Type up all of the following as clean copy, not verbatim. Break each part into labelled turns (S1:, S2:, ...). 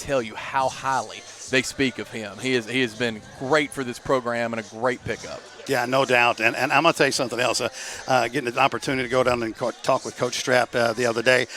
S1: tell you how highly they speak of him. He has been great for this program and a great pickup.
S2: Yeah, no doubt. And I'm going to tell you something else. Getting an opportunity to go down and talk with Coach Strapp the other day.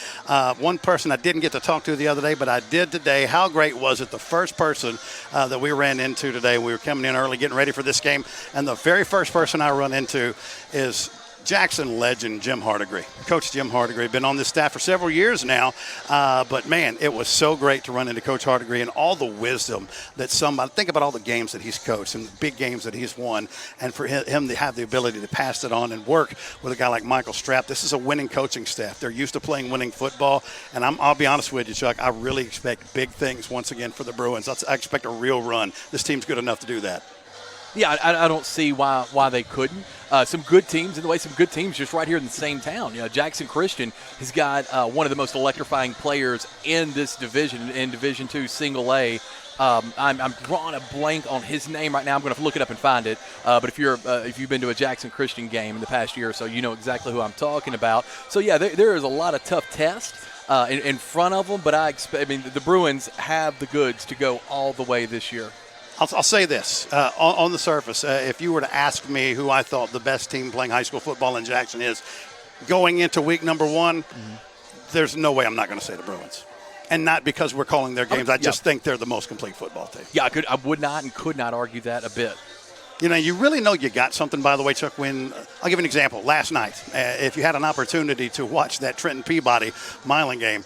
S2: One person I didn't get to talk to the other day, but I did today. How great was it? The first person that we ran into today, we were coming in early, getting ready for this game, and the very first person I run into is Jackson legend Jim Hardigree. Coach Jim Hardigree, been on this staff for several years now, but man, it was so great to run into Coach Hardigree and all the wisdom that somebody, think about all the games that he's coached and the big games that he's won, and for him to have the ability to pass it on and work with a guy like Michael Strapp. This is a winning coaching staff. They're used to playing winning football, and I'll be honest with you, Chuck, I really expect big things once again for the Bruins. I expect a real run. This team's good enough to do that.
S1: Yeah, I don't see why they couldn't. Some good teams, in the way some good teams just right here in the same town. You know, Jackson Christian has got one of the most electrifying players in this division, in Division II Single A. I'm drawing a blank on his name right now. I'm going to look it up and find it. But if you've been to a Jackson Christian game in the past year or so, you know exactly who I'm talking about. So yeah, there is a lot of tough tests in front of them. But the Bruins have the goods to go all the way this year.
S2: I'll say this. On the surface, if you were to ask me who I thought the best team playing high school football in Jackson is going into week number one, there's no way I'm not going to say the Bruins. And not because we're calling their games. I just think they're the most complete football team.
S1: Yeah, I would not and could not argue that a bit.
S2: You know, you really know you got something, by the way, Chuck, when I'll give you an example. Last night, if you had an opportunity to watch that Trenton Peabody Milan game,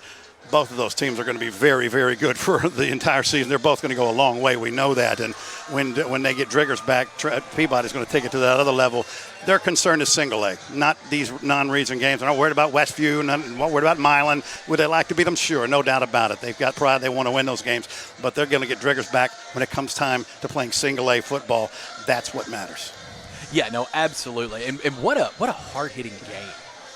S2: both of those teams are going to be very, very good for the entire season. They're both going to go a long way. We know that. And when they get Driggers back, Peabody's going to take it to that other level. Their concern is single A, not these non-region games. They're not worried about Westview, not worried about Milan. Would they like to beat them? Sure, no doubt about it. They've got pride. They want to win those games. But they're going to get Driggers back when it comes time to playing single A football. That's what matters.
S1: Yeah, no, absolutely. And what a hard-hitting game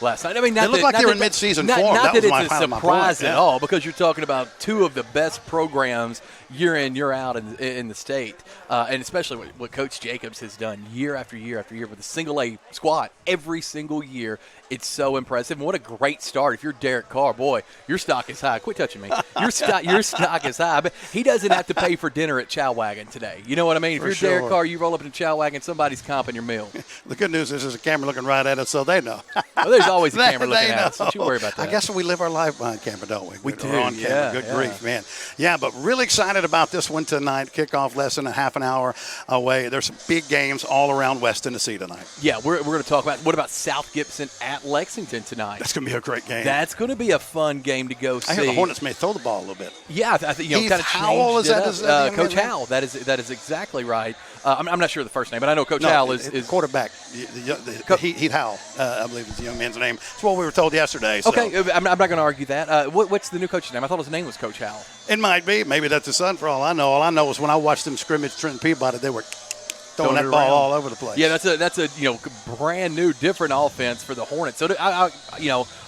S1: last night. I mean,
S2: they look like they were in mid-season form.
S1: Not that it's a
S2: surprise
S1: at all, because you're talking about two of the best programs year in, year out in the state, and especially what Coach Jacobs has done year after year after year with the single A squad every single year. It's so impressive. And what a great start. If you're Derek Carr, boy, your stock is high. Quit touching me. Your stock is high. But he doesn't have to pay for dinner at Chow Wagon today. You know what I mean? If you're Derek Carr, you roll up in a Chow Wagon, somebody's comping your meal.
S2: The good news is there's a camera looking right at us, so they know.
S1: Well, there's always a camera looking at us. Don't you worry about that.
S2: I guess we live our life behind camera, don't we?
S1: We do.
S2: We're on camera. Good grief, man. Yeah, but really excited about this one tonight. Kickoff less than a half an hour away. There's some big games all around West Tennessee tonight.
S1: Yeah, we're going to talk about what about South Gibson at Lexington tonight.
S2: That's going to be a great game.
S1: That's going to be a fun game to go see.
S2: I hear the Hornets may throw the ball a little bit.
S1: Yeah, I think kind of
S2: Howell, is that
S1: Coach Howell. That is exactly right. I'm not sure the first name, but I know Coach Howell is
S2: quarterback. Heath Howell, I believe is the young man's name. That's what we were told yesterday. So.
S1: Okay, I'm not going to argue that. What's the new coach's name? I thought his name was Coach Howell.
S2: It might be. Maybe that's his son for all I know. All I know is when I watched them scrimmage Trenton Peabody, they were throwing that ball all over the place.
S1: Yeah, that's a brand new, different offense for the Hornets. So I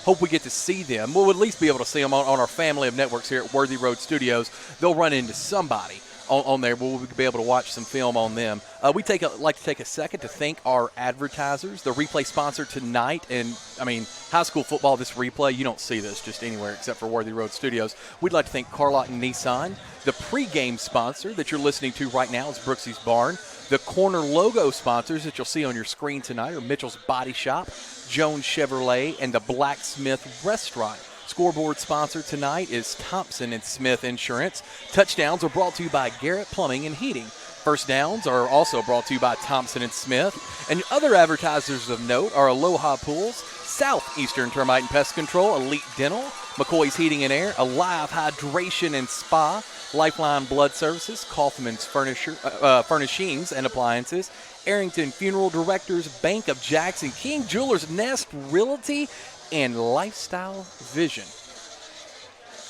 S1: hope we get to see them. We'll at least be able to see them on our family of networks here at Worthy Road Studios. They'll run into somebody on there. We'll be able to watch some film on them. We like to take a second to thank our advertisers. The replay sponsor tonight, and I mean, high school football, this replay, you don't see this just anywhere except for Worthy Road Studios. We'd like to thank Carlock and Nissan. The pregame sponsor that you're listening to right now is Brooksy's Barn. The corner logo sponsors that you'll see on your screen tonight are Mitchell's Body Shop, Jones Chevrolet, and the Blacksmith Restaurant. Scoreboard sponsor tonight is Thompson & Smith Insurance. Touchdowns are brought to you by Garrett Plumbing and Heating. First downs are also brought to you by Thompson & Smith. And other advertisers of note are Aloha Pools, Southeastern Termite and Pest Control, Elite Dental, McCoy's Heating and Air, Alive Hydration and Spa, Lifeline Blood Services, Kaufman's Furnishings and Appliances, Arrington Funeral Directors, Bank of Jackson, King Jewelers, Nest Realty, and Lifestyle Vision.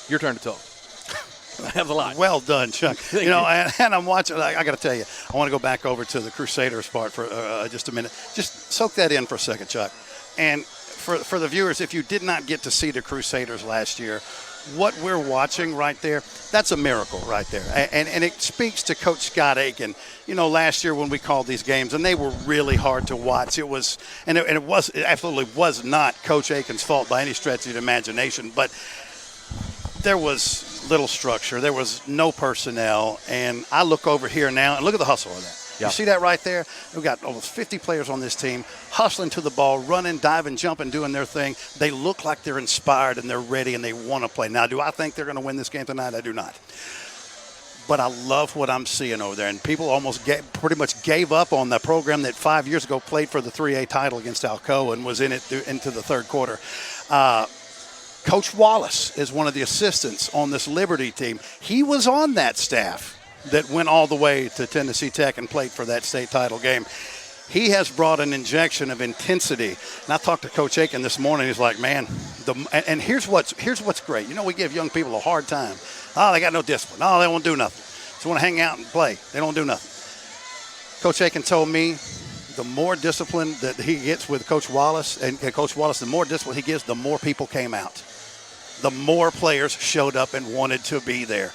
S1: Your turn to talk. That was a lot.
S2: Well done, Chuck. And I'm watching. I got to tell you, I want to go back over to the Crusaders part for just a minute. Just soak that in for a second, Chuck. And for the viewers, if you did not get to see the Crusaders last year, what we're watching right there, that's a miracle right there. And it speaks to Coach Scott Aiken. Last year when we called these games, and they were really hard to watch. It absolutely was not Coach Aiken's fault by any stretch of the imagination. But there was little structure. There was no personnel. And I look over here now and look at the hustle of that.
S1: Yeah.
S2: You see that right there? We've got almost 50 players on this team hustling to the ball, running, diving, jumping, doing their thing. They look like they're inspired and they're ready and they want to play. Now, do I think they're going to win this game tonight? I do not. But I love what I'm seeing over there. And people almost pretty much gave up on the program that 5 years ago played for the 3A title against Alcoa and was in it into the third quarter. Coach Wallace is one of the assistants on this Liberty team. He was on that staff that went all the way to Tennessee Tech and played for that state title game. He has brought an injection of intensity. And I talked to Coach Aiken this morning. He's like, man, and here's what's great. You know, we give young people a hard time. Oh, they got no discipline. Oh, they won't do nothing. Just want to hang out and play. They don't do nothing. Coach Aiken told me the more discipline that he gets with Coach Wallace, and Coach Wallace, the more discipline he gives, the more people came out. The more players showed up and wanted to be there.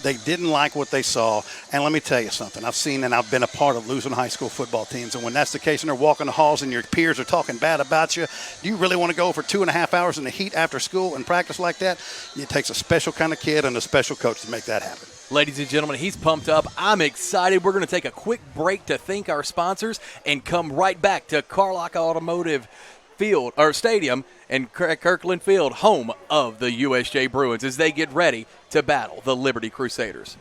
S2: They didn't like what they saw. And let me tell you something. I've seen and I've been a part of losing high school football teams. And when that's the case and they're walking the halls and your peers are talking bad about you, do you really want to go for 2.5 hours in the heat after school and practice like that? It takes a special kind of kid and a special coach to make that happen.
S1: Ladies and gentlemen, he's pumped up. I'm excited. We're going to take a quick break to thank our sponsors and come right back to Carlock Automotive Field or Stadium and Kirkland Field, home of the USJ Bruins, as they get ready to battle the Liberty Crusaders.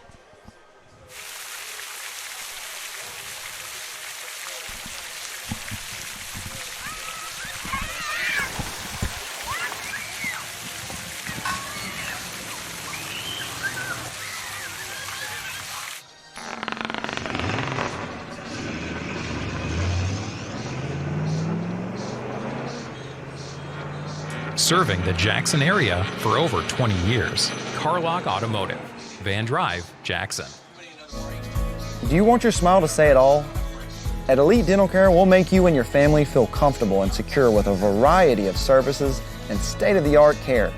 S3: Serving the Jackson area for over 20 years. Carlock Automotive, Van Drive, Jackson.
S4: Do you want your smile to say it all? At Elite Dental Care, we'll make you and your family feel comfortable and secure with a variety of services and state-of-the-art care.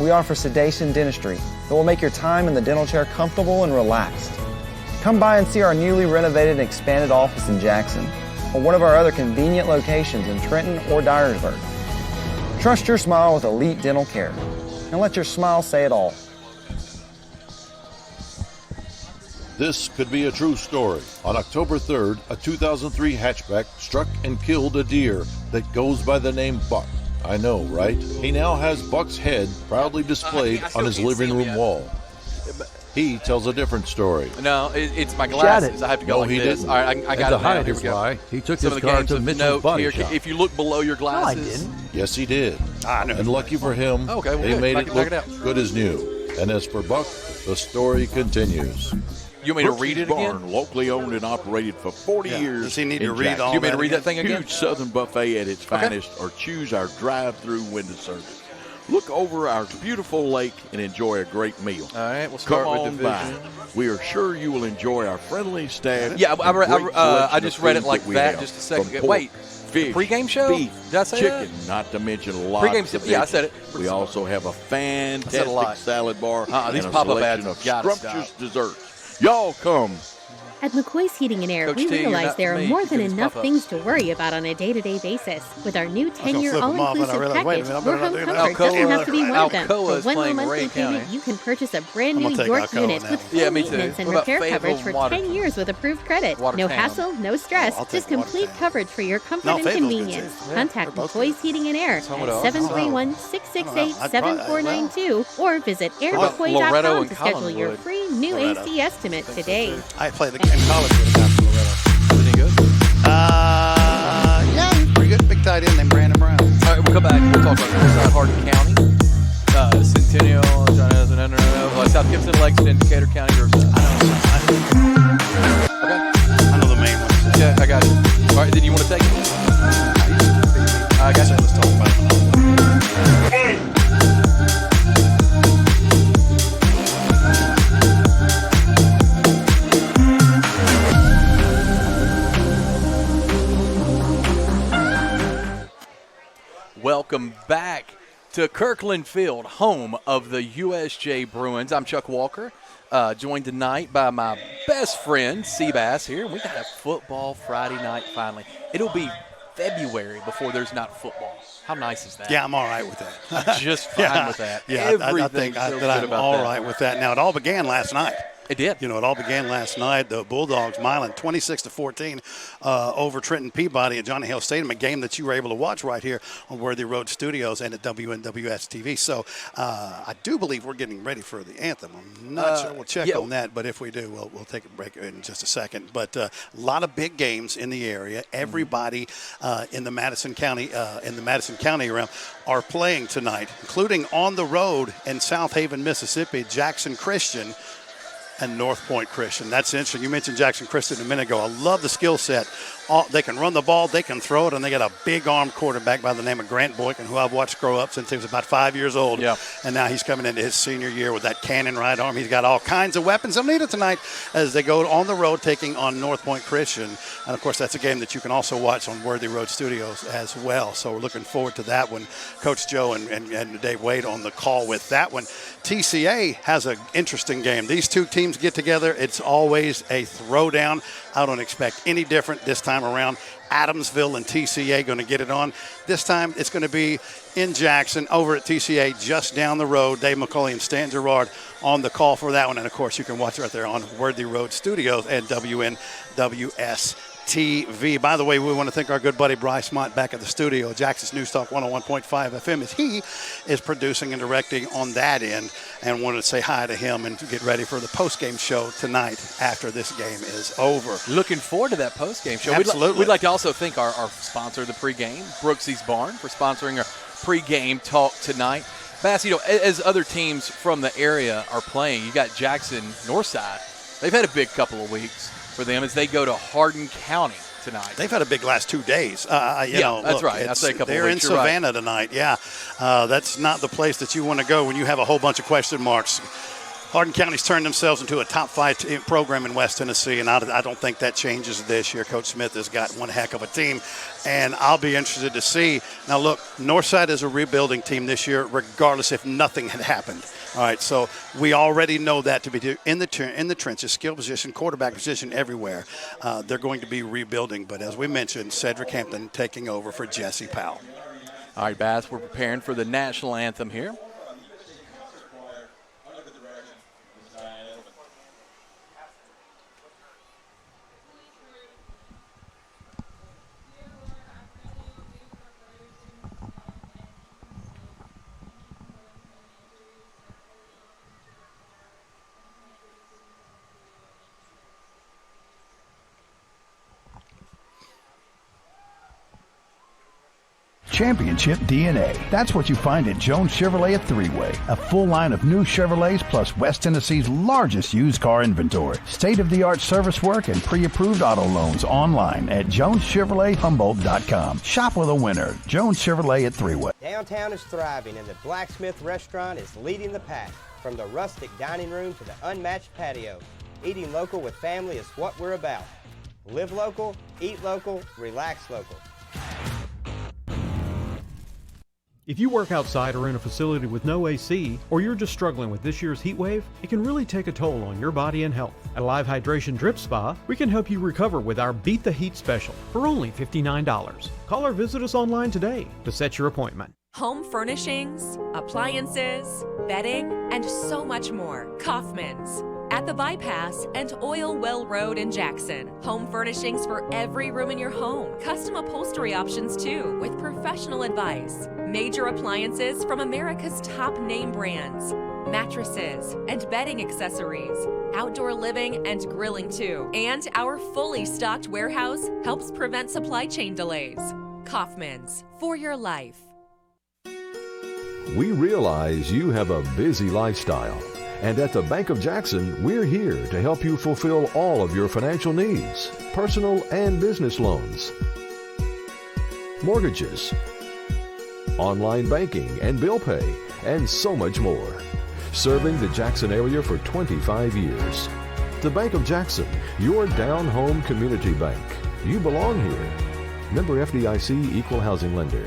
S4: We offer sedation dentistry that will make your time in the dental chair comfortable and relaxed. Come by and see our newly renovated and expanded office in Jackson, or one of our other convenient locations in Trenton or Dyersburg. Trust your smile with Elite Dental Care, and let your smile say it all.
S5: This could be a true story. On October 3rd, a 2003 hatchback struck and killed a deer that goes by the name Buck. I know, right? He now has Buck's head proudly displayed on his living room wall. He tells a different story.
S1: No, it's my glasses. I have to go like
S5: he
S1: this.
S5: Didn't.
S1: All right, I got it now. Here we go.
S6: He took
S1: Some
S6: his
S1: of the
S6: car
S1: games
S6: to
S1: of
S6: Mitchell's
S1: note
S6: body
S1: here.
S6: shop.
S1: If you look below your glasses.
S5: Yes, he did.
S2: I know.
S5: And lucky for him,
S1: Okay, well,
S5: they
S1: good.
S5: made
S1: Knock
S5: it
S1: it
S5: look
S1: out.
S5: good as new. And as for Buck, the story continues.
S1: You want me to read it again?
S7: Barn, locally owned and operated for 40 years.
S2: Does he need
S7: in
S2: to read
S7: Jackson.
S2: all
S1: You want me to
S2: that
S1: read
S2: again?
S1: that thing again?
S7: Huge Southern buffet at its finest, or choose our drive-through window service. Look over our beautiful lake and enjoy a great meal.
S1: All right, we'll start
S7: Come
S1: with
S7: on
S1: division.
S7: by. We are sure you will enjoy our friendly staff.
S1: Yeah, I
S7: and
S1: just
S7: great
S1: read it
S7: selection of
S1: like
S7: foods we
S1: that
S7: have,
S1: just a second
S7: from
S1: ago.
S7: pork,
S1: Wait,
S7: fish,
S1: pregame show?
S7: beef,
S1: Did I say
S7: chicken,
S1: that?
S7: not to mention lots
S1: Pregame
S7: of
S1: yeah, I said it.
S7: We also have a
S1: I said a
S7: fantastic
S1: lot.
S7: salad bar
S1: These
S7: and a
S1: pop-up
S7: selection
S1: ads
S7: of
S1: gotta
S7: scrumptious
S1: stop.
S7: desserts. Y'all come.
S8: At McCoy's Heating and Air,
S1: Coach
S8: we
S1: T, you're
S8: realize
S1: not
S8: there are
S1: me.
S8: more
S1: You
S8: than
S1: do these
S8: enough
S1: pop-ups.
S8: things to worry about on a day-to-day basis. With our new
S2: gonna
S8: 10-year
S2: flip 'em off, and I
S8: all-inclusive
S2: realized, wait a
S8: package,
S2: minute, I'm
S8: your
S2: gonna
S8: home
S2: do
S8: comfort
S2: that.
S8: doesn't have to be one of them.
S1: Alcoa is
S8: For one low
S1: playing
S8: monthly
S1: Ray
S8: payment,
S1: County.
S8: you can purchase a brand
S2: I'm
S8: new
S2: gonna take
S8: York
S2: Alcoa
S8: unit
S2: on
S8: with
S2: that
S8: full
S1: Yeah, me too.
S8: maintenance and
S1: What about
S8: repair
S1: Fayetteville
S8: coverage for
S1: Water-
S8: 10 years with approved credit. No
S1: Watertown?
S8: hassle, no stress,
S2: I'll take
S8: just complete
S2: Watertown.
S8: coverage for your comfort
S2: No,
S8: and
S2: Fayetteville's good,
S8: convenience.
S2: too.
S8: Contact
S2: They're both
S8: McCoy's Heating and Air at
S1: Someone else?
S8: 731-668-7492 or visit
S1: Loretto
S8: airmccoy.com
S1: and
S8: to schedule your
S1: Collinwood?
S8: free new
S2: Loretto.
S8: AC estimate today.
S2: I played in college with a guy from Loretto.
S1: Was it good?
S2: Yeah, he was pretty good. Big tight end named Brandon Brown.
S1: All right, we'll come back. We'll talk about Forsyth, Hardin County, Centennial, South Gibson, Lexington, Decatur County, Riverside. Okay.
S2: I know the main ones.
S1: Yeah, I got you. All right, then you want to take it? I got you.
S2: Let's talk about it.
S1: Welcome back to Kirkland Field, home of the USJ Bruins. I'm Chuck Walker, joined tonight by my best friend, Seabass here. We got a football Friday night finally. It'll be February before there's not football. How nice is that?
S2: Yeah, I'm all right with that.
S1: I'm just fine with that.
S2: Yeah, I
S1: Everything
S2: think
S1: feels
S2: that
S1: good
S2: I'm
S1: about
S2: all
S1: that.
S2: right with that. Now, it all began last night.
S1: It did.
S2: You know, it all began last night. The Bulldogs miling 26-14 over Trenton Peabody at Johnny Hill Stadium, a game that you were able to watch right here on Worthy Road Studios and at WNWS TV. So I do believe we're getting ready for the anthem. I'm not sure. We'll check on that, but if we do, we'll take a break in just a second. But a lot of big games in the area. Everybody in the Madison County realm are playing tonight, including on the road in South Haven, Mississippi, Jackson Christian and North Point Christian. That's interesting. You mentioned Jackson Christian a minute ago. I love the skill set. They can run the ball, they can throw it, and they got a big-arm quarterback by the name of Grant Boykin, who I've watched grow up since he was about 5 years old.
S1: Yeah.
S2: And now he's coming into his senior year with that cannon right arm. He's got all kinds of weapons. They'll need it tonight as they go on the road taking on North Point Christian. And, of course, that's a game that you can also watch on Worthy Road Studios as well. So we're looking forward to that one. Coach Joe and Dave Wade on the call with that one. TCA has an interesting game. These two teams get together. It's always a throwdown. I don't expect any different this time around. Adamsville and TCA going to get it on. This time it's going to be in Jackson over at TCA just down the road. Dave McCauley and Stan Gerard on the call for that one. And, of course, you can watch it right there on Worthy Road Studios and WNWS TV. By the way, we want to thank our good buddy Bryce Mott back at the studio, Jackson's News Talk 101.5 FM, as he is producing and directing on that end, and wanted to say hi to him and to get ready for the post-game show tonight after this game is over.
S1: Looking forward to that post-game show.
S2: Absolutely.
S1: We'd like to also thank our sponsor of the pregame, Brooksy's Barn, for sponsoring our pregame talk tonight. Bass, you know, as other teams from the area are playing, you got Jackson Northside. They've had a big couple of weeks for them as they go to Hardin County tonight.
S2: They've had a big last 2 days.
S1: That's right. I'd say a couple
S2: they're
S1: of weeks.
S2: in Savannah tonight. Yeah, that's not the place that you want to go when you have a whole bunch of question marks. Hardin County's turned themselves into a top 5 program in West Tennessee, and I don't think that changes this year. Coach Smith has got one heck of a team, and I'll be interested to see. Now, look, Northside is a rebuilding team this year, regardless if nothing had happened. All right, so we already know that to be in the trenches, skill position, quarterback position, everywhere. They're going to be rebuilding, but as we mentioned, Cedric Hampton taking over for Jesse Powell.
S1: All right, Bass, we're preparing for the national anthem here.
S6: Championship DNA. That's what you find at Jones Chevrolet at Three-Way. A full line of new Chevrolets plus West Tennessee's largest used car inventory. State-of-the-art service work and pre-approved auto loans online at JonesChevroletHumboldt.com. Shop with a winner. Jones Chevrolet at Three-Way.
S9: Downtown is thriving and the Blacksmith Restaurant is leading the pack. From the rustic dining room to the unmatched patio, eating local with family is what we're about. Live local, eat local, relax local.
S10: If you work outside or in a facility with no AC, or you're just struggling with this year's heat wave, it can really take a toll on your body and health. At Live Hydration Drip Spa, we can help you recover with our Beat the Heat special for only $59. Call or visit us online today to set your appointment.
S11: Home furnishings, appliances, bedding, and so much more. Kaufman's. At the Bypass and Oil Well Road in Jackson. Home furnishings for every room in your home. Custom upholstery options too, with professional advice. Major appliances from America's top name brands. Mattresses and bedding accessories. Outdoor living and grilling too. And our fully stocked warehouse helps prevent supply chain delays. Kaufman's, for your life.
S12: We realize you have a busy lifestyle. And at the Bank of Jackson, we're here to help you fulfill all of your financial needs, personal and business loans, mortgages, online banking and bill pay, and so much more. Serving the Jackson area for 25 years. The Bank of Jackson, your down-home community bank. You belong here. Member FDIC Equal Housing Lender.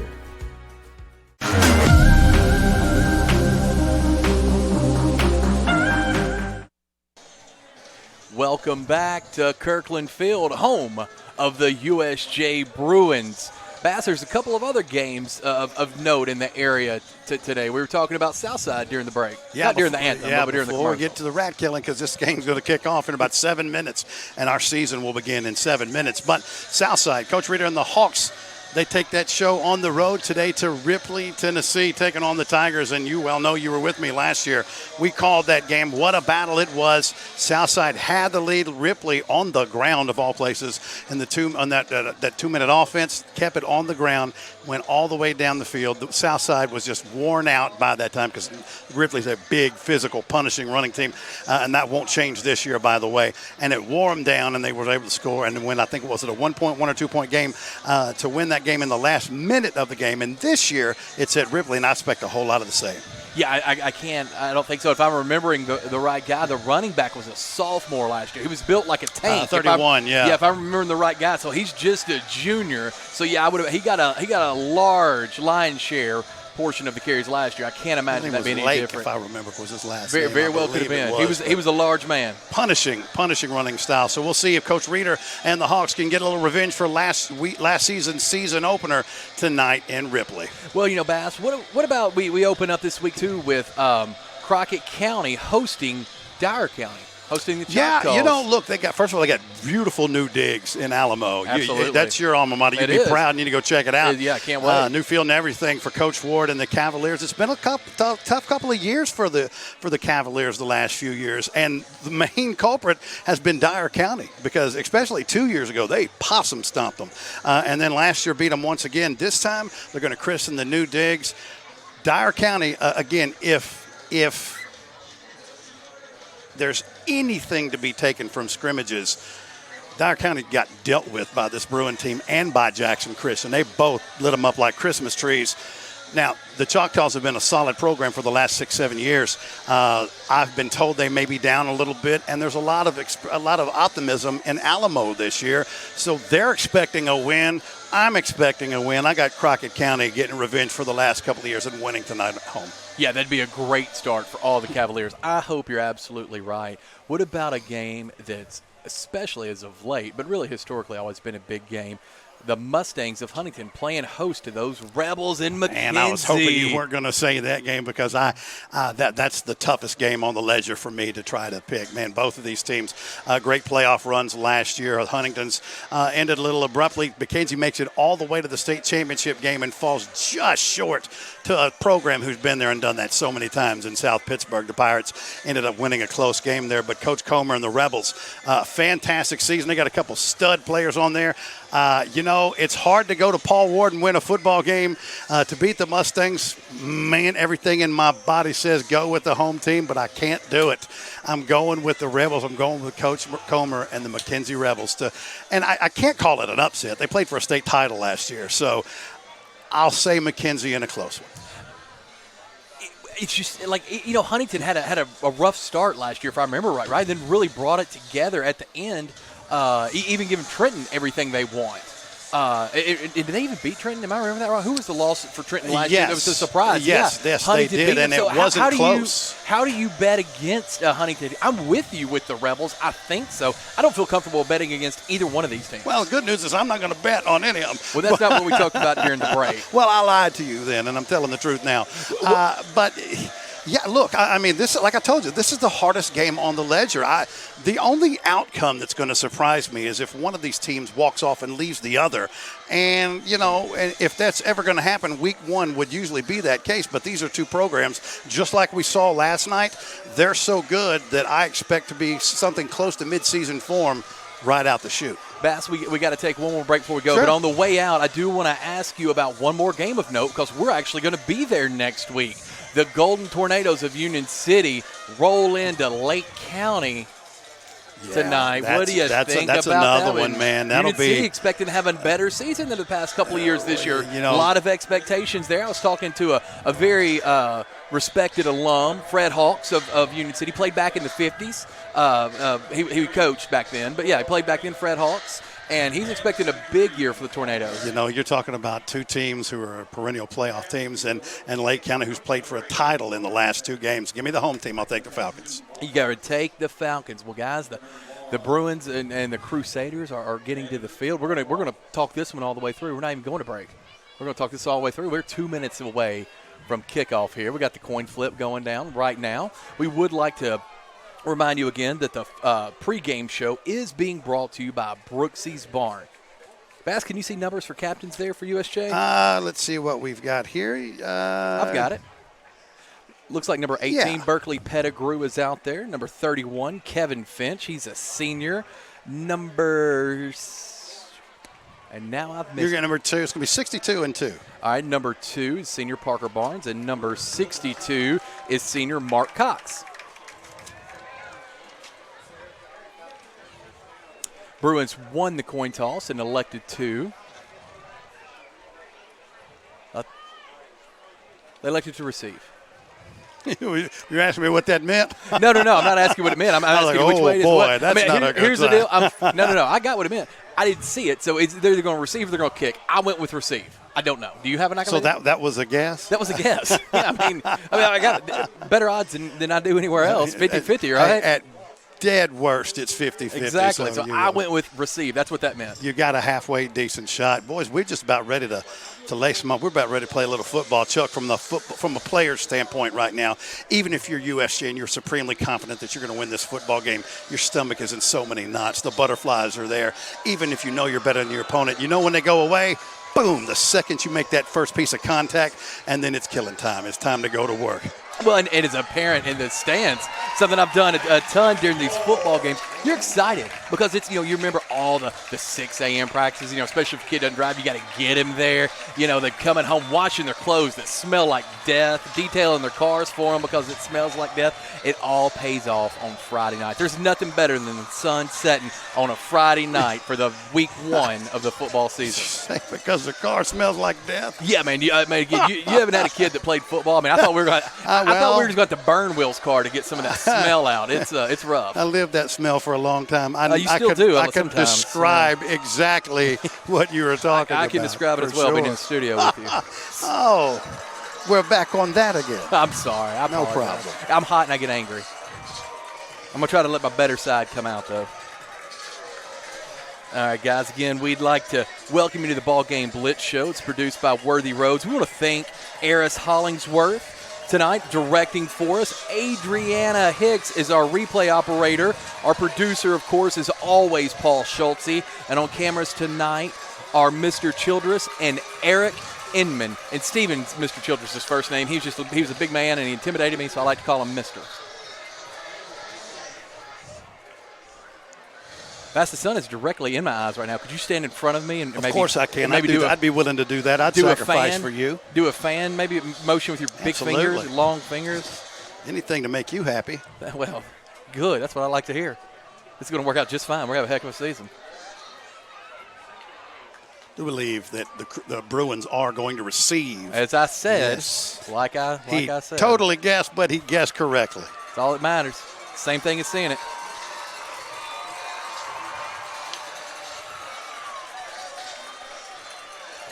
S1: Welcome back to Kirkland Field, home of the USJ Bruins. Bass, there's a couple of other games of note in the area today. We were talking about Southside during the break. Not during the anthem, but during the commercial.
S2: Before we get to the rat killing, because this game's going to kick off in about 7 minutes, and our season will begin in 7 minutes. But Southside, Coach Reeder and the Hawks, they take that show on the road today to Ripley, Tennessee, taking on the Tigers. And you well know, you were with me last year. We called that game. What a battle it was. Southside had the lead. Ripley on the ground, of all places, and that 2-minute offense kept it on the ground, went all the way down the field. The Southside was just worn out by that time because Ripley's a big, physical, punishing running team, and that won't change this year, by the way. And it wore them down, and they were able to score and win. I think it was a 1 or 2 point game to win that game in the last minute of the game. And this year it's at Ripley, and I expect a whole lot of the same.
S1: Yeah, I don't think so. If I'm remembering the right guy, the running back was a sophomore last year. He was built like a tank.
S2: 31, yeah.
S1: Yeah, if I'm remembering the right guy. So he's just a junior. So yeah, he got a large line share portion of the carries last year. I can't imagine that being any different.
S2: If I remember, was his last
S1: very,
S2: name.
S1: very well could have been. He was a large man.
S2: Punishing running style. So we'll see if Coach Reeder and the Hawks can get a little revenge for last season's season opener tonight in Ripley.
S1: Well, Bass, what about we open up this week too with Crockett County hosting Dyer County, hosting the Choctaws.
S2: Yeah, look, they got beautiful new digs in Alamo.
S1: Absolutely.
S2: That's your alma mater. You'd be proud. You need to go check it out.
S1: Yeah, can't wait.
S2: New field and everything for Coach Ward and the Cavaliers. It's been a tough couple of years for the Cavaliers the last few years, and the main culprit has been Dyer County, because especially 2 years ago they possum stomped them, and then last year beat them once again. This time they're going to christen the new digs. Dyer County, again, if there's anything to be taken from scrimmages, Dyer County got dealt with by this Bruin team and by Jackson Christian. They both lit them up like Christmas trees. Now, the Choctaws have been a solid program for the last 6-7 years. I've been told they may be down a little bit, and there's a lot of optimism in Alamo this year. So they're expecting a win. I'm expecting a win. I got Crockett County getting revenge for the last couple of years and winning tonight at home.
S1: Yeah, that'd be a great start for all the Cavaliers. I hope you're absolutely right. What about a game that's, especially as of late, but really historically always been a big game, the Mustangs of Huntington playing host to those Rebels in McKenzie?
S2: And I was hoping you weren't going to say that game, because that's the toughest game on the ledger for me to try to pick. Man, both of these teams, great playoff runs last year. Huntington's ended a little abruptly. McKenzie makes it all the way to the state championship game and falls just short to a program who's been there and done that so many times in South Pittsburgh. The Pirates ended up winning a close game there, but Coach Comer and the Rebels, fantastic season. They got a couple stud players on there. It's hard to go to Paul Ward and win a football game. To beat the Mustangs, man, everything in my body says go with the home team, but I can't do it. I'm going with the Rebels. I'm going with Coach Comer and the McKenzie Rebels. And I can't call it an upset. They played for a state title last year, so I'll say McKenzie in a close one.
S1: It's just Huntington had a rough start last year, if I remember right? Then really brought it together at the end, even giving Trenton everything they want. Did they even beat Trenton? Am I remembering that right? Who was the loss for Trenton last year? It was a surprise.
S2: Yes, they did, and it wasn't close.
S1: How do you bet against Huntington? I'm with you with the Rebels. I think so. I don't feel comfortable betting against either one of these teams.
S2: Well, the good news is I'm not going to bet on any of them.
S1: Well, that's not what we talked about during the break.
S2: Well, I lied to you then, and I'm telling the truth now. But yeah, look, I mean, this, like I told you, this is the hardest game on the ledger. The only outcome that's going to surprise me is if one of these teams walks off and leaves the other. And, if that's ever going to happen, week one would usually be that case. But these are two programs, just like we saw last night, they're so good that I expect to be something close to midseason form right out the chute.
S1: Bass, we got to take one more break before we go.
S2: Sure.
S1: But on the way out, I do want to ask you about one more game of note, because we're actually going to be there next week. The Golden Tornadoes of Union City roll into Lake County tonight. What do you think
S2: that's
S1: about
S2: another
S1: that
S2: one, man? That'll
S1: Union
S2: be
S1: City expecting to have a better season than the past couple of years this year. A lot of expectations there. I was talking to a very respected alum, Fred Hawks of Union City. Played back in the 50s. He coached back then. But, yeah, he played back then, Fred Hawks. And he's expecting a big year for the Tornadoes.
S2: You're talking about two teams who are perennial playoff teams, and Lake County, who's played for a title in the last two games. Give me the home team. I'll take the Falcons.
S1: You got to take the Falcons. Well, guys, the Bruins and the Crusaders are getting to the field. We're gonna talk this one all the way through. We're not even going to break. We're gonna talk this all the way through. We're 2 minutes away from kickoff here. We got the coin flip going down right now. We would like to remind you again that the pregame show is being brought to you by Brooksy's Barn. Bass, can you see numbers for captains there for USJ?
S2: Let's see what we've got here.
S1: I've got it. Looks like number 18, Berkeley Pettigrew, is out there. Number 31, Kevin Finch. He's a senior. And now I've missed.
S2: You're getting number 2. It's going to be 62 and 2.
S1: All right, number 2 is senior Parker Barnes, and number 62 is senior Mark Cox. Bruins won the coin toss and elected 2. They elected to receive.
S2: You're asking me what that meant?
S1: No. I'm not asking what it meant. I'm asking
S2: like,
S1: which way it is.
S2: Boy, that's not a good
S1: here's
S2: sign.
S1: the deal. No. I got what it meant. I didn't see it. So they're either going to receive or they're going to kick. I went with receive. I don't know. Do you have an
S2: So
S1: accolade?
S2: that was a guess?
S1: That was a guess. Yeah, I got better odds than I do anywhere else. 50-50, right?
S2: At dead worst, it's 50-50.
S1: Exactly. So I went with receive. That's what that meant.
S2: You got a halfway decent shot. Boys, we're just about ready to lace them up. We're about ready to play a little football. Chuck, from a player's standpoint right now, even if you're USJ and you're supremely confident that you're going to win this football game, your stomach is in so many knots. The butterflies are there. Even if you know you're better than your opponent, you know when they go away, boom, the second you make that first piece of contact, and then it's killing time. It's time to go to work.
S1: Well, and it's apparent in the stands, something I've done a ton during these football games. You're excited because it's, you remember all the 6 a.m. practices, especially if a kid doesn't drive, you got to get him there. They're coming home washing their clothes that smell like death, detailing their cars for them because it smells like death. It all pays off on Friday night. There's nothing better than the sun setting on a Friday night for the week 1 of the football season.
S2: Because the car smells like death?
S1: Yeah, man. You haven't had a kid that played football. I thought we were going to. I thought we were just going to burn Will's car to get some of that smell out. It's rough.
S2: I lived that smell for a long time.
S1: You still do.
S2: I can describe exactly what you were talking about.
S1: I can describe it as well, being in the studio with you.
S2: Oh, we're back on that again.
S1: I'm sorry.
S2: No problem.
S1: I'm hot and I get angry. I'm going to try to let my better side come out, though. All right, guys, again, we'd like to welcome you to the BallGame Blitz Show. It's produced by Worthy Roads. We want to thank Eris Hollingsworth tonight directing for us. Adriana Hicks is our replay operator. Our producer, of course, is always Paul Schultze. And on cameras tonight are Mr. Childress and Eric Inman. And Steven's Mr. Childress' first name. He was a big man and he intimidated me, so I like to call him Mr. That's the sun is directly in my eyes right now. Could you stand in front of me and maybe?
S2: Of course I can.
S1: Maybe
S2: I'd be willing to do that. I'd sacrifice for you.
S1: Do a fan, maybe motion with your big fingers, your long fingers.
S2: Anything to make you happy.
S1: Well, good. That's what I like to hear. It's going to work out just fine. We're going to have a heck of a season.
S2: I do believe that the Bruins are going to receive.
S1: As I said,
S2: yes.
S1: like I said.
S2: Totally guessed, but he guessed correctly.
S1: That's all that matters. Same thing as seeing it.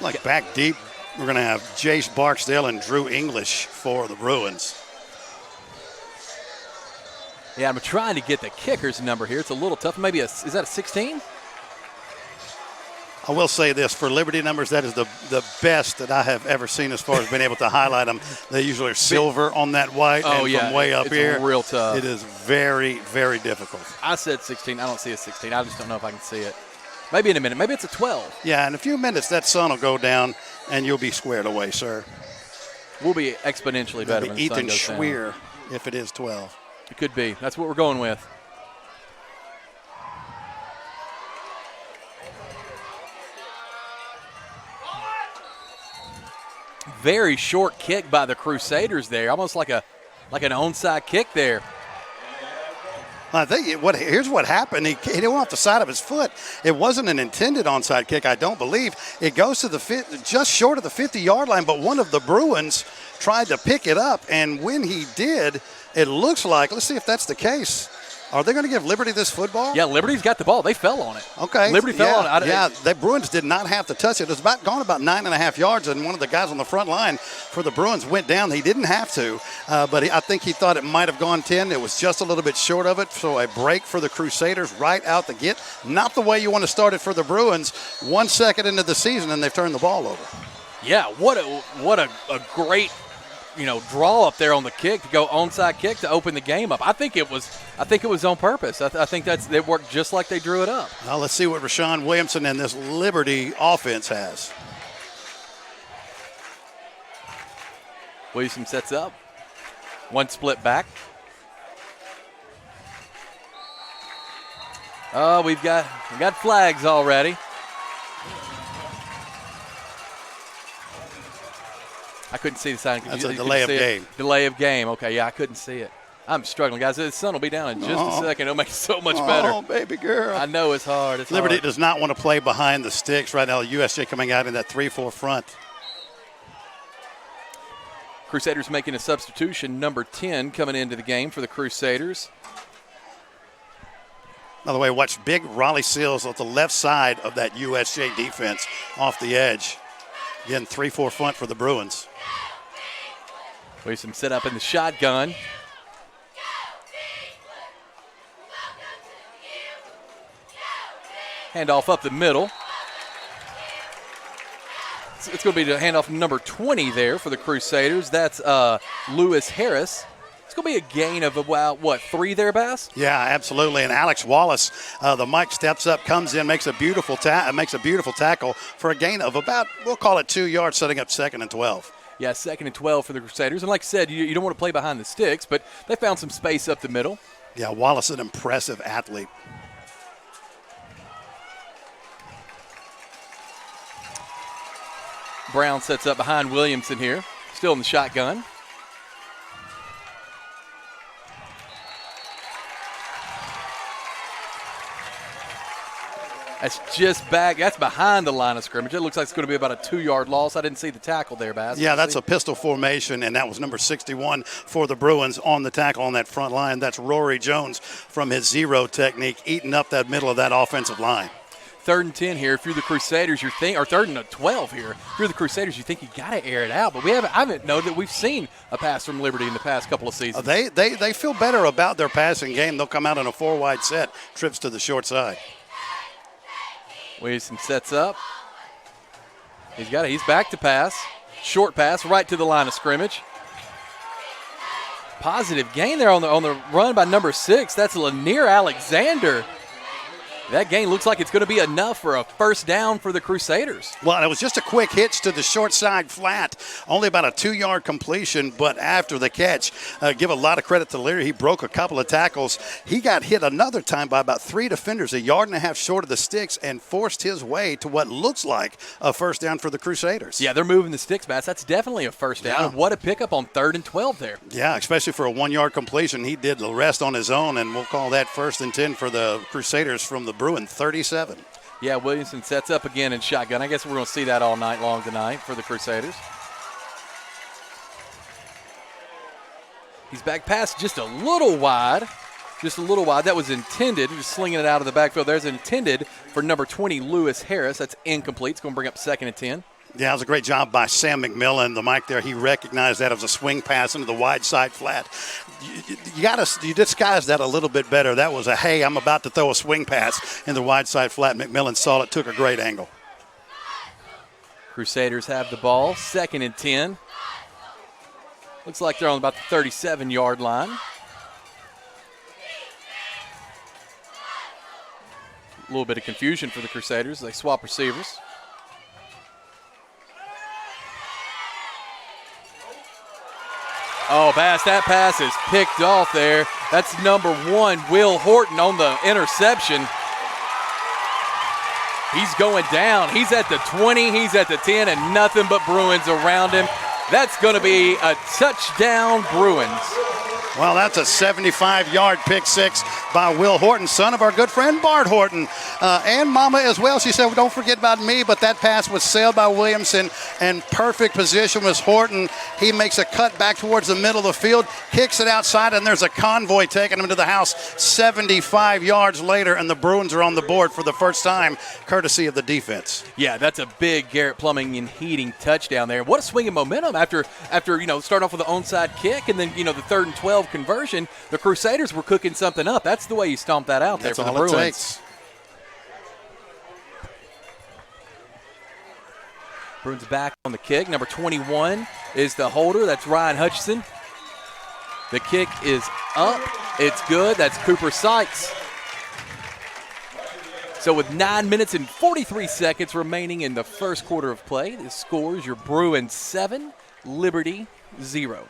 S2: Like back deep, we're going to have Jace Barksdale and Drew English for the Bruins.
S1: Yeah, I'm trying to get the kicker's number here. It's a little tough. Maybe is that a 16?
S2: I will say this, for Liberty numbers, that is the best that I have ever seen as far as being able to highlight them. They usually are silver on that white, and from way up here,
S1: it's real tough.
S2: It is very, very difficult.
S1: I said 16. I don't see a 16. I just don't know if I can see it. Maybe in a minute. Maybe it's a 12.
S2: Yeah, in a few minutes, that sun will go down, and you'll be squared away, sir.
S1: We'll be exponentially better when the sun
S2: Ethan
S1: goes
S2: Schweer,
S1: down.
S2: if it is 12.
S1: It could be. That's what we're going with. Very short kick by the Crusaders there, almost like an onside kick there.
S2: I think here's what happened. He went off the side of his foot. It wasn't an intended onside kick, I don't believe. It goes to just short of the 50-yard line, but one of the Bruins tried to pick it up, and when he did, it looks like, let's see if that's the case. Are they going to give Liberty this football?
S1: Yeah, Liberty's got the ball. They fell on it.
S2: Okay.
S1: Liberty fell on it.
S2: The Bruins did not have to touch it. It was gone about 9.5 yards, and one of the guys on the front line for the Bruins went down. He didn't have to, but I think he thought it might have gone 10. It was just a little bit short of it, so a break for the Crusaders right out the gate. Not the way you want to start it for the Bruins. 1 second into the season, and they've turned the ball over.
S1: Yeah, what a great draw up there on the kick to go onside kick to open the game up. I think it was on purpose. I think it worked just like they drew it up.
S2: Now let's see what Rashawn Williamson and this Liberty offense has.
S1: Williamson sets up. One split back. Oh, we got flags already. I couldn't see the sign.
S2: That's a delay of game.
S1: Delay of game. Okay, yeah, I couldn't see it. I'm struggling, guys. The sun will be down in just a second. It'll make it so much better.
S2: Oh, baby girl.
S1: I know it's hard.
S2: Liberty does not want to play behind the sticks right now. USJ coming out in that 3-4 front.
S1: Crusaders making a substitution. Number 10 coming into the game for the Crusaders.
S2: By the way, watch big Raleigh Seals on the left side of that USJ defense off the edge. Again, 3-4 front for the Bruins.
S1: Williamson set up in the shotgun. Handoff up the middle. It's going to be the handoff number 20 there for the Crusaders. That's Lewis Harris. It's going to be a gain of about, 3 there, Bass?
S2: Yeah, absolutely. And Alex Wallace, the Mike steps up, comes in, makes a beautiful tackle for a gain of about, we'll call it 2 yards, setting up 2nd and 12.
S1: Yeah, 2nd and 12 for the Crusaders. And like I said, you don't want to play behind the sticks, but they found some space up the middle.
S2: Yeah, Wallace, an impressive athlete.
S1: Brown sets up behind Williamson here, still in the shotgun. That's just back. That's behind the line of scrimmage. It looks like it's going to be about a 2-yard loss. I didn't see the tackle there, Bass.
S2: Yeah, that's a pistol formation, and that was number 61 for the Bruins on the tackle on that front line. That's Rory Jones from his zero technique, eating up that middle of that offensive line.
S1: 3rd and 10 here. If you're the Crusaders, or 3rd and 12 here. If you're the Crusaders, you think you got to air it out. But I haven't known that we've seen a pass from Liberty in the past couple of seasons.
S2: They feel better about their passing game. They'll come out in a 4-wide set, trips to the short side.
S1: Williamson sets up. He's back to pass. Short pass right to the line of scrimmage. Positive gain there on the run by number 6. That's Lanier Alexander. That gain looks like it's going to be enough for a first down for the Crusaders.
S2: Well, it was just a quick hitch to the short side flat. Only about a 2-yard completion, but after the catch, give a lot of credit to Leary. He broke a couple of tackles. He got hit another time by about 3 defenders, 1.5 yards short of the sticks, and forced his way to what looks like a first down for the Crusaders.
S1: Yeah, they're moving the sticks, Bass. That's definitely a first down.
S2: Yeah.
S1: What a pickup on 3rd and 12 there.
S2: Yeah, especially for a 1-yard completion. He did the rest on his own, and we'll call that 1st and 10 for the Crusaders from the Bruin 37.
S1: Yeah, Williamson sets up again in shotgun. I guess we're going to see that all night long tonight for the Crusaders. He's back past just a little wide. That was intended. Just slinging it out of the backfield. There's intended for number 20, Lewis Harris. That's incomplete. It's going to bring up 2nd and 10.
S2: Yeah, it was a great job by Sam McMillan. The mic there, he recognized that as a swing pass into the wide side flat. You disguised that a little bit better. That was hey, I'm about to throw a swing pass in the wide side flat. McMillan saw it, took a great angle.
S1: Crusaders have the ball, 2nd and 10. Looks like they're on about the 37-yard line. A little bit of confusion for the Crusaders. They swap receivers. Oh, Bass, that pass is picked off there. That's number 1, Will Horton on the interception. He's going down. He's at the 20, he's at the 10, and nothing but Bruins around him. That's going to be a touchdown, Bruins.
S2: Well, that's a 75-yard pick six by Will Horton, son of our good friend Bart Horton. And Mama as well. She said, well, don't forget about me, but that pass was sailed by Williamson, and perfect position was Horton. He makes a cut back towards the middle of the field, kicks it outside, and there's a convoy taking him to the house 75 yards later, and the Bruins are on the board for the first time, courtesy of the defense.
S1: Yeah, that's a big Garrett Plumbing and Heating touchdown there. What a swing of momentum after starting off with the onside kick and then, the 3rd and 12 conversion. The Crusaders were cooking something up. That's the way you stomp that out there for the Bruins. That's all it takes. Bruins back on the kick. Number 21 is the holder. That's Ryan Hutchison. The kick is up. It's good. That's Cooper Sykes. So with 9 minutes and 43 seconds remaining in the first quarter of play, the score is your Bruins 7, Liberty 0.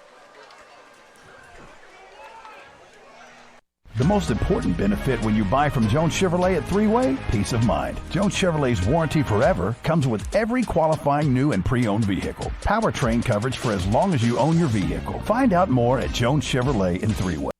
S6: The most important benefit when you buy from Jones Chevrolet at Three-Way? Peace of mind. Jones Chevrolet's warranty forever comes with every qualifying new and pre-owned vehicle. Powertrain coverage for as long as you own your vehicle. Find out more at Jones Chevrolet in Three-Way.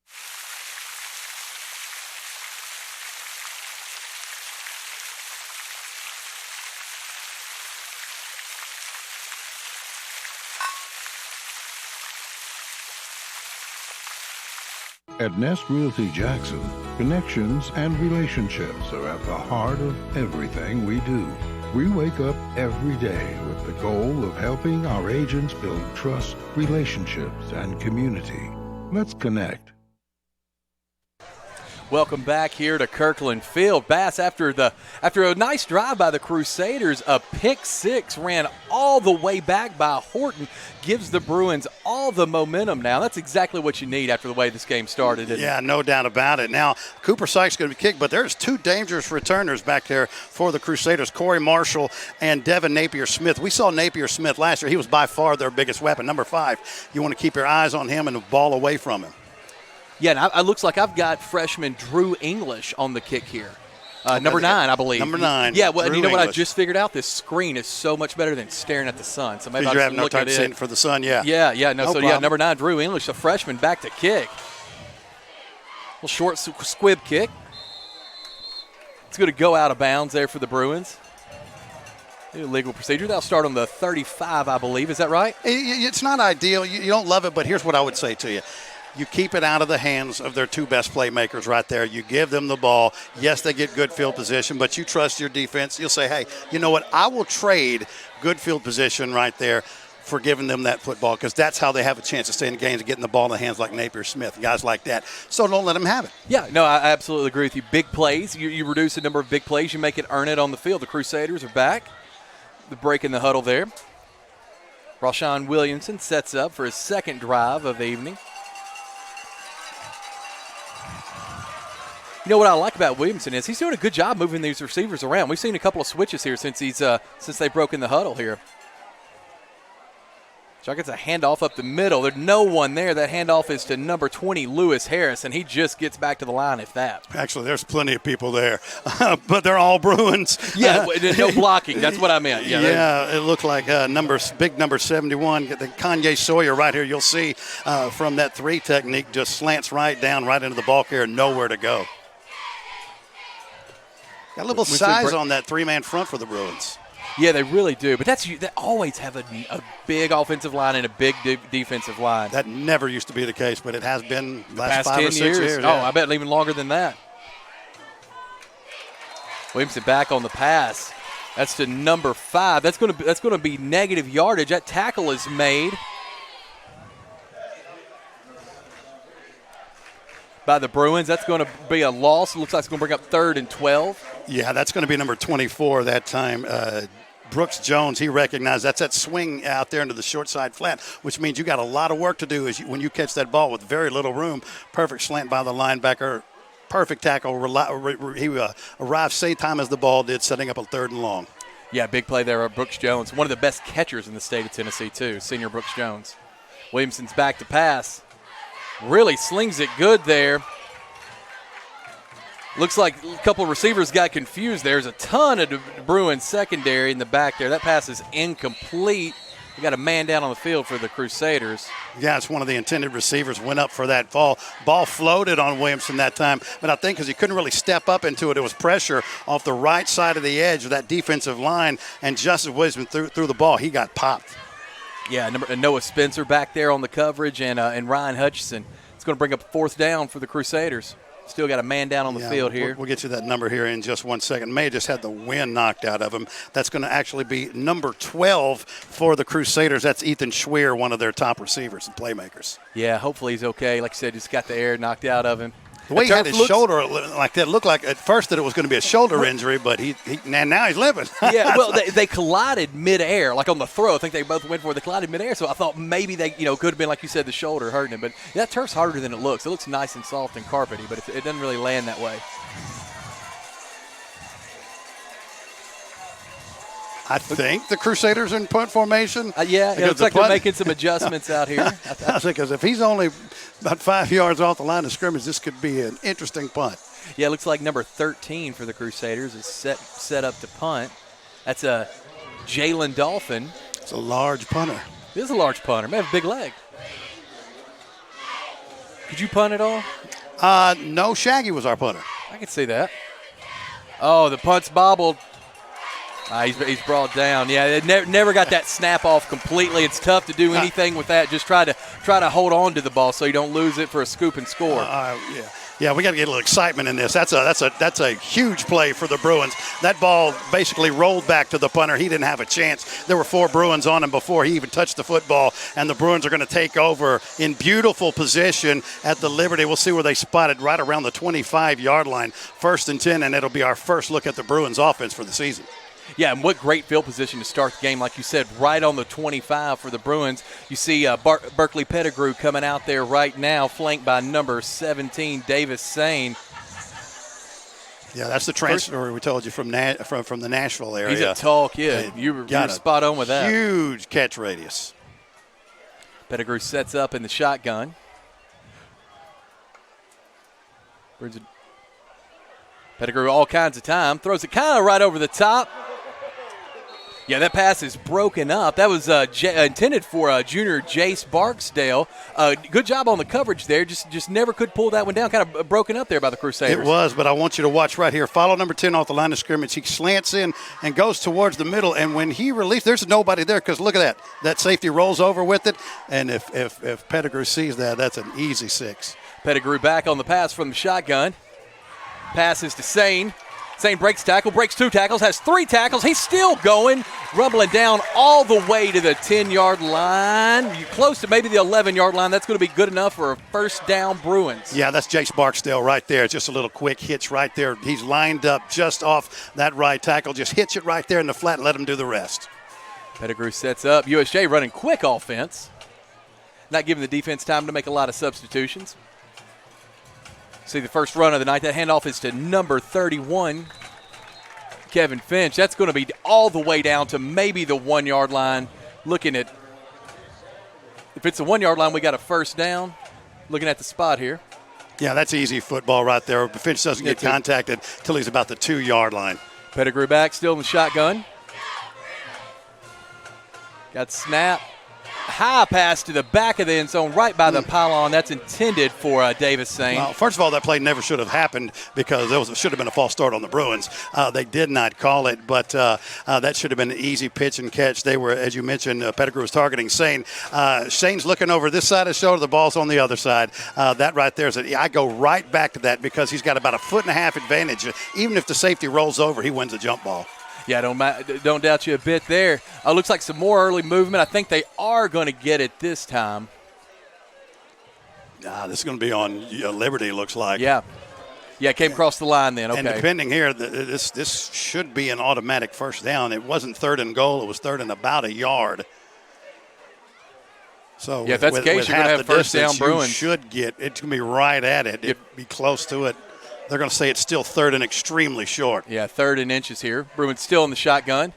S5: At Nest Realty Jackson, connections and relationships are at the heart of everything we do. We wake up every day with the goal of helping our agents build trust, relationships, and community. Let's connect.
S1: Welcome back here to Kirkland Field. Bass, after a nice drive by the Crusaders, a pick six ran all the way back by Horton, gives the Bruins all the momentum now. That's exactly what you need after the way this game started.
S2: Yeah, no doubt about it. Now, Cooper Sykes is going to be kicked, but there's two dangerous returners back there for the Crusaders, Corey Marshall and Devin Napier-Smith. We saw Napier-Smith last year. He was by far their biggest weapon, number 5. You want to keep your eyes on him and the ball away from him.
S1: Yeah, and it looks like I've got freshman Drew English on the kick here. Number 9, I believe.
S2: Number 9.
S1: Yeah, well,
S2: Drew
S1: you know what I
S2: English.
S1: just figured out? This screen is so much better than staring at the sun. So maybe I'll
S2: you
S1: just
S2: have no
S1: look
S2: time
S1: at
S2: to
S1: it.
S2: sit for the sun, yeah.
S1: Yeah, no, so
S2: problem.
S1: yeah, number 9, Drew English, a freshman, back to kick. Little short squib kick. It's going to go out of bounds there for the Bruins. Legal procedure. That'll start on the 35, I believe. Is that right?
S2: It's not ideal. You don't love it, but here's what I would say to you. You keep it out of the hands of their two best playmakers right there. You give them the ball. Yes, they get good field position, but you trust your defense. You'll say, hey, you know what? I will trade good field position right there for giving them that football, because that's how they have a chance to stay in the games and getting the ball in the hands like Napier-Smith, guys like that. So don't let them have it.
S1: Yeah, no, I absolutely agree with you. Big plays. You reduce the number of big plays. You make it earn it on the field. The Crusaders are back. The break in the huddle there. Rashawn Williamson sets up for his second drive of the evening. You know what I like about Williamson is he's doing a good job moving these receivers around. We've seen a couple of switches here since they've broken the huddle here. So gets a handoff up the middle. There's no one there. That handoff is to number 20, Lewis Harris, and he just gets back to the line, if that.
S2: Actually, there's plenty of people there, but they're all Bruins.
S1: Yeah, no blocking. That's what I meant.
S2: Yeah, it looked like big number 71, the Kanye Sawyer right here. You'll see from that 3 technique, just slants right down, right into the ball carrier, nowhere to go. Got a little size on that 3-man front for the Bruins.
S1: Yeah, they really do. But they always have a big offensive line and a big defensive line.
S2: That never used to be the case, but it has been the last 5
S1: 10
S2: or 6 years.
S1: Oh, I bet even longer than that. Williamson back on the pass. That's to number 5. That's going to be negative yardage. That tackle is made by the Bruins. That's going to be a loss. It looks like it's going to bring up 3rd and 12.
S2: Yeah, that's going to be number 24 that time. Brooks Jones, he recognized that's that swing out there into the short side flat, which means you got a lot of work to do when you catch that ball with very little room. Perfect slant by the linebacker. Perfect tackle. He arrived same time as the ball did, setting up a 3rd and long.
S1: Yeah, big play there by Brooks Jones. One of the best catchers in the state of Tennessee, too, senior Brooks Jones. Williamson's back to pass. Really slings it good there. Looks like a couple of receivers got confused. There's a ton of Bruins secondary in the back there. That pass is incomplete. We got a man down on the field for the Crusaders.
S2: Yeah, it's one of the intended receivers went up for that ball. Ball floated on Williamson that time, but I think because he couldn't really step up into it, it was pressure off the right side of the edge of that defensive line, and just as Williamson threw the ball, he got popped.
S1: Yeah, Noah Spencer back there on the coverage, and Ryan Hutchinson. It's going to bring up 4th down for the Crusaders. Still got a man down on the field here.
S2: We'll get you that number here in just 1 second. May have just had the wind knocked out of him. That's going to actually be number 12 for the Crusaders. That's Ethan Schweer, one of their top receivers and playmakers.
S1: Yeah, hopefully he's okay. Like I said, just got the air knocked out of him.
S2: The way he had his shoulder like that, looked like at first that it was going to be a shoulder injury, but now he's limping.
S1: Yeah, well, they collided midair, like on the throw. I think they both went for it. They collided midair, so I thought maybe they, could have been, like you said, the shoulder hurting him. But that turf's harder than it looks. It looks nice and soft and carpety, but it doesn't really land that way.
S2: I think the Crusaders are in punt formation.
S1: Yeah, it looks like they're making some adjustments out here.
S2: I think because if he's only about 5 yards off the line of scrimmage, this could be an interesting punt.
S1: Yeah, it looks like number 13 for the Crusaders is set up to punt. That's a Jalen Dolphin.
S2: It's a large punter.
S1: It is a large punter. May have a big leg. Could you punt at all?
S2: No, Shaggy was our punter.
S1: I can see that. Oh, the punt's bobbled. He's brought down. Yeah, they never got that snap off completely. It's tough to do anything with that. Just try to hold on to the ball so you don't lose it for a scoop and score.
S2: Yeah, we got to get a little excitement in this. That's a huge play for the Bruins. That ball basically rolled back to the punter. He didn't have a chance. There were 4 Bruins on him before he even touched the football, and the Bruins are going to take over in beautiful position at the Liberty. We'll see where they spot it, right around the 25-yard line. 1st and 10, and it'll be our first look at the Bruins offense for the season.
S1: Yeah, and what great field position to start the game. Like you said, right on the 25 for the Bruins. You see Berkeley Pettigrew coming out there right now, flanked by number 17, Davis Sane.
S2: Yeah, that's the transfer we told you from the Nashville area.
S1: He's a tall kid. You were spot on with that.
S2: Huge catch radius.
S1: Pettigrew sets up in the shotgun. Pettigrew all kinds of time. Throws it kind of right over the top. Yeah, that pass is broken up. That was intended for junior Jace Barksdale. Good job on the coverage there. Just never could pull that one down. Kind of broken up there by the Crusaders.
S2: It was, but I want you to watch right here. Follow number 10 off the line of scrimmage. He slants in and goes towards the middle, and when he released, there's nobody there because look at that. That safety rolls over with it, and if Pettigrew sees that, that's an easy 6.
S1: Pettigrew back on the pass from the shotgun. Passes to Sane. Sane breaks tackle, breaks 2 tackles, has 3 tackles. He's still going, rumbling down all the way to the 10-yard line. You're close to maybe the 11-yard line. That's going to be good enough for a 1st down Bruins.
S2: Yeah, that's Jace Barksdale right there. It's just a little quick hitch right there. He's lined up just off that right tackle. Just hitch it right there in the flat and let him do the rest.
S1: Pettigrew sets up. USJ running quick offense. Not giving the defense time to make a lot of substitutions. See the first run of the night. That handoff is to number 31, Kevin Finch. That's going to be all the way down to maybe the 1-yard line. Looking at, if it's the 1-yard line, we got a 1st down. Looking at the spot here.
S2: Yeah, that's easy football right there. Finch doesn't get contacted until he's about the 2-yard line.
S1: Pettigrew back, still in the shotgun. Got snap. High pass to the back of the end zone, right by the pylon. That's intended for Davis Sane.
S2: Well, first of all, that play never should have happened because it should have been a false start on the Bruins. They did not call it, but that should have been an easy pitch and catch. They were, as you mentioned, Pettigrew was targeting Sane. Sane's looking over this side of the shoulder. The ball's on the other side. That right there is I go right back to that because he's got about a 1.5-foot advantage. Even if the safety rolls over, he wins a jump ball.
S1: Yeah, don't doubt you a bit there. Looks like some more early movement. I think they are going to get it this time.
S2: This is going to be on Liberty, looks like.
S1: Yeah, it came across the line then. Okay.
S2: And depending here, this should be an automatic 1st down. It wasn't 3rd and goal. It was 3rd and about a yard. So
S1: if that's the case, you're going to have 1st down Bruins.
S2: You should get it's going to be right at it. It'd be close to it. They're going to say it's still 3rd and extremely short.
S1: Yeah, 3rd and inches here. Bruins still in the shotgun.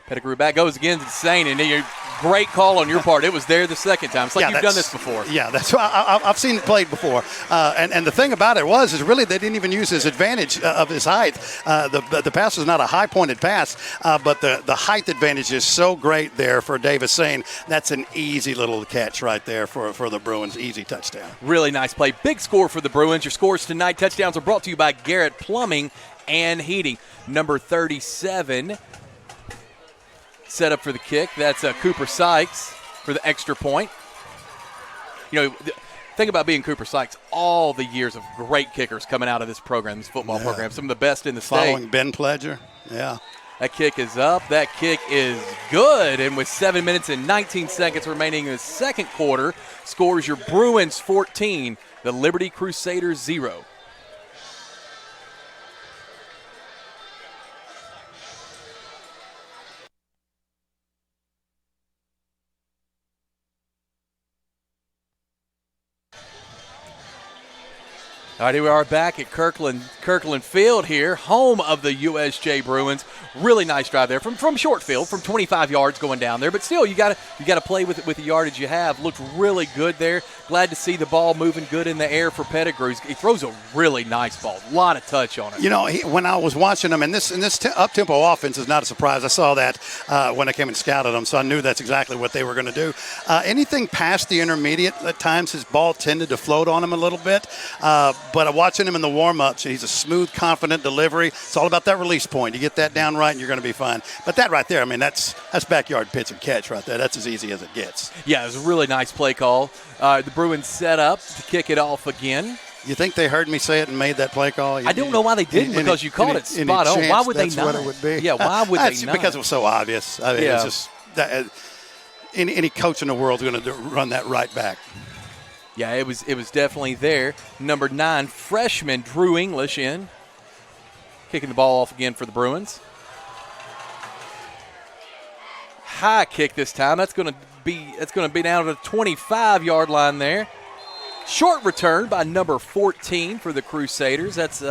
S1: Pettigrew back goes again, insane, and great call on your part. It was there the second time. It's like you've done this before.
S2: Yeah, that's I've seen it played before. And the thing about it is really they didn't even use his advantage of his height. The pass was not a high-pointed pass, but the height advantage is so great there for Davis Sane. That's an easy little catch right there for the Bruins. Easy touchdown.
S1: Really nice play. Big score for the Bruins. Your scores tonight. Touchdowns are brought to you by Garrett Plumbing and Heating. Number 37 set up for the kick. That's Cooper Sykes for the extra point. Think about being Cooper Sykes. All the years of great kickers coming out of this program, this football program. Some of the best in the state.
S2: Following Ben Pledger. Yeah.
S1: That kick is up. That kick is good. And with 7 minutes and 19 seconds remaining in the second quarter, scores your Bruins 14, the Liberty Crusaders 0. All right, here we are back at Kirkland Field here, home of the USJ Bruins. Really nice drive there from short field, from 25 yards going down there. But still, you got to play with the yardage you have. Looked really good there. Glad to see the ball moving good in the air for Pettigrew. He throws a really nice ball. A lot of touch on it.
S2: When I was watching him, and this up-tempo offense is not a surprise. I saw that when I came and scouted him, so I knew that's exactly what they were going to do. Anything past the intermediate, at times his ball tended to float on him a little bit. But watching him in the warm-ups, he's a smooth, confident delivery. It's all about that release point. You get that down right, and you're going to be fine. But that right there, that's backyard pitch and catch right there. That's as easy as it gets.
S1: Yeah, it was a really nice play call. The Bruins set up to kick it off again.
S2: You think they heard me say it and made that play call?
S1: I don't know why they didn't, because you called it spot on. Why would they not?
S2: That's what it would be.
S1: Yeah, why would they not?
S2: Because it was so obvious. It's just that any coach in the world is going to run that right back.
S1: Yeah, it was definitely there. Number 9, freshman Drew English in. Kicking the ball off again for the Bruins. High kick this time. That's going to be down to the 25-yard line there. Short return by number 14 for the Crusaders. That's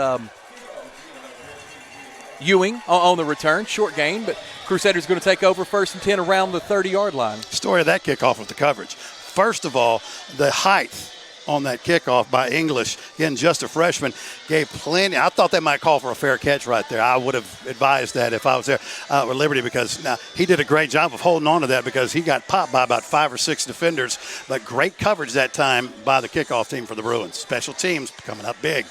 S1: Ewing on the return. Short gain, but Crusaders going to take over 1st and 10 around the 30-yard line.
S2: Story of that kickoff was the coverage. First of all, the height on that kickoff by English, again, just a freshman, gave plenty. I thought they might call for a fair catch right there. I would have advised that if I was there with Liberty, because now he did a great job of holding on to that, because he got popped by about 5 or 6 defenders. But great coverage that time by the kickoff team for the Bruins. Special teams coming up big.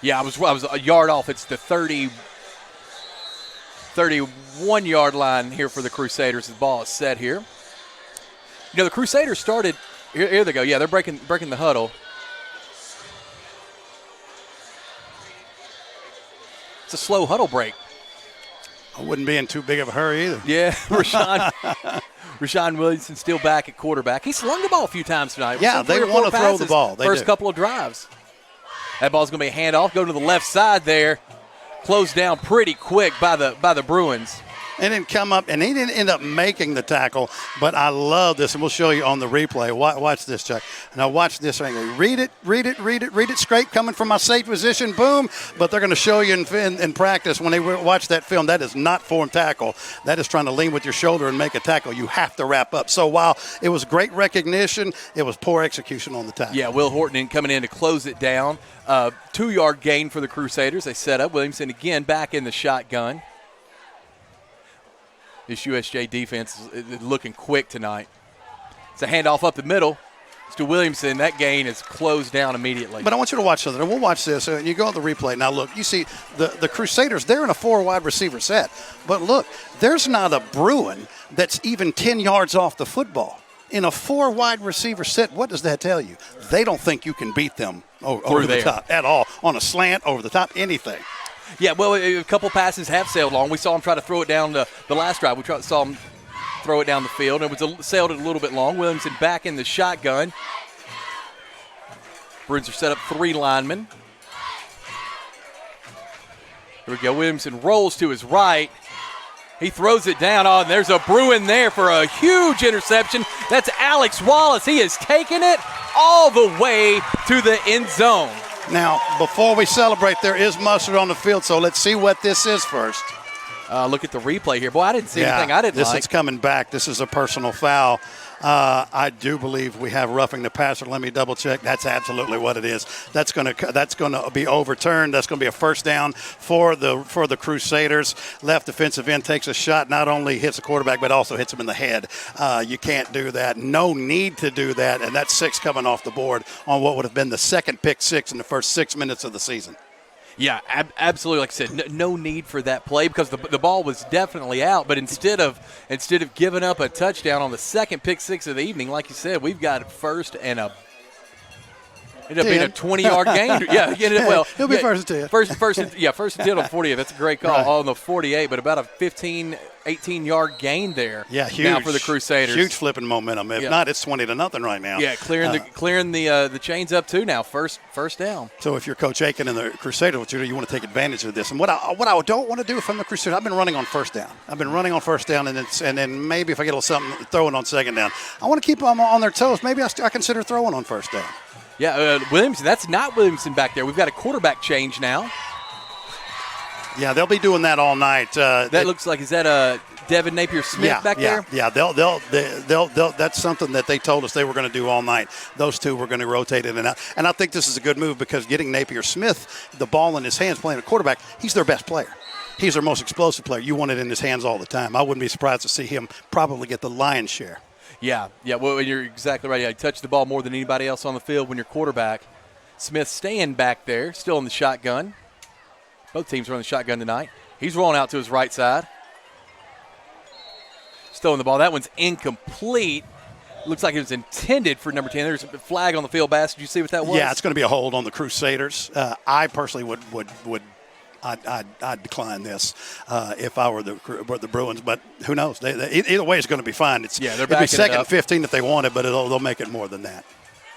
S1: Yeah, I was a yard off. It's the 31-yard line here for the Crusaders. The ball is set here. The Crusaders started – here they go. Yeah, they're breaking the huddle. It's a slow huddle break.
S2: I wouldn't be in too big of a hurry either.
S1: Yeah, Rashawn Williamson still back at quarterback. He slung the ball a few times tonight.
S2: Yeah, they want to throw the ball.
S1: First couple of drives. That ball's going to be a handoff. Go to the left side there. Closed down pretty quick by the Bruins.
S2: And then come up, and he didn't end up making the tackle, but I love this, and we'll show you on the replay. Watch this, Chuck. Now watch this right here. Read it straight, coming from my safe position, boom. But they're going to show you in practice when they watch that film. That is not form tackle. That is trying to lean with your shoulder and make a tackle. You have to wrap up. So while it was great recognition, it was poor execution on the tackle.
S1: Yeah, Will Horton coming in to close it down. 2-yard gain for the Crusaders. They set up. Williamson again back in the shotgun. This USJ defense is looking quick tonight. It's a handoff up the middle. It's to Williamson. That gain is closed down immediately.
S2: But I want you to watch something. We'll watch this. You go on the replay. Now, look, you see the Crusaders, they're in a 4 wide receiver set. But, look, there's not a Bruin that's even 10 yards off the football. In a 4 wide receiver set, what does that tell you? They don't think you can beat them over the top at all. On a slant, over the top, anything.
S1: Yeah, well, a couple passes have sailed long. We saw him try to throw it down the last drive. We saw him throw it down the field. It was sailed it a little bit long. Williamson back in the shotgun. Bruins are set up 3 linemen. Here we go. Williamson rolls to his right. He throws it down. Oh, and there's a Bruin there for a huge interception. That's Alex Wallace. He has taken it all the way to the end zone.
S2: Now, before we celebrate, there is mustard on the field, so let's see what this is first.
S1: Look at the replay here. Boy, I didn't see anything I didn't
S2: this
S1: like.
S2: This is coming back. This is a personal foul. I do believe we have roughing the passer. Let me double check. That's absolutely what it is. That's going to be overturned. That's going to be a first down for the Crusaders. Left defensive end takes a shot. Not only hits the quarterback, but also hits him in the head. You can't do that. No need to do that. And that's 6 coming off the board on what would have been the second pick 6 in the first 6 minutes of the season.
S1: Yeah, absolutely. Like I said, no need for that play because the ball was definitely out. But instead of giving up a touchdown on the second pick 6 of the evening, like you said, we've got first and a. Ended up being a 20-yard gain. Yeah,
S2: he'll be first and 10.
S1: First and 10 on 48. That's a great call on the 48, but about a 15, 18-yard gain there.
S2: Yeah, huge.
S1: Now for the Crusaders.
S2: Huge flipping momentum. If not, it's 20-0 right now.
S1: Yeah, clearing the chains up too now. First down.
S2: So if you're Coach Aiken and the Crusaders, what you want to take advantage of this. And what I don't want to do from the Crusaders, I've been running on first down. And then maybe if I get a little something, throwing on second down. I want to keep them on their toes. Maybe I consider throwing on first down.
S1: Yeah, Williamson. That's not Williamson back there. We've got a quarterback change now.
S2: Yeah, they'll be doing that all night.
S1: That looks like, is that Devin Napier-Smith back there?
S2: Yeah, they'll. That's something that they told us they were going to do all night. Those two were going to rotate in and out. And I think this is a good move because getting Napier-Smith the ball in his hands playing a quarterback, he's their best player. He's their most explosive player. You want it in his hands all the time. I wouldn't be surprised to see him probably get the lion's share.
S1: Yeah. Well, you're exactly right. Yeah, you touch the ball more than anybody else on the field when you're quarterback. Smith staying back there, still in the shotgun. Both teams are on the shotgun tonight. He's rolling out to his right side. Still in the ball. That one's incomplete. Looks like it was intended for number 10. There's a flag on the field, Bass. Did you see what that was?
S2: Yeah, it's going to be a hold on the Crusaders. I personally would. I'd decline this if I were the Bruins, but who knows? Either way, it's going to be fine.
S1: They're
S2: it'll be second and 15 if they want it, but they'll make it more than that.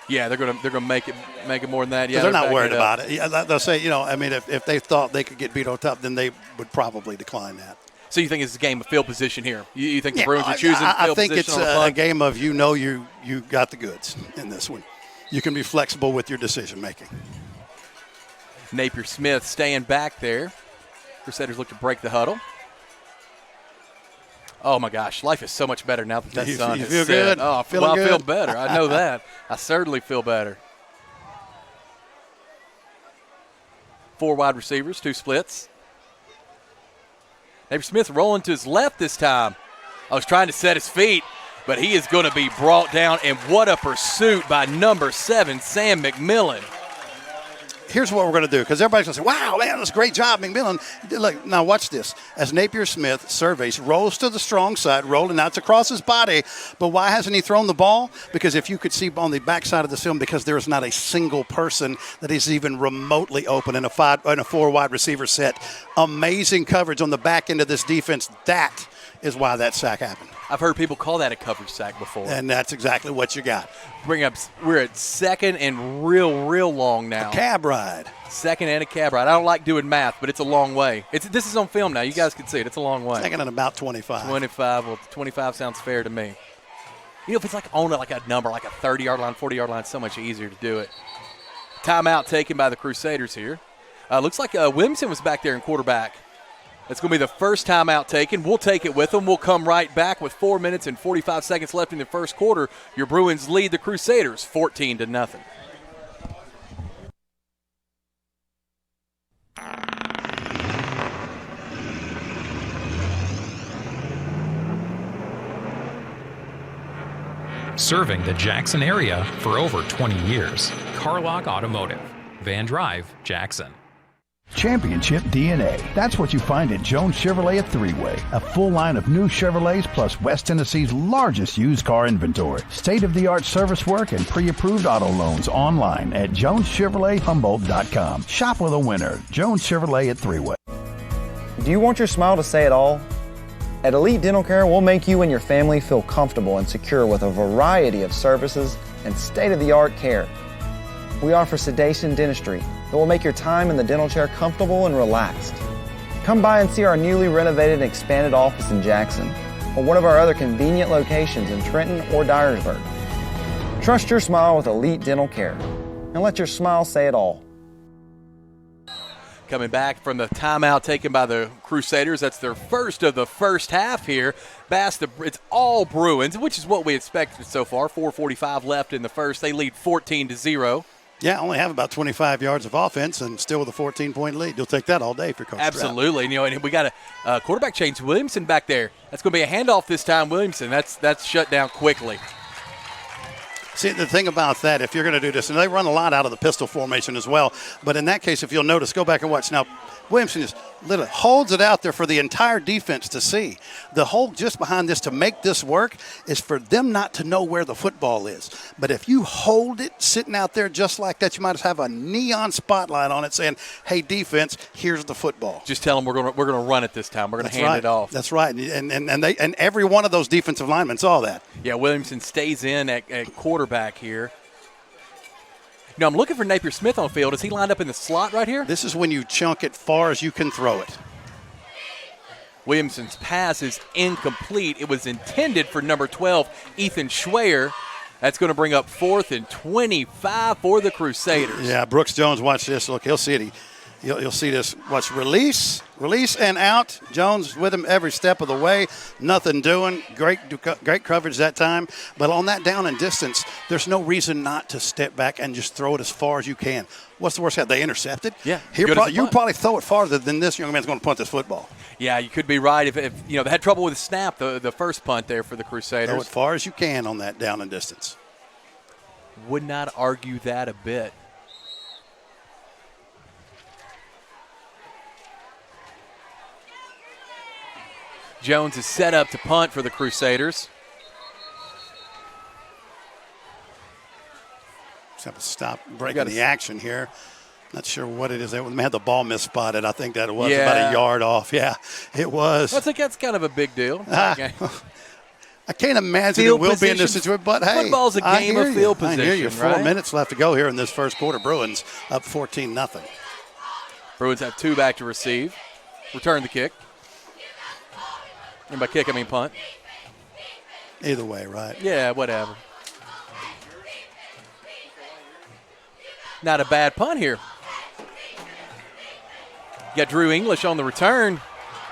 S1: Yeah, they're going to make it more than that. Yeah,
S2: they're not worried about it. Yeah, they'll say, if they thought they could get beat on top, then they would probably decline that.
S1: So you think it's a game of field position here? You think the Bruins are choosing field position?
S2: I think it's a game of you got the goods in this one. You can be flexible with your decision making.
S1: Napier-Smith staying back there. Crusaders look to break the huddle. Oh, my gosh. Life is so much better now that sun is set.
S2: You feel good?
S1: Oh, I feel better. I know that. I certainly feel better. 4 wide receivers, 2 splits. Napier-Smith rolling to his left this time. I was trying to set his feet, but he is going to be brought down. And what a pursuit by number 7, Sam McMillan.
S2: Here's what we're going to do, because everybody's going to say, wow, man, that's a great job, McMillan. Look, now watch this. As Napier-Smith surveys, rolls to the strong side, rolling out across his body. But why hasn't he thrown the ball? Because if you could see on the backside of the film, because there is not a single person that is even remotely open in a 4 wide receiver set. Amazing coverage on the back end of this defense. That is why that sack happened.
S1: I've heard people call that a coverage sack before.
S2: And that's exactly what you got.
S1: We're at second and real long now.
S2: A cab ride.
S1: Second and a cab ride. I don't like doing math, but it's a long way. This is on film now. You guys can see it. It's a long way.
S2: Second and about 25.
S1: 25. Well, 25 sounds fair to me. If it's like on like a number, like a 30-yard line, 40-yard line, it's so much easier to do it. Timeout taken by the Crusaders here. Looks like Williamson was back there in quarterback. It's going to be the first timeout taken. We'll take it with them. We'll come right back with 4 minutes and 45 seconds left in the first quarter. Your Bruins lead the Crusaders 14-0.
S3: Serving the Jackson area for over 20 years. Carlock Automotive. Van Drive, Jackson.
S6: Championship DNA. That's what you find at Jones Chevrolet at Three-Way. A full line of new Chevrolets plus West Tennessee's largest used car inventory. State-of-the-art service work and pre-approved auto loans online at JonesChevroletHumboldt.com. Shop with a winner. Jones Chevrolet at Three-Way.
S4: Do you want your smile to say it all? At Elite Dental Care, we'll make you and your family feel comfortable and secure with a variety of services and state-of-the-art care. We offer sedation dentistry that will make your time in the dental chair comfortable and relaxed. Come by and see our newly renovated and expanded office in Jackson or one of our other convenient locations in Trenton or Dyersburg. Trust your smile with Elite Dental Care and let your smile say it all.
S1: Coming back from the timeout taken by the Crusaders. That's their first of the first half here. Bass, it's all Bruins, which is what we expected so far. 4:45 left in the first. They lead 14-0.
S2: Yeah, only have about 25 yards of offense and still with a 14-point lead. You'll take that all day for Coach
S1: Absolutely. And we got a quarterback change, Williamson, back there. That's going to be a handoff this time, Williamson. That's shut down quickly.
S2: See, the thing about that, if you're going to do this, and they run a lot out of the pistol formation as well, but in that case, if you'll notice, go back and watch. Now, Williamson just literally holds it out there for the entire defense to see. The whole just behind this to make this work is for them not to know where the football is. But if you hold it sitting out there just like that, you might have a neon spotlight on it saying, hey, defense, here's the football.
S1: Just tell them we're going to run it this time. We're going to hand it off.
S2: That's right. And every one of those defensive linemen saw that.
S1: Yeah, Williamson stays in at quarterback here. Now, I'm looking for Napier Smith on the field. Is he lined up in the slot right here?
S2: This is when you chunk it far as you can throw it.
S1: Williamson's pass is incomplete. It was intended for number 12, Ethan Schwayer. That's going to bring up 4th and 25 for the Crusaders.
S2: Yeah, Brooks Jones, watch this. Look, he'll see it. You'll see this. Watch, release, and out. Jones with him every step of the way. Nothing doing. Great coverage that time. But on that down and distance, there's no reason not to step back and just throw it as far as you can. What's the worst? They intercepted?
S1: Yeah.
S2: You probably throw it farther than this young man's going to punt this football.
S1: Yeah, you could be right. If they had trouble with the snap, the first punt there for the Crusaders.
S2: Throw it far as you can on that down and distance.
S1: Would not argue that a bit. Jones is set up to punt for the Crusaders.
S2: Just have to stop breaking the action here. Not sure what it is. They had the ball misspotted. I think that it was about a yard off. Yeah, it was.
S1: I think that's kind of a big deal.
S2: I can't imagine it will be in this situation, but hey.
S1: Football's a game of field position,
S2: I hear you. 4 minutes left to go here in this first quarter. Bruins up 14-0.
S1: Bruins have 2 back to receive. Return the kick. And by kick, I mean punt.
S2: Either way, right?
S1: Yeah, whatever. Not a bad punt here. You got Drew English on the return.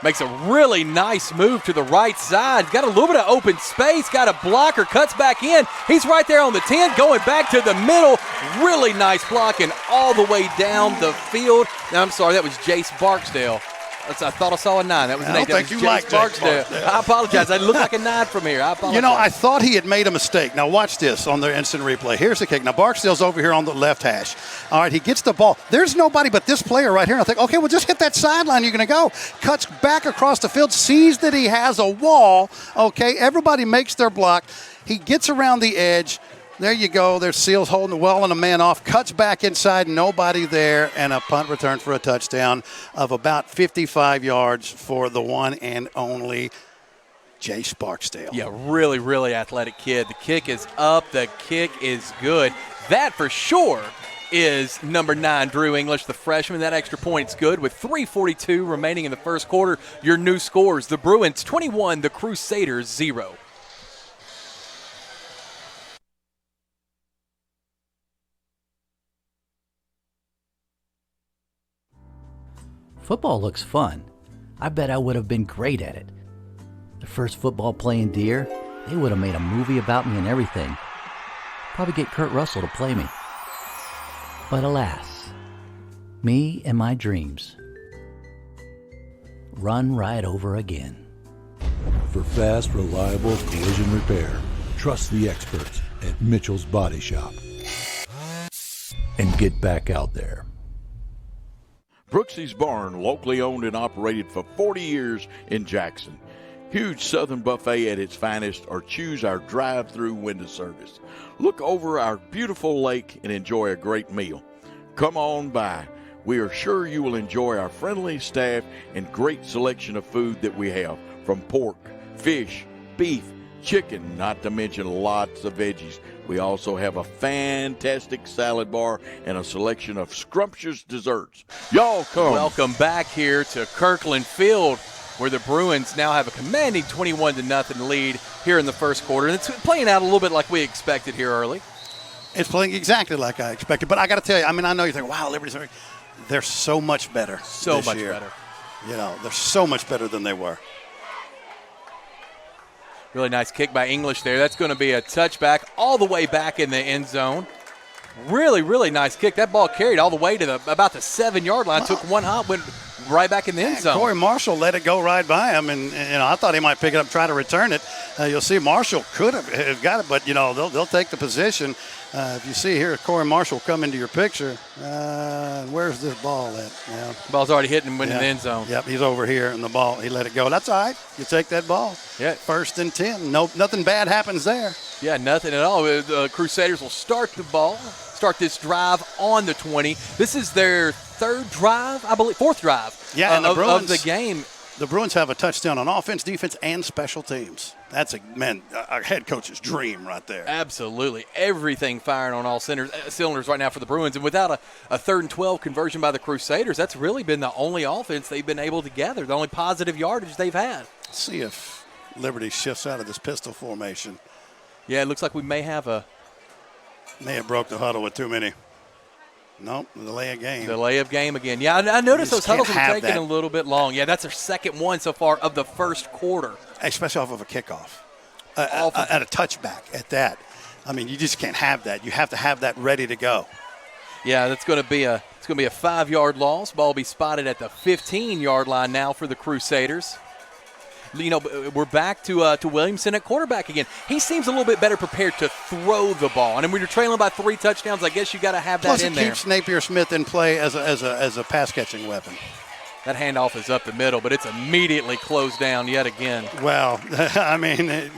S1: Makes a really nice move to the right side. Got a little bit of open space. Got a blocker. Cuts back in. He's right there on the 10. Going back to the middle. Really nice blocking all the way down the field. Now, I'm sorry. That was Jace Barksdale. I thought I saw a 9. That was
S2: I don't think you like Barksdale.
S1: I apologize. I look like a 9 from here. I apologize.
S2: I thought he had made a mistake. Now watch this on their instant replay. Here's the kick. Now Barksdale's over here on the left hash. All right, he gets the ball. There's nobody but this player right here. And I think, okay, well, just hit that sideline. You're going to go. Cuts back across the field. Sees that he has a wall. Okay, everybody makes their block. He gets around the edge. There you go. There's Seals holding the well and a man off. Cuts back inside. Nobody there. And a punt return for a touchdown of about 55 yards for the one and only Jace Barksdale.
S1: Yeah, really, really athletic kid. The kick is up. The kick is good. That for sure is number 9, Drew English, the freshman. That extra point's good with 3:42 remaining in the first quarter. Your new scores, the Bruins 21, the Crusaders 0.
S13: Football looks fun. I bet I would have been great at it. The first football playing Deer, they would have made a movie about me and everything. Probably get Kurt Russell to play me. But alas, me and my dreams run right over again.
S14: For fast, reliable collision repair, trust the experts at Mitchell's Body Shop. And get back out there.
S7: Brooksy's Barn, locally owned and operated for 40 years in Jackson. Huge Southern buffet at its finest, or choose our drive-through window service. Look over our beautiful lake and enjoy a great meal. Come on by. We are sure you will enjoy our friendly staff and great selection of food that we have, from pork, fish, beef, chicken, not to mention lots of veggies. We also have a fantastic salad bar and a selection of scrumptious desserts. Y'all come.
S1: Welcome back here to Kirkland Field, where the Bruins now have a commanding 21-0 lead here in the first quarter. And it's playing out a little bit like we expected here early.
S2: It's playing exactly like I expected. But I got to tell you, I know you're thinking, wow, Liberty's they're so much better.
S1: So
S2: this
S1: much
S2: year.
S1: better.
S2: You know, they're so much better than they were.
S1: Really nice kick by English there. That's going to be a touchback all the way back in the end zone. Really, really nice kick. That ball carried all the way to about the 7-yard line. Took one hop, went right back in the end zone.
S2: Corey Marshall let it go right by him, and I thought he might pick it up, try to return it. You'll see Marshall could have got it, but they'll take the position. If you see here, Corey Marshall come into your picture. Where's this ball at? Yeah.
S1: Ball's already hitting him in the end zone.
S2: Yep, he's over here, and the ball, he let it go. That's all right. You take that ball.
S1: Yeah.
S2: 1st and 10. Nope, nothing bad happens there.
S1: Yeah, nothing at all. The Crusaders will start this drive on the 20. This is their 4th drive
S2: and the Bruins,
S1: of the game.
S2: The Bruins have a touchdown on offense, defense, and special teams. That's a head coach's dream right there.
S1: Absolutely. Everything firing on all cylinders right now for the Bruins. And without a 3rd and 12 conversion by the Crusaders, that's really been the only offense they've been able to gather, the only positive yardage they've had.
S2: Let's see if Liberty shifts out of this pistol formation.
S1: Yeah, it looks like we may have
S2: broke the huddle with too many. Nope, delay of game.
S1: Delay of game again. Yeah, I noticed those huddles are taking
S2: that.
S1: a little bit long. Yeah, that's their 2nd one so far of the 1st quarter.
S2: Especially off of a kickoff. At a touchback at that. I mean, you just can't have that. You have to have that ready to go.
S1: Yeah, that's going to be a 5-yard loss. Ball will be spotted at the 15-yard line now for the Crusaders. We're back to Williamson at quarterback again. He seems a little bit better prepared to throw the ball. And when you're trailing by 3 touchdowns, I guess you got to have that in there.
S2: Plus, it keeps Napier Smith in play as a pass-catching weapon.
S1: That handoff is up the middle, but it's immediately closed down yet again.
S2: Well, I mean,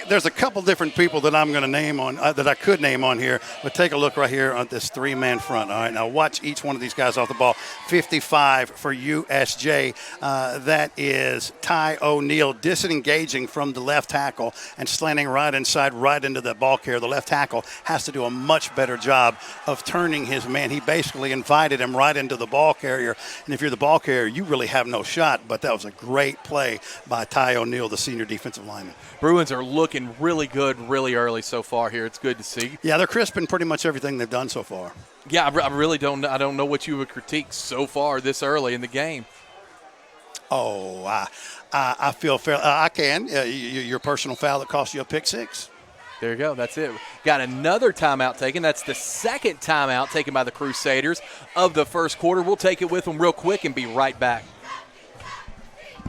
S2: there's a couple different people that I'm going to name on that I could name on here, but take a look right here on this 3-man front. All right, now watch each one of these guys off the ball. 55 for USJ. That is Ty O'Neill disengaging from the left tackle and slanting right inside, right into the ball carrier. The left tackle has to do a much better job of turning his man. He basically invited him right into the ball carrier, and if you're the ball carrier, you really have no shot. But that was a great play by Ty O'Neill, the senior defensive lineman.
S1: Bruins are looking really good really early so far here. It's good to see.
S2: Yeah, they're crisping pretty much everything they've done so far.
S1: Yeah, I really don't know what you would critique so far this early in the game.
S2: Oh, I feel fair. I can. Your personal foul that cost you a pick 6.
S1: There you go. That's it. Got another timeout taken. That's the 2nd timeout taken by the Crusaders of the 1st quarter. We'll take it with them real quick and be right back.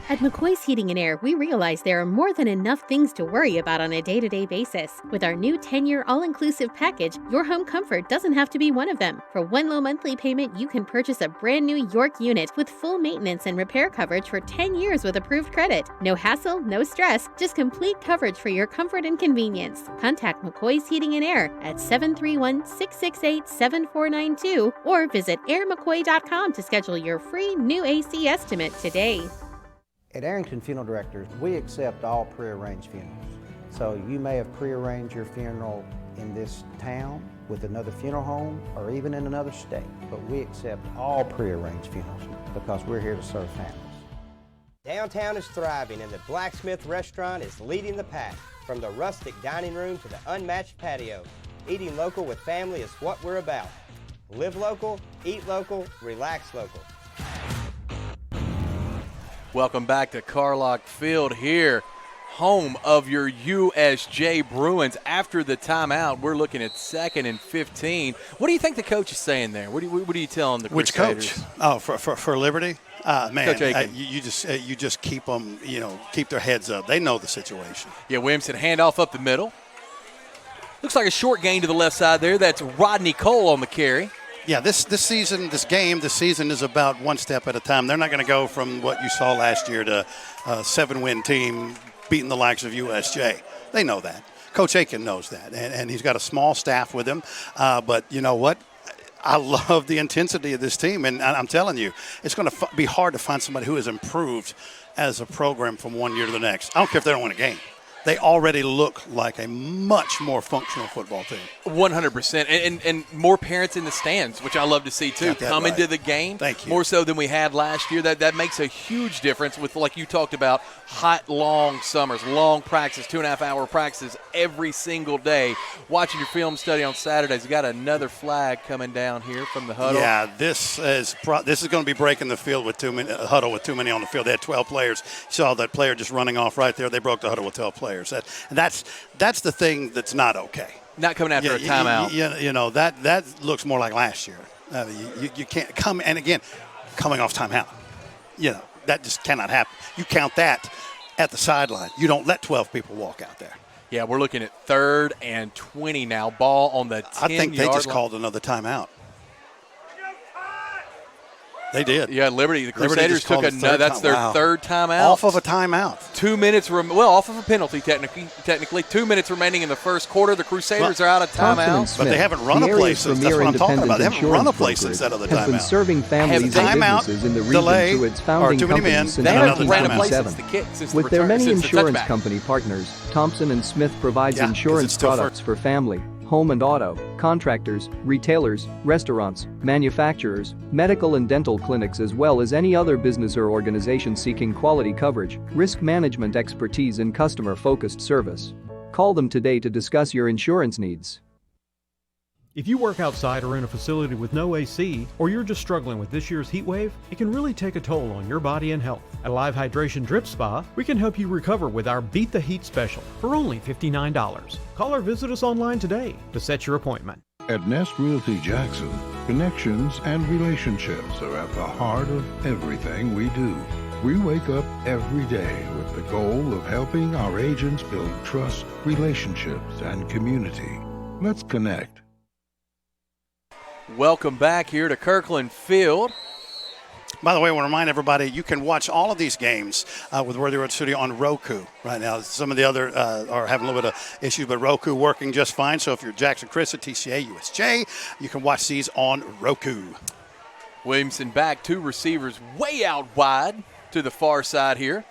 S8: At McCoy's Heating and Air, we realize there are more than enough things to worry about on a day-to-day basis. With our new 10-year all-inclusive package, your home comfort doesn't have to be one of them. For one low monthly payment, you can purchase a brand new York unit with full maintenance and repair coverage for 10 years with approved credit. No hassle, no stress, just complete coverage for your comfort and convenience. Contact McCoy's Heating and Air at 731-668-7492 or visit airmccoy.com to schedule your free new AC estimate today.
S15: At Arrington Funeral Directors, we accept all pre-arranged funerals. So you may have pre-arranged your funeral in this town with another funeral home or even in another state, but we accept all pre-arranged funerals because we're here to serve families.
S9: Downtown is thriving and the Blacksmith Restaurant is leading the pack. From the rustic dining room to the unmatched patio, eating local with family is what we're about. Live local, eat local, relax local.
S1: Welcome back to Carlock Field here, home of your USJ Bruins. After the timeout, we're looking at 2nd and 15. What do you think the coach is saying there? What are you telling the Crusaders?
S2: Which coach? Oh, for Liberty? Man,
S1: Coach
S2: you just keep them, keep their heads up. They know the situation.
S1: Yeah, Williamson handoff up the middle. Looks like a short gain to the left side there. That's Rodney Cole on the carry.
S2: Yeah, this season is about one step at a time. They're not going to go from what you saw last year to a 7-win team beating the likes of USJ. They know that. Coach Aiken knows that, and he's got a small staff with him. But you know what? I love the intensity of this team, and I'm telling you, it's going to be hard to find somebody who has improved as a program from one year to the next. I don't care if they don't win a game. they already look like a much more functional football team.
S1: 100%. And more parents in the stands, which I love to see, too, coming to the game.
S2: Thank you.
S1: More so than we had last year. That makes a huge difference with, like you talked about, hot, long summers, long practice, 2.5-hour practices every single day. Watching your film study on Saturdays, you got another flag coming down here from the huddle.
S2: Yeah, this is going to be breaking the field with huddle with too many on the field. They had 12 players. You saw that player just running off right there. They broke the huddle with 12 players. That's the thing that's not okay.
S1: Not coming after a timeout.
S2: You know, that looks more like last year. You can't come, and again, coming off timeout. You know, that just cannot happen. You count that at the sideline. You don't let 12 people walk out there.
S1: Yeah, we're looking at 3rd and 20 now. Ball on the 10-yard line.
S2: I think they just called another timeout. They did.
S1: Yeah, Liberty. The Crusaders took that's their 3rd timeout.
S2: Off of a timeout.
S1: 2 minutes, off of a penalty, technically. 2 minutes remaining in the first quarter. The Crusaders are out of timeout.
S2: But they haven't run a play since. That's what I'm talking about. They haven't run a play since that other timeout.
S16: Has been serving families and businesses in the region through its founding company since 1927. With their many insurance company partners, Thompson & Smith provides insurance products for family, home and auto, contractors, retailers, restaurants, manufacturers, medical and dental clinics, as well as any other business or organization seeking quality coverage, risk management expertise, and customer-focused service. Call them today to discuss your insurance needs.
S10: If you work outside or in a facility with no AC, or you're just struggling with this year's heat wave, it can really take a toll on your body and health. At Live Hydration Drip Spa, we can help you recover with our Beat the Heat special for only $59. Call or visit us online today to set your appointment.
S14: At Nest Realty Jackson, connections and relationships are at the heart of everything we do. We wake up every day with the goal of helping our agents build trust, relationships, and community. Let's connect.
S1: Welcome back here to Kirkland Field.
S2: By the way, I want to remind everybody, you can watch all of these games with Worthy Road Studio on Roku right now. Some of the other are having a little bit of issues, but Roku working just fine. So if you're Jackson Christian, TCA, USJ, you can watch these on Roku.
S1: Williamson back, 2 receivers way out wide to the far side here.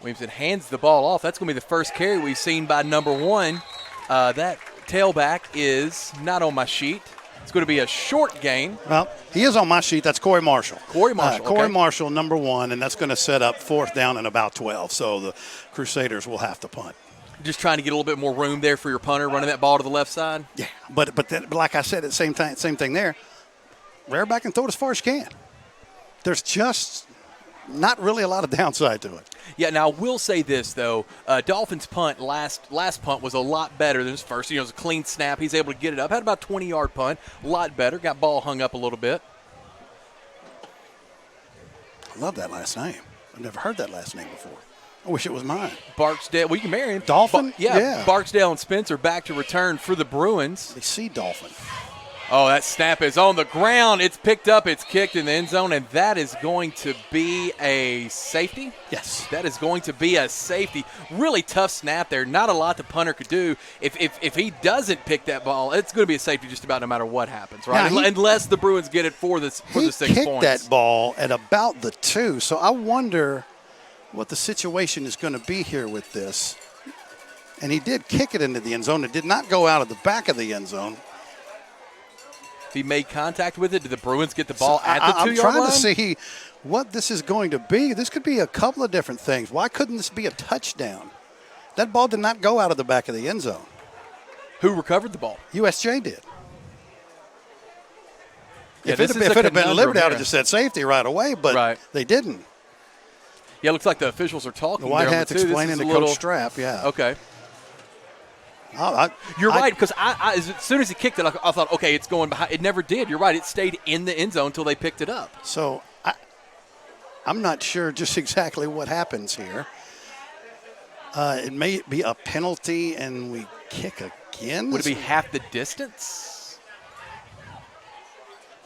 S1: Williamson hands the ball off. That's going to be the first carry we've seen by number 1. That tailback is not on my sheet. It's going to be a short gain.
S2: Well, he is on my sheet. That's Corey Marshall.
S1: Corey Marshall.
S2: Corey Marshall, number 1, and that's going to set up 4th down and about 12. So the Crusaders will have to punt.
S1: Just trying to get a little bit more room there for your punter running that ball to the left side.
S2: Yeah, but like I said, at the same thing there. Rear back and throw it as far as you can. There's just not really a lot of downside to it.
S1: Yeah, now I will say this, though. Dolphins' punt, last punt, was a lot better than his first. It was a clean snap. He's able to get it up. Had about a 20-yard punt. A lot better. Got ball hung up a little bit.
S2: I love that last name. I've never heard that last name before. I wish it was mine.
S1: Barksdale. We can marry him.
S2: Dolphin?
S1: Yeah. Barksdale and Spencer back to return for the Bruins.
S2: They see Dolphin.
S1: Oh, that snap is on the ground. It's picked up. It's kicked in the end zone, and that is going to be a safety?
S2: Yes.
S1: That is going to be a safety. Really tough snap there. Not a lot the punter could do. If he doesn't pick that ball, it's going to be a safety just about no matter what happens, right? Unless the Bruins get it for the 6 points.
S2: He kicked that ball at about the 2, so I wonder what the situation is going to be here with this. And he did kick it into the end zone. It did not go out of the back of the end zone.
S1: If he made contact with it, did the Bruins get the ball at the 2-yard line?
S2: I'm trying to see what this is going to be. This could be a couple of different things. Why couldn't this be a touchdown? That ball did not go out of the back of the end zone.
S1: Who recovered the ball?
S2: USJ did.
S1: Yeah,
S2: if it had been Liberty, I would have just said safety right away, but they didn't.
S1: Yeah, it looks like the officials are talking.
S2: The white hat's explaining to Coach Strap, yeah.
S1: Okay. You're right, because I as soon as he kicked it, I thought, okay, it's going behind. It never did. You're right. It stayed in the end zone until they picked it up.
S2: So I'm not sure just exactly what happens here. It may be a penalty, and we kick again.
S1: Would it be half the distance?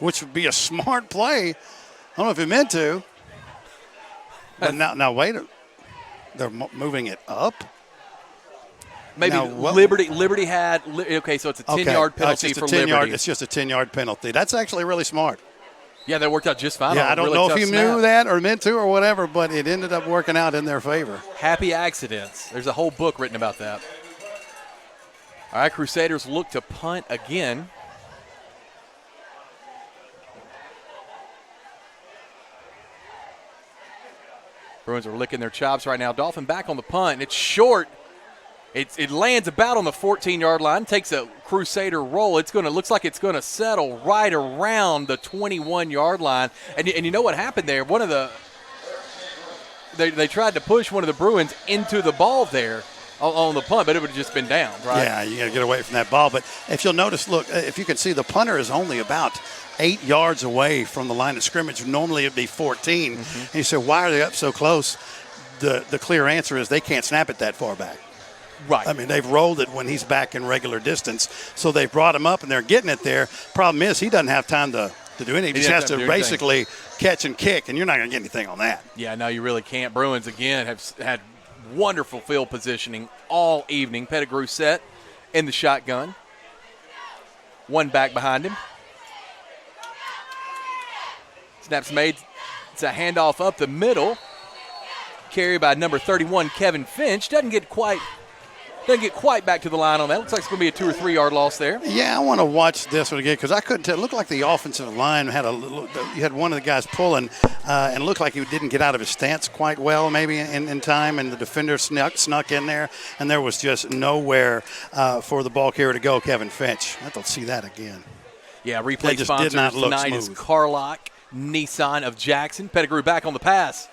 S2: Which would be a smart play. I don't know if he meant to. But now wait. They're moving it up.
S1: Maybe Liberty had – okay, so it's a 10-yard penalty for Liberty.
S2: It's just a 10-yard penalty. That's actually really smart.
S1: Yeah, that worked out just fine.
S2: Yeah, I don't
S1: really
S2: know if he
S1: tough
S2: knew
S1: snap.
S2: that or meant to or whatever, but it ended up working out in their favor.
S1: Happy accidents. There's a whole book written about that. All right, Crusaders look to punt again. Bruins are licking their chops right now. Dolphin back on the punt. It's short. It lands about on the 14-yard line. Takes a Crusader roll. Looks like it's going to settle right around the 21-yard line. And you know what happened there? They tried to push one of the Bruins into the ball there on the punt, but it would have just been down, right?
S2: Yeah, you got to get away from that ball. But if you'll notice, look, if you can see, the punter is only about 8 yards away from the line of scrimmage. Normally it'd be 14. And you say, why are they up so close? The clear answer is they can't snap it that far back.
S1: Right.
S2: I mean, they've rolled it when he's back in regular distance. So they brought him up, and they're getting it there. Problem is, he doesn't have time to do anything. He just has to basically catch and kick, and you're not going to get anything on that.
S1: Yeah, no, you really can't. Bruins, again, have had wonderful field positioning all evening. Pettigrew set in the shotgun. One back behind him. Snaps made. It's a handoff up the middle. Carry by number 31, Kevin Finch. Doesn't get quite back to the line on that. Looks like it's going to be a 2 or 3 yard loss there.
S2: Yeah, I want to watch this one again because I couldn't tell. It looked like the offensive line had you had one of the guys pulling and it looked like he didn't get out of his stance quite well maybe in time, and the defender snuck in there, and there was just nowhere for the ball carrier to go, Kevin Finch. I don't see that again.
S1: Yeah, replay
S2: just
S1: sponsor
S2: did not look
S1: tonight
S2: smooth.
S1: is Carlock Nissan of Jackson. Pettigrew back on the pass.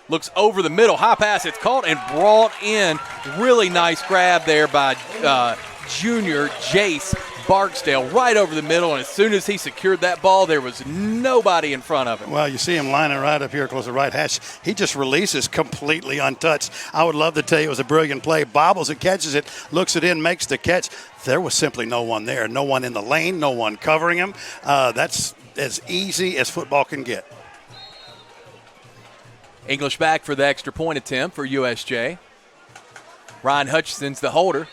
S1: Looks over the middle. High pass. It's caught and brought in. Really nice grab there by junior Jace Barksdale right over the middle. And as soon as he secured that ball, there was nobody in front of him.
S2: Well, you see him lining right up here close to the right hash. He just releases completely untouched. I would love to tell you it was a brilliant play. Bobbles and catches it, looks it in, makes the catch. There was simply no one there. No one in the lane, no one covering him. That's as easy as football can get.
S1: English back for the extra point attempt for USJ. Ryan Hutchinson's the holder.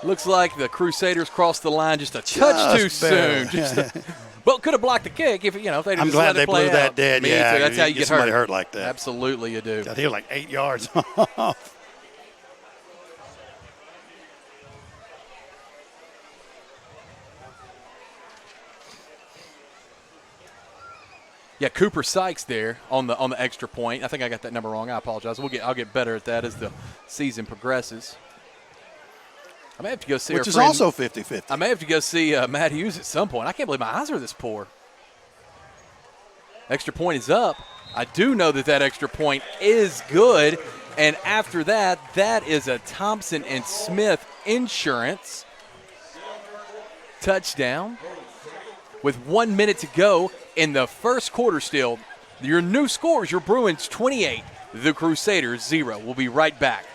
S1: Looks like the Crusaders crossed the line just a touch too soon. Well, could have blocked the kick if they just
S2: I'm glad they blew that dead.
S1: Me
S2: Yeah,
S1: too. That's how you get
S2: somebody hurt like that.
S1: Absolutely, you do.
S2: He was like 8 yards off.
S1: Yeah, Cooper Sykes there on the extra point. I think I got that number wrong. I apologize. I'll get better at that as the season progresses. I may have to go see
S2: Which is also 50-50.
S1: I may have to go see Matt Hughes at some point. I can't believe my eyes are this poor. Extra point is up. I do know that extra point is good. And after that is a Thompson and Smith insurance touchdown with 1 minute to go in the first quarter still. Your new scores, your Bruins 28, the Crusaders 0. We'll be right back.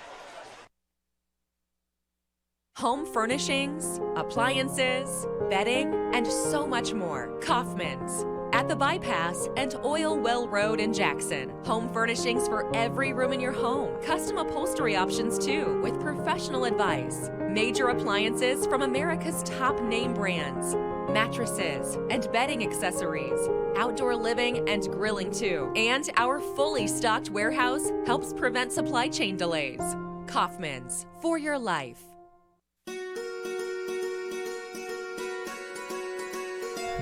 S11: Home furnishings, appliances, bedding, and so much more. Kaufman's. At the Bypass and Oil Well Road in Jackson. Home furnishings for every room in your home. Custom upholstery options too, with professional advice. Major appliances from America's top name brands. Mattresses and bedding accessories. Outdoor living and grilling too. And our fully stocked warehouse helps prevent supply chain delays. Kaufman's, for your life.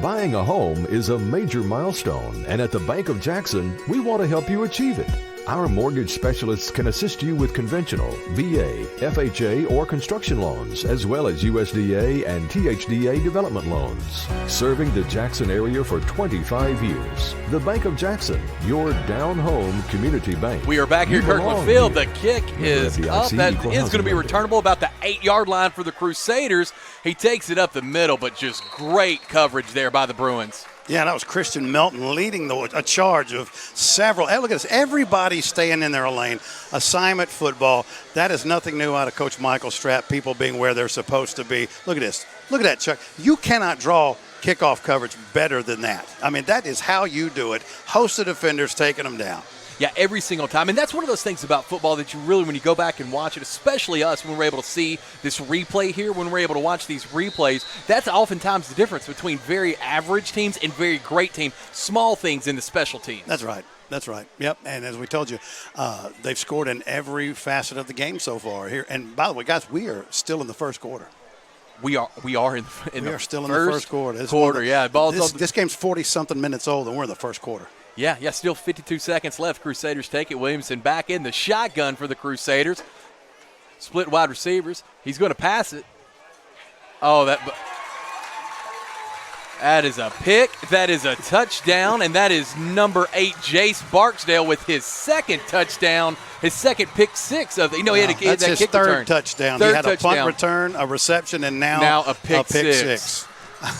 S12: Buying a home is a major milestone, and at the Bank of Jackson, we want to help you achieve it. Our mortgage specialists can assist you with conventional, VA, FHA, or construction loans, as well as USDA and THDA development loans. Serving the Jackson area for 25 years. The Bank of Jackson, your down-home community bank.
S1: We are back here at Kirkland Field. The kick is up. That is going to be returnable about the 8-yard line for the Crusaders. He takes it up the middle, but just great coverage there by the Bruins.
S2: Yeah, that was Christian Melton leading a charge of several. Hey, look at this. Everybody's staying in their lane. Assignment football. That is nothing new out of Coach Michael Strapp, people being where they're supposed to be. Look at this. Look at that, Chuck. You cannot draw kickoff coverage better than that. I mean, that is how you do it. Host of defenders taking them down.
S1: Yeah, every single time. And that's one of those things about football that you really, when you go back and watch it, especially us, when we're able to see this replay here, when we're able to watch these replays, that's oftentimes the difference between very average teams and very great teams. Small things in the special teams.
S2: That's right. That's right. Yep. And as we told you, they've scored in every facet of the game so far here. And by the way, guys, we are still in the first quarter.
S1: We are still in the
S2: first quarter. This game's 40-something minutes old, and we're in the first quarter.
S1: Yeah, still 52 seconds left. Crusaders take it. Williamson back in the shotgun for the Crusaders. Split wide receivers. He's going to pass it. Oh, that is a pick. That is a touchdown, and that is number 8, Jace Barksdale, with his second touchdown, his second pick six of the. He had
S2: that's
S1: that
S2: his
S1: kick
S2: third
S1: return.
S2: touchdown.
S1: Third
S2: he had
S1: touchdown.
S2: A punt return, a reception, and now
S1: a pick six.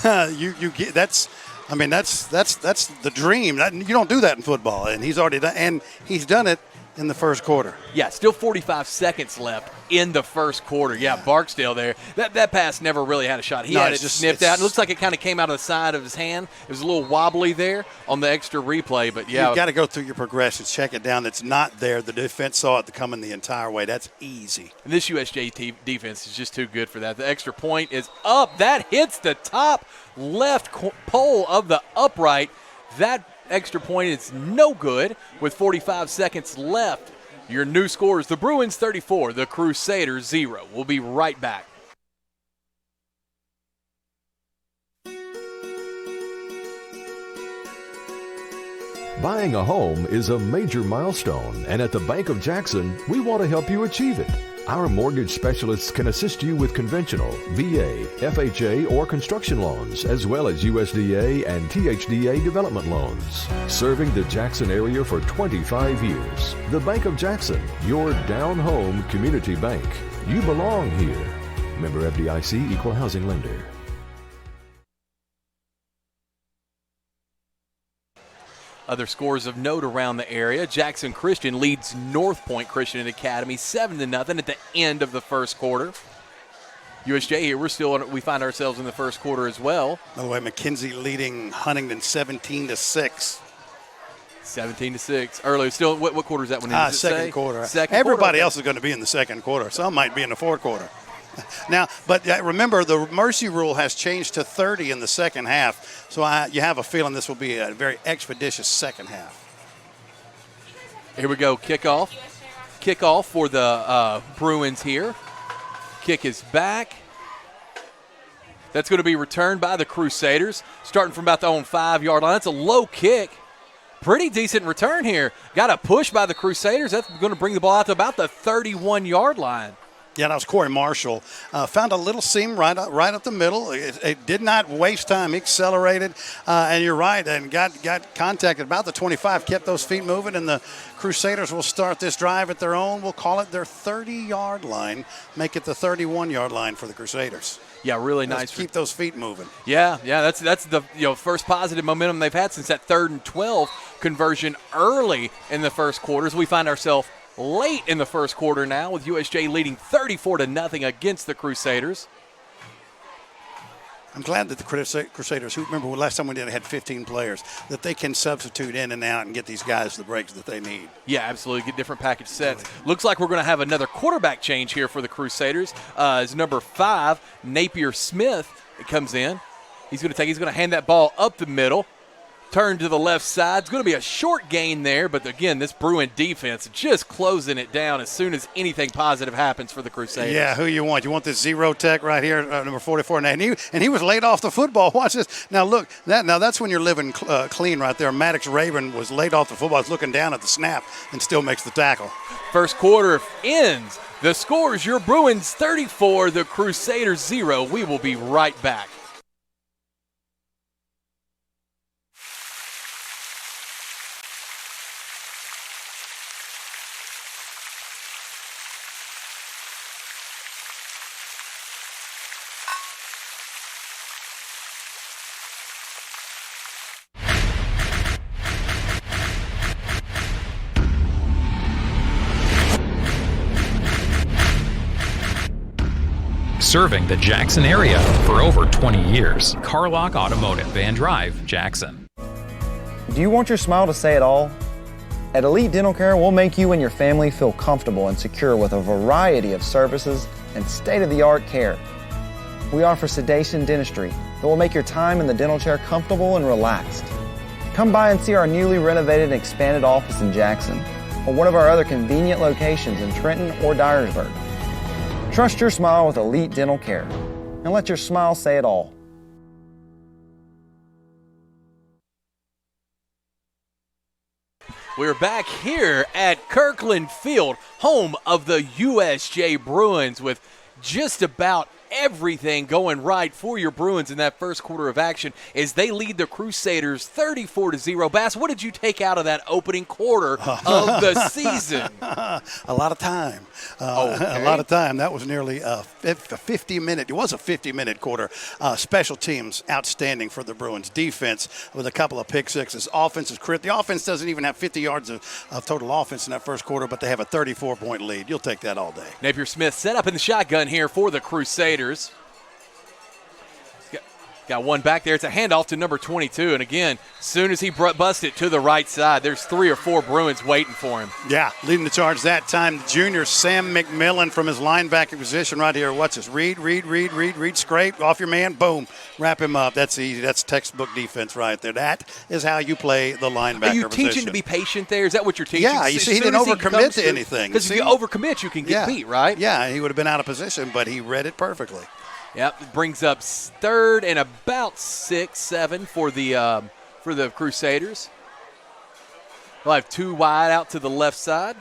S2: You get that's. I mean, that's the dream. You don't do that in football, and he's already done. And he's done it in the first quarter.
S1: Yeah, still 45 seconds left in the first quarter. Yeah, Barksdale there. That pass never really had a shot. He had it just sniffed out. It looks like it kind of came out of the side of his hand. It was a little wobbly there on the extra replay, but yeah.
S2: You've got to go through your progressions, check it down. It's not there. The defense saw it coming the entire way. That's easy.
S1: And this USJ defense is just too good for that. The extra point is up. That hits the top left pole of the upright. That extra point is no good with 45 seconds left. Your new scores, the Bruins 34, the Crusaders 0. We'll be right back.
S12: Buying a home is a major milestone, and at the Bank of Jackson, we want to help you achieve it. Our mortgage specialists can assist you with conventional, VA, FHA, or construction loans, as well as USDA and THDA development loans. Serving the Jackson area for 25 years. The Bank of Jackson, your down-home community bank. You belong here. Member FDIC, Equal Housing Lender.
S1: Other scores of note around the area. Jackson Christian leads North Point Christian Academy 7-0 at the end of the first quarter. USJ here, we find ourselves in the first quarter as well.
S2: By the way, McKenzie leading Huntington 17-6.
S1: 17-6. Earlier, still, what quarter is that one in?
S2: Second quarter.
S1: Everybody
S2: else is going to be in the second quarter. Some might be in the fourth quarter. Now, but remember, the mercy rule has changed to 30 in the second half, so you have a feeling this will be a very expeditious second half.
S1: Here we go, kickoff. Kickoff for the Bruins here. Kick is back. That's going to be returned by the Crusaders, starting from about the own 5-yard line. That's a low kick. Pretty decent return here. Got a push by the Crusaders. That's going to bring the ball out to about the 31-yard line.
S2: Yeah, that was Corey Marshall. Found a little seam right up the middle. It did not waste time. He accelerated, and you're right, and got contacted about the 25, kept those feet moving, and the Crusaders will start this drive at their own. We'll call it their 30-yard line, make it the 31-yard line for the Crusaders.
S1: Yeah, really
S2: Let's
S1: nice.
S2: Keep those feet moving.
S1: Yeah, that's the first positive momentum they've had since that 3rd and 12 conversion early in the first quarters. We find ourselves late in the first quarter now with USJ leading 34-0 against the Crusaders.
S2: I'm glad that the Crusaders, who remember last time we did it had 15 players, that they can substitute in and out and get these guys the breaks that they need.
S1: Yeah, absolutely. Get different package sets. Looks like we're going to have another quarterback change here for the Crusaders. As number 5, Napier Smith, comes in. He's going to hand that ball up the middle. Turn to the left side. It's going to be a short gain there, but again, this Bruin defense just closing it down as soon as anything positive happens for the Crusaders.
S2: Yeah, who you want? You want this zero tech right here, number 44, and he was laid off the football. Watch this. Now look, that's when you're living clean right there. Maddox Raven was laid off the football. He's looking down at the snap and still makes the tackle.
S1: First quarter ends. The score is your Bruins 34, the Crusaders 0. We will be right back.
S3: Serving the Jackson area for over 20 years. Carlock Automotive and Drive, Jackson.
S4: Do you want your smile to say it all? At Elite Dental Care, we'll make you and your family feel comfortable and secure with a variety of services and state-of-the-art care. We offer sedation dentistry that will make your time in the dental chair comfortable and relaxed. Come by and see our newly renovated and expanded office in Jackson, or one of our other convenient locations in Trenton or Dyersburg. Trust your smile with Elite Dental Care, and let your smile say it all.
S1: We're back here at Kirkland Field, home of the USJ Bruins, with just about everything going right for your Bruins in that first quarter of action as they lead the Crusaders 34-0. Bass, what did you take out of that opening quarter of the season?
S2: A lot of time.
S1: Okay.
S2: A lot of time. That was nearly a 50-minute. It was a 50-minute quarter. Special teams, outstanding for the Bruins. Defense with a couple of pick sixes. Offense is crit. The offense doesn't even have 50 yards of total offense in that first quarter, but they have a 34-point lead. You'll take that all day.
S1: Napier Smith set up in the shotgun here for the Crusaders. Got one back there. It's a handoff to number 22. And again, soon as he busts it to the right side, there's 3 or 4 Bruins waiting for him.
S2: Yeah, leading the charge that time, junior Sam McMillan from his linebacker position right here. Watch this. Read, scrape, off your man, boom, wrap him up. That's easy. That's textbook defense right there. That is how you play the linebacker
S1: Are you
S2: position.
S1: teaching to be patient there? Is that what you're teaching?
S2: Yeah, you see, he didn't overcommit to anything.
S1: Because if you overcommit, you can get beat, right?
S2: Yeah, he would have been out of position, but he read it perfectly.
S1: Yep, it brings up 3rd and about 6-7 for the Crusaders. They'll have 2 wide out to the left side.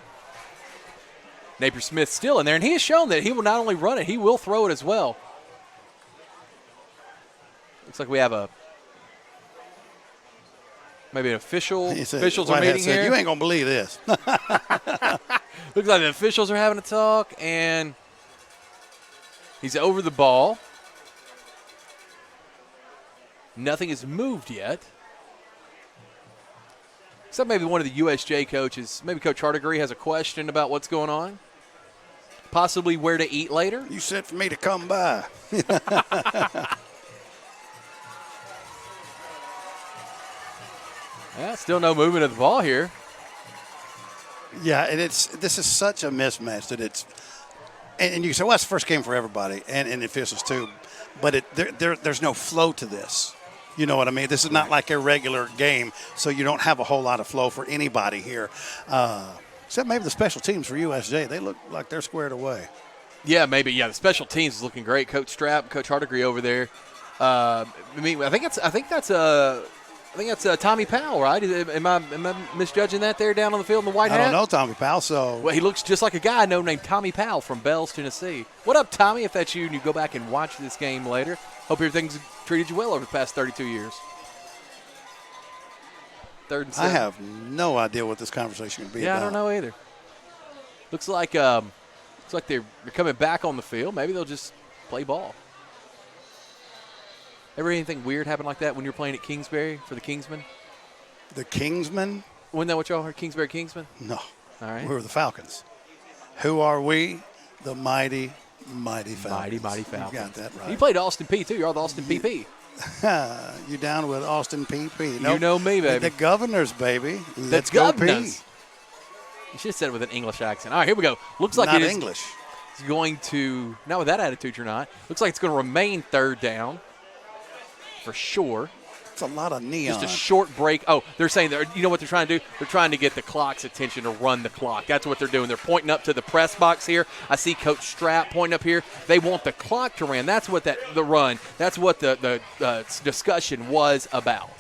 S1: Napier Smith still in there, and he has shown that he will not only run it, he will throw it as well. Looks like we have maybe an officials are meeting here.
S2: You ain't gonna believe this.
S1: Looks like the officials are having a talk, and he's over the ball. Nothing has moved yet. Except maybe one of the USJ coaches, maybe Coach Hardigree, has a question about what's going on. Possibly where to eat later.
S2: You said for me to come by.
S1: Yeah, still no movement of the ball here.
S2: Yeah, and this is such a mismatch that it's. And you say, well, it's the first game for everybody, and the officials too. But there's no flow to this. You know what I mean? This is not like a regular game, so you don't have a whole lot of flow for anybody here. Except maybe the special teams for USJ. They look like they're squared away.
S1: Yeah, maybe. Yeah, the special teams is looking great. Coach Strapp, Coach Hardigree over there. I think that's Tommy Powell, right? Am I misjudging that there down on the field in the white hat?
S2: I don't know Tommy Powell, so.
S1: Well, he looks just like a guy I know named Tommy Powell from Bells, Tennessee. What up, Tommy, if that's you and you go back and watch this game later? Hope everything's treated you well over the past 32 years. 3rd and 7.
S2: I have no idea what this conversation would be about.
S1: Yeah, I don't know either. Looks like they're coming back on the field. Maybe they'll just play ball. Ever anything weird happen like that when you're playing at Kingsbury for the Kingsmen?
S2: The Kingsmen?
S1: Wasn't that what y'all heard, Kingsbury Kingsmen?
S2: No.
S1: All right.
S2: We were the Falcons. Who are we? The mighty Falcons.
S1: Mighty Falcons.
S2: You got that right.
S1: You played Austin P, too. You're the Austin PP.
S2: You down with Austin PP.
S1: You know me, baby.
S2: The Governors, baby.
S1: Let's go, P. You should have said it with an English accent. All right, here we go. Looks like
S2: not
S1: it is
S2: English.
S1: It's going to, not with that attitude, you're not. Looks like it's going to remain 3rd down for sure.
S2: It's a lot of neon.
S1: Just a short break. Oh, they're saying, you know what they're trying to do? They're trying to get the clock's attention to run the clock. That's what they're doing. They're pointing up to the press box here. I see Coach Strapp pointing up here. They want the clock to run. That's what the run. That's what the discussion was about.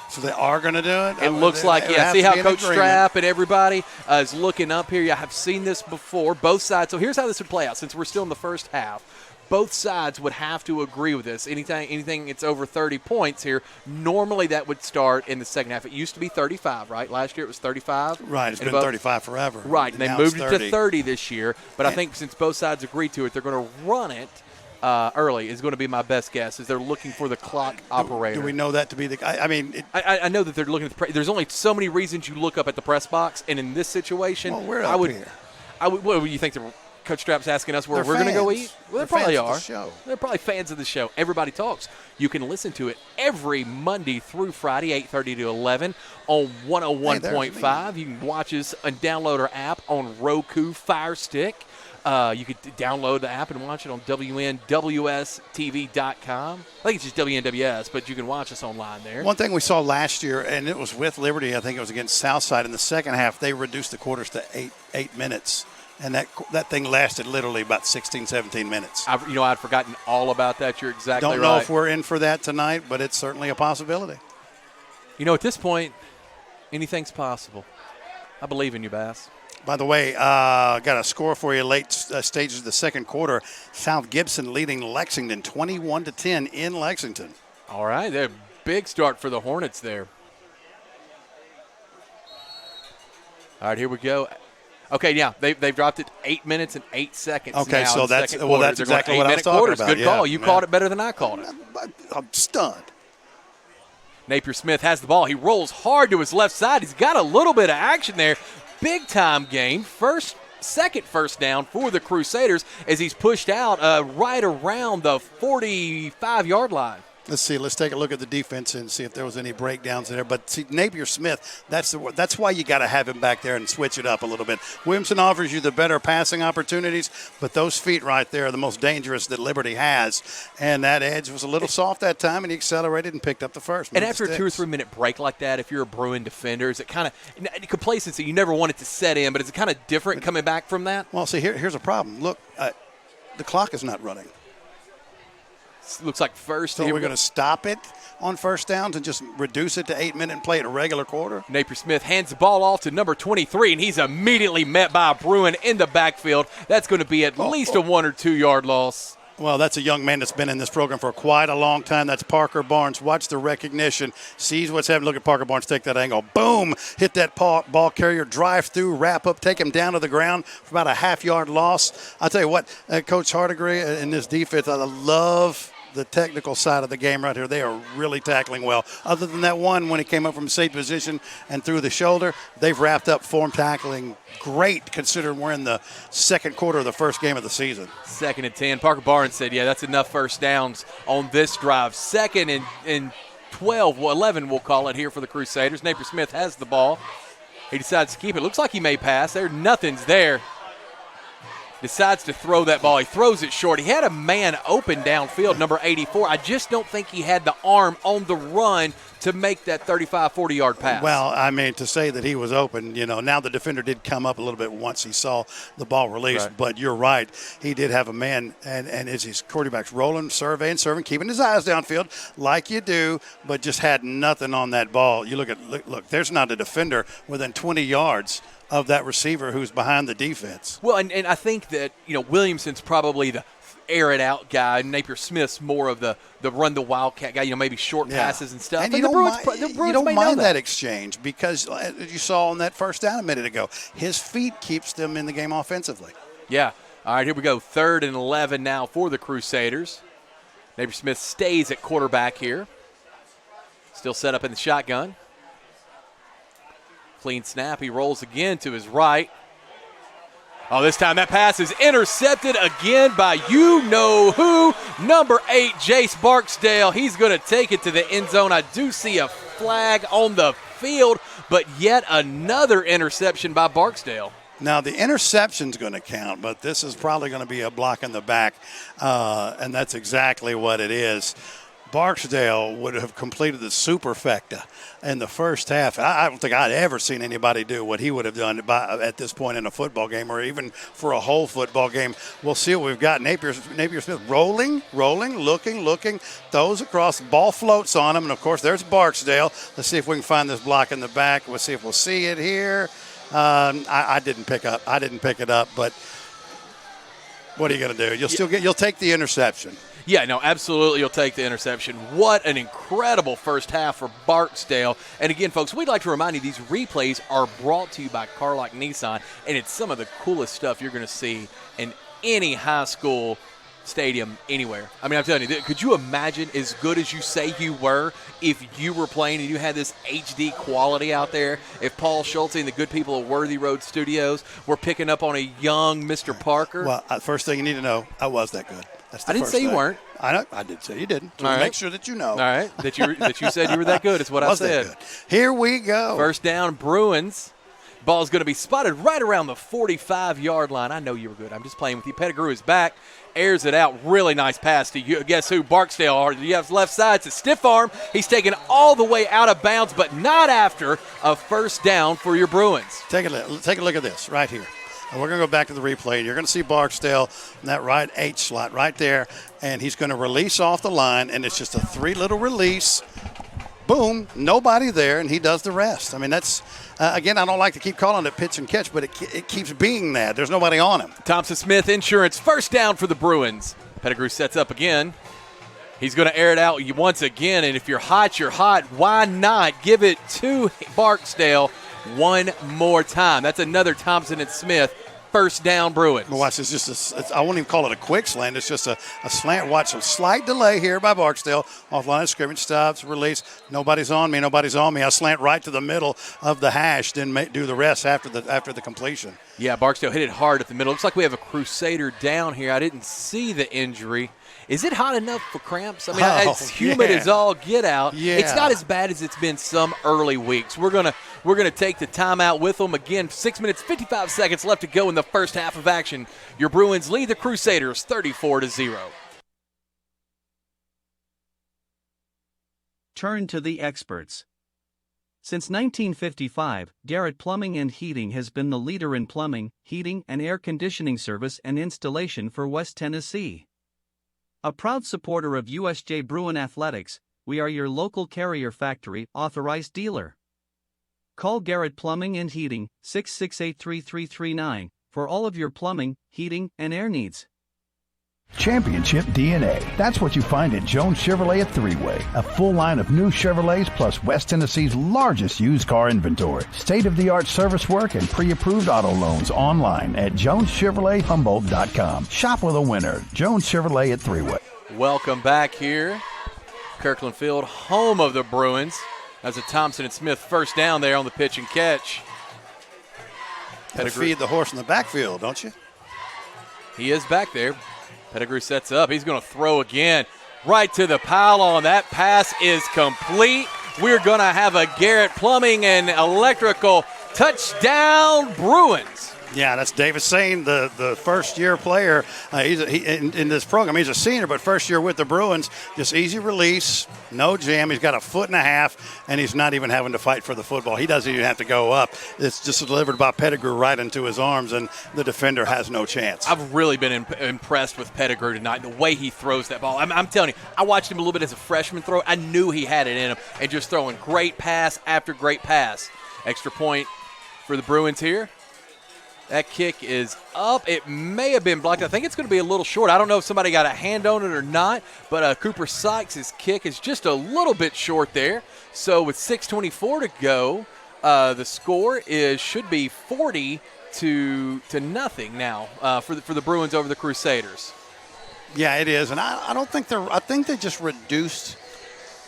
S2: So they are going to do it?
S1: It looks like, yeah. See how Coach Strapp and everybody is looking up here? Yeah, I have seen this before. Both sides. So here's how this would play out since we're still in the first half. Both sides would have to agree with this. Anything it's over 30 points here, normally that would start in the second half. It used to be 35, right? Last year it was 35.
S2: Right, it's been 35 forever.
S1: Right, and they moved it to 30 this year. But I think since both sides agreed to it, they're going to run it early is going to be my best guess, is they're looking for the clock operator.
S2: Do we know that to be the – I mean –
S1: I know that they're looking at there's only so many reasons you look up at the press box, and in this situation –
S2: well, we're up here.
S1: What do you think Coach Strapp's asking us where
S2: They're
S1: we're going to go
S2: fans.
S1: eat. Well,
S2: They're
S1: they probably
S2: fans of
S1: are.
S2: the show.
S1: They're probably fans of the show. Everybody Talks. You can listen to it every Monday through Friday, 8:30 to 11 on 101.5. You can watch us and download our app on Roku Fire Stick. You could download the app and watch it on WNWSTV.com. I think it's just WNWS, but you can watch us online there.
S2: One thing we saw last year, and it was with Liberty, I think it was against Southside, in the second half, they reduced the quarters to eight minutes. And that thing lasted literally about 16, 17 minutes.
S1: I'd forgotten all about that. You're exactly right.
S2: Don't know if we're in for that tonight, but it's certainly a possibility.
S1: At this point, anything's possible. I believe in you, Bass.
S2: By the way, got a score for you late stages of the second quarter. South Gibson leading Lexington 21-10 in Lexington.
S1: All right, they're big start for the Hornets there. All right, here we go. Okay, yeah, they've dropped it 8 minutes and 8 seconds.
S2: Okay,
S1: now
S2: so
S1: in the
S2: that's
S1: second quarter.
S2: that's
S1: They're going
S2: exactly what I was
S1: 8-minute
S2: talking
S1: quarters.
S2: about.
S1: Good call. You called it better than I called it.
S2: I'm stunned.
S1: Napier Smith has the ball. He rolls hard to his left side. He's got a little bit of action there. Big time gain. Second first down for the Crusaders as he's pushed out right around the 45-yard line.
S2: Let's see. Let's take a look at the defense and see if there was any breakdowns there. But see, Napier Smith, that's why you got to have him back there and switch it up a little bit. Williamson offers you the better passing opportunities, but those feet right there are the most dangerous that Liberty has. And that edge was a little soft that time, and he accelerated and picked up the first.
S1: And after a 2 or 3 minute break like that, if you're a Bruin defender, is it kind of complacency? You never want it to set in, but is it kind of different coming back from that?
S2: Well, see, here's a problem. Look, the clock is not running.
S1: Looks like first.
S2: So we're going to stop it on first downs and just reduce it to 8 minutes and play it a regular quarter?
S1: Napier Smith hands the ball off to number 23, and he's immediately met by a Bruin in the backfield. That's going to be at least a 1 or 2 yard loss.
S2: Well, that's a young man that's been in this program for quite a long time. That's Parker Barnes. Watch the recognition. Sees what's happening. Look at Parker Barnes take that angle. Boom! Hit that ball carrier. Drive through. Wrap up. Take him down to the ground for about a half-yard loss. I'll tell you what, Coach Hardigree in this defense, I love the technical side of the game right here. They are really tackling well. Other than that one, when he came up from safe position and through the shoulder, they've wrapped up form tackling great considering we're in the second quarter of the first game of the season.
S1: 2nd and 10. Parker Barnes said, yeah, that's enough first downs on this drive. 2nd and 12, 11 we'll call it here for the Crusaders. Napier Smith has the ball. He decides to keep it. Looks like he may pass. Nothing's there. Decides to throw that ball. He throws it short. He had a man open downfield, number 84. I just don't think he had the arm on the run to make that 35, 40-yard pass.
S2: Well, I mean, to say that he was open, now the defender did come up a little bit once he saw the ball released.
S1: Right.
S2: But you're right. He did have a man, and as his quarterback's rolling, surveying, keeping his eyes downfield like you do, but just had nothing on that ball. You look, there's not a defender within 20 yards of that receiver who's behind the defense.
S1: Well, and I think that, Williamson's probably the air-it-out guy. Napier Smith's more of the run-the-wildcat guy, maybe short passes and stuff.
S2: And you don't mind that exchange because, as you saw on that first down a minute ago, his feet keeps them in the game offensively.
S1: Yeah. All right, here we go. 3rd and 11 now for the Crusaders. Napier Smith stays at quarterback here. Still set up in the shotgun. Clean snap. He rolls again to his right. Oh, this time that pass is intercepted again by you-know-who, number 8, Jace Barksdale. He's going to take it to the end zone. I do see a flag on the field, but yet another interception by Barksdale.
S2: Now, the interception's going to count, but this is probably going to be a block in the back, and that's exactly what it is. Barksdale would have completed the superfecta in the first half. I don't think I'd ever seen anybody do what he would have done at this point in a football game or even for a whole football game. We'll see what we've got. Napier Smith rolling, looking, throws across, the ball floats on him, and, of course, there's Barksdale. Let's see if we can find this block in the back. We'll see if we'll see it here. I didn't pick it up, but what are you going to do? You'll take the interception.
S1: Yeah, no, absolutely you'll take the interception. What an incredible first half for Barksdale. And again, folks, we'd like to remind you these replays are brought to you by Carlock Nissan, and it's some of the coolest stuff you're going to see in any high school stadium anywhere. I mean, I'm telling you, could you imagine as good as you say you were if you were playing and you had this HD quality out there? If Paul Schulte and the good people at Worthy Road Studios were picking up on a young Mr. Parker?
S2: Well, first thing you need to know, I was that good. That's the
S1: I didn't
S2: first
S1: say
S2: thing.
S1: you weren't.
S2: I did say you didn't. So make sure that you know.
S1: All right, that you said you were that good is what I said.
S2: That good. Here we go.
S1: First down, Bruins. Ball's going to be spotted right around the 45-yard line. I know you were good. I'm just playing with you. Pettigrew is back, airs it out. Really nice pass to you. Guess who? Barksdale. You have left side. It's a stiff arm. He's taken all the way out of bounds, but not after a first down for your Bruins.
S2: Take a look at this right here. And we're going to go back to the replay. And you're going to see Barksdale in that right H slot right there, and he's going to release off the line, and it's just a three-little release. Boom, nobody there, and he does the rest. I mean, that's, again, I don't like to keep calling it pitch and catch, but it keeps being that. There's nobody on him.
S1: Thompson-Smith Insurance, first down for the Bruins. Pettigrew sets up again. He's going to air it out once again, and if you're hot, you're hot. Why not give it to Barksdale one more time? That's another Thompson and Smith. First down, Bruins.
S2: Well, watch, I won't even call it a quick slant. It's just a slant. Watch, a slight delay here by Barksdale. Off line of scrimmage, stops, release. Nobody's on me. I slant right to the middle of the hash, then do the rest after the completion.
S1: Yeah, Barksdale hit it hard at the middle. Looks like we have a Crusader down here. I didn't see the injury. Is it hot enough for cramps? I mean, it's humid as all get out.
S2: Yeah.
S1: It's not as bad as it's been some early weeks. We're gonna take the timeout with them. Again, 6 minutes, 55 seconds left to go in the first half of action. Your Bruins lead the Crusaders 34-0.
S17: Turn to the experts. Since 1955, Garrett Plumbing and Heating has been the leader in plumbing, heating, and air conditioning service and installation for West Tennessee. A proud supporter of USJ Bruin Athletics, we are your local Carrier Factory authorized dealer. Call Garrett Plumbing and Heating, 668-3339, for all of your plumbing, heating, and air needs.
S6: Championship DNA. That's what you find at Jones Chevrolet at Three-Way. A full line of new Chevrolets plus West Tennessee's largest used car inventory. State-of-the-art service work and pre-approved auto loans online at JonesChevroletHumboldt.com. Shop with a winner. Jones Chevrolet at Three-Way.
S1: Welcome back here. Kirkland Field, home of the Bruins. That's a Thompson and Smith first down there on the pitch and catch.
S2: Gotta feed the horse in the backfield, don't you?
S1: He is back there. Pettigrew sets up. He's going to throw again. Right to the pylon. That pass is complete. We're going to have a Garrett Plumbing and Electrical touchdown Bruins.
S2: Yeah, that's David Sane, the first-year player. In this program, he's a senior, but first year with the Bruins. Just easy release, no jam. He's got a 1.5 feet, and he's not even having to fight for the football. He doesn't even have to go up. It's just delivered by Pettigrew right into his arms, and the defender has no chance.
S1: I've really been impressed with Pettigrew tonight, the way he throws that ball. I'm telling you, I watched him a little bit as a freshman throw. I knew he had it in him, and just throwing great pass after great pass. Extra point for the Bruins here. That kick is up. It may have been blocked. I think it's going to be a little short. I don't know if somebody got a hand on it or not, but Cooper Sykes' kick is just a little bit short there. So with 6:24 to go, the score should be 40-0 now for the Bruins over the Crusaders.
S2: Yeah, it is, and I don't think I think they just reduced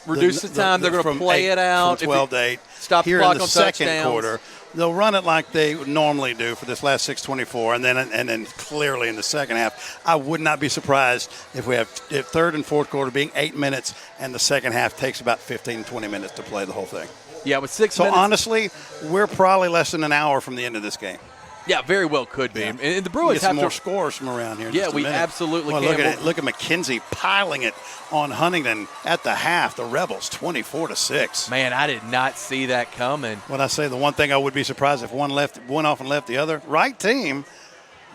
S1: the time. They're going to play it out.
S2: From 12 to 8.
S1: Stop
S2: here
S1: the clock
S2: in the
S1: on
S2: second
S1: touchdowns.
S2: quarter. They'll run it like they normally do for this last 6:24, and then clearly in the second half. I would not be surprised if third and fourth quarter being 8 minutes, and the second half takes about 15, 20 minutes to play the whole thing.
S1: Yeah, with 6
S2: minutes.
S1: So
S2: honestly, we're probably less than an hour from the end of this game.
S1: Yeah, very well could be.
S2: Yeah.
S1: And the Bruins
S2: have
S1: have
S2: more
S1: to
S2: scores from around here.
S1: Yeah, we absolutely can.
S2: Look at McKenzie piling it on Huntington at the half. The Rebels 24-6.
S1: Man, I did not see that coming.
S2: When I say the one thing I would be surprised if one off and left the other. Right team.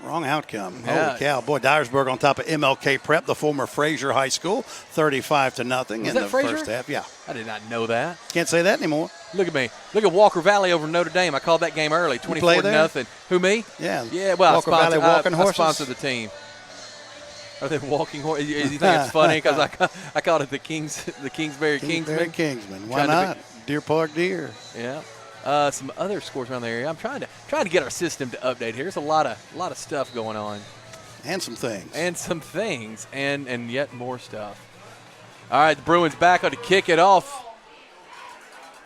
S2: Wrong outcome.
S1: Yeah.
S2: Holy cow. Boy, Dyersburg on top of MLK Prep, the former Fraser High School, 35-0 in the first half. Yeah.
S1: I did not know that.
S2: Can't say that anymore.
S1: Look at me. Look at Walker Valley over Notre Dame. I called that game early, 24-0. Who, me?
S2: Yeah.
S1: Yeah, well,
S2: Walker Valley walking horses.
S1: I sponsor the team. Are they walking horses? You think it's funny because I called it the Kingsbury Kingsmen?
S2: Why not? Deer Park Deer.
S1: Yeah. Some other scores around the area. I'm trying to get our system to update here. There's a lot of stuff going on.
S2: And some things.
S1: And yet more stuff. All right, the Bruins back on to kick it off.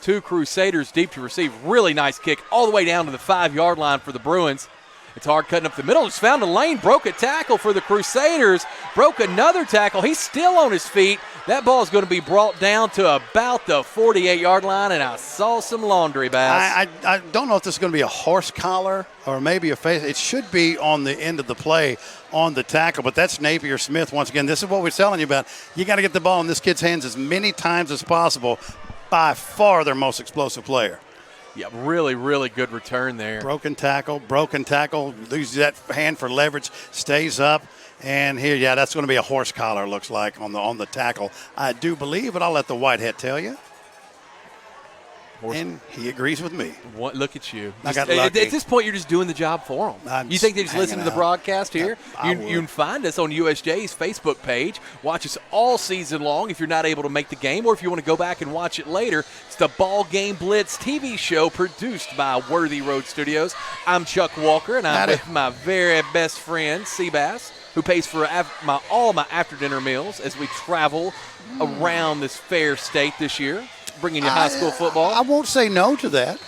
S1: 2 Crusaders deep to receive. Really nice kick all the way down to the 5-yard line for the Bruins. It's hard cutting up the middle. Just found a lane. Broke a tackle for the Crusaders. Broke another tackle. He's still on his feet. That ball is going to be brought down to about the 48-yard line, and I saw some laundry, Bass.
S2: I don't know if this is going to be a horse collar or maybe a face. It should be on the end of the play on the tackle, but that's Napier Smith once again. This is what we're telling you about. You got to get the ball in this kid's hands as many times as possible. By far their most explosive player.
S1: Yeah, really, really good return there.
S2: Broken tackle, loses that hand for leverage, stays up. And here, that's going to be a horse collar, looks like, on the tackle. I do believe, but I'll let the Whitehead tell you. And he agrees with me.
S1: Look at you.
S2: I got lucky.
S1: At this point, you're just doing the job for them. You think they just listen to the broadcast here? You can find us on USJ's Facebook page. Watch us all season long if you're not able to make the game, or if you want to go back and watch it later. It's the BallGame Blitz TV show produced by Worthy Road Studios. I'm Chuck Walker, and I'm with my very best friend, Seabass, who pays for all my after-dinner meals as we travel around this fair state this year. Bringing you high school football.
S2: I won't say no to that.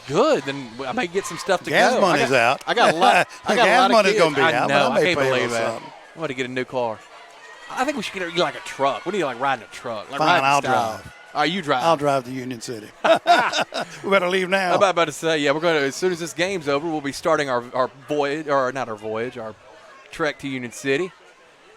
S1: Good. Then I may get some stuff to
S2: gas
S1: go.
S2: Gas money's out.
S1: I got a lot.
S2: Gas money's going to be out.
S1: I know. I can't believe that. I'm going to get a new car. I think we should get like a truck. What do you like riding a truck? Like
S2: fine, I'll drive.
S1: All right, you drive.
S2: I'll drive to Union City. We better leave now.
S1: I'm about to say, we're going to, as soon as this game's over, we'll be starting our voyage, or not our voyage, our trek to Union City.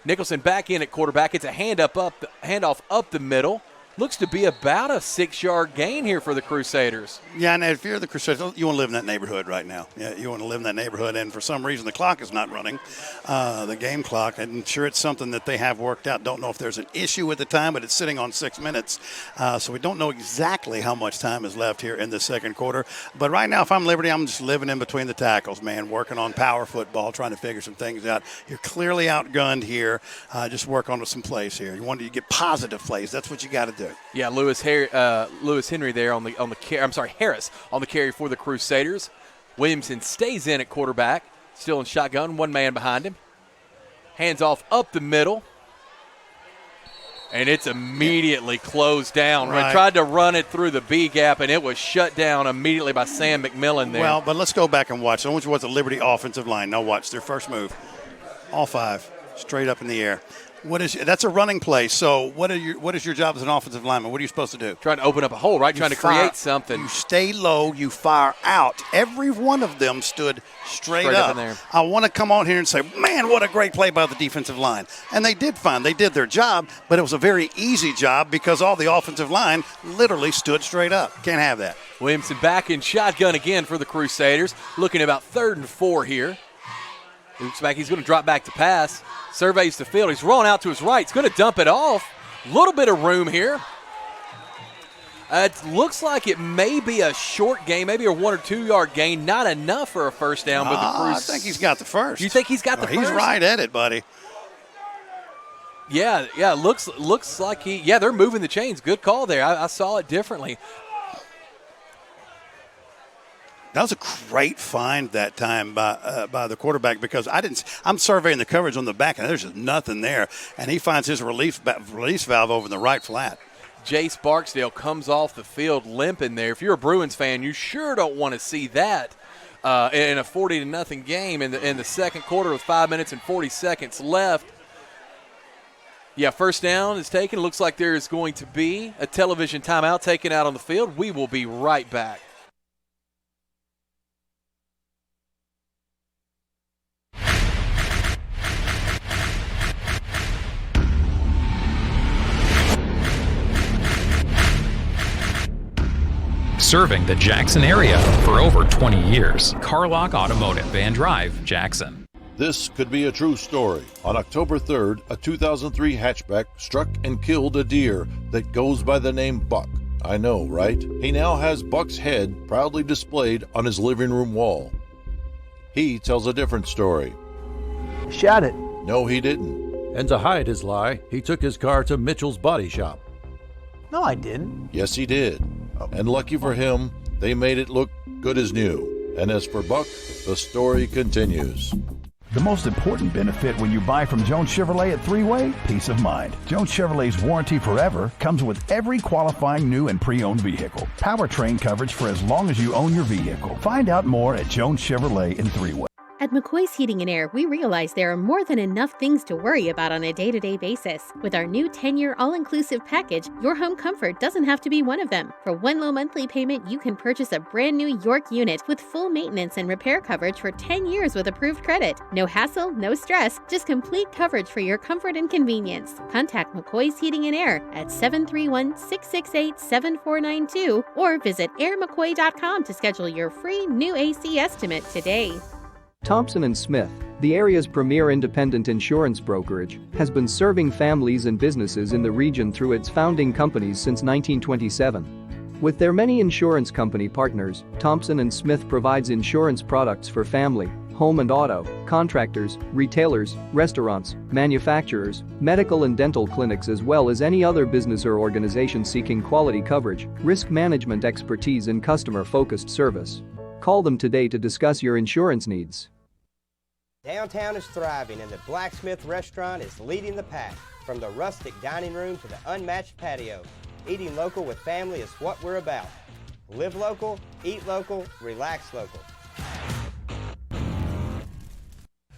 S1: Nicholson back in at quarterback. It's a handoff up the middle. Looks to be about a 6-yard gain here for the Crusaders.
S2: Yeah, and if you're the Crusaders, you want to live in that neighborhood right now. Yeah, you want to live in that neighborhood, and for some reason the clock is not running, the game clock. I'm sure it's something that they have worked out. Don't know if there's an issue at the time, but it's sitting on 6 minutes. So we don't know exactly how much time is left here in the second quarter. But right now, if I'm Liberty, I'm just living in between the tackles, man, working on power football, trying to figure some things out. You're clearly outgunned here. Just work on some plays here. You want to get positive plays. That's what you got to do.
S1: Yeah, Lewis Henry there on the Harris on the carry for the Crusaders. Williamson stays in at quarterback, still in shotgun, one man behind him. Hands off up the middle, and it's immediately closed down.
S2: Right.
S1: We tried to run it through the B gap, and it was shut down immediately by Sam McMillan there.
S2: Well, but let's go back and watch. I want you to watch the Liberty offensive line. Now watch their first move. All 5, straight up in the air. That's a running play. So what is your job as an offensive lineman? What are you supposed to do?
S1: Trying to open up a hole, right? Trying to create something.
S2: You stay low. You fire out. Every one of them stood straight up
S1: in there.
S2: I want to come on here and say, man, what a great play by the defensive line. And they did fine. They did their job, but it was a very easy job because all the offensive line literally stood straight up. Can't have that.
S1: Williamson back in shotgun again for the Crusaders. Looking about 3rd and 4 here. Looks back. He's going to drop back to pass. Surveys the field. He's rolling out to his right. He's going to dump it off. Little bit of room here. It looks like it may be a short gain, maybe a 1 or 2 yard gain. Not enough for a first down. But
S2: I think he's got the first.
S1: You think he's got the first?
S2: He's right at it, buddy.
S1: Yeah. Looks like they're moving the chains. Good call there. I saw it differently.
S2: That was a great find that time by the quarterback because I'm surveying the coverage on the back and there's just nothing there, and he finds his release valve over in the right flat.
S1: Jace Barksdale comes off the field limping there. If you're a Bruins fan, you sure don't want to see that in a 40-0 game in the second quarter with 5 minutes and 40 seconds left. Yeah, first down is taken. Looks like there is going to be a television timeout taken out on the field. We will be right back.
S3: Serving the Jackson area for over 20 years. Carlock Automotive, Van Drive, Jackson.
S5: This could be a true story. On October 3rd, a 2003 hatchback struck and killed a deer that goes by the name Buck. I know, right? He now has Buck's head proudly displayed on his living room wall. He tells a different story.
S18: Shot it.
S5: No, he didn't.
S19: And to hide his lie, he took his car to Mitchell's Body Shop.
S18: No, I didn't.
S5: Yes, he did. And lucky for him, they made it look good as new. And as for Buck, the story continues.
S6: The most important benefit when you buy from Jones Chevrolet at Three-Way? Peace of mind. Jones Chevrolet's warranty forever comes with every qualifying new and pre-owned vehicle. Powertrain coverage for as long as you own your vehicle. Find out more at Jones Chevrolet in Three-Way.
S8: At McCoy's Heating and Air, we realize there are more than enough things to worry about on a day-to-day basis. With our new 10-year all-inclusive package, your home comfort doesn't have to be one of them. For one low monthly payment, you can purchase a brand new York unit with full maintenance and repair coverage for 10 years with approved credit. No hassle, no stress, just complete coverage for your comfort and convenience. Contact McCoy's Heating and Air at 731-668-7492 or visit airmccoy.com to schedule your free new AC estimate today.
S16: Thompson & Smith, the area's premier independent insurance brokerage, has been serving families and businesses in the region through its founding companies since 1927. With their many insurance company partners, Thompson & Smith provides insurance products for family, home and auto, contractors, retailers, restaurants, manufacturers, medical and dental clinics, as well as any other business or organization seeking quality coverage, risk management expertise and customer-focused service. Call them today to discuss your insurance needs.
S9: Downtown is thriving and the Blacksmith restaurant is leading the pack. From the rustic dining room to the unmatched patio, eating local with family is what we're about. Live local, eat local, relax local.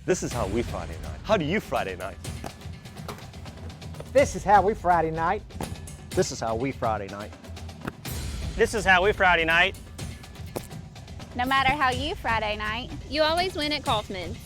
S20: This is how we Friday night. How do you Friday night?
S18: This is how we Friday night.
S17: This is how we Friday night.
S21: This is how we Friday night.
S22: No matter how you Friday night, you always win at Kaufman's.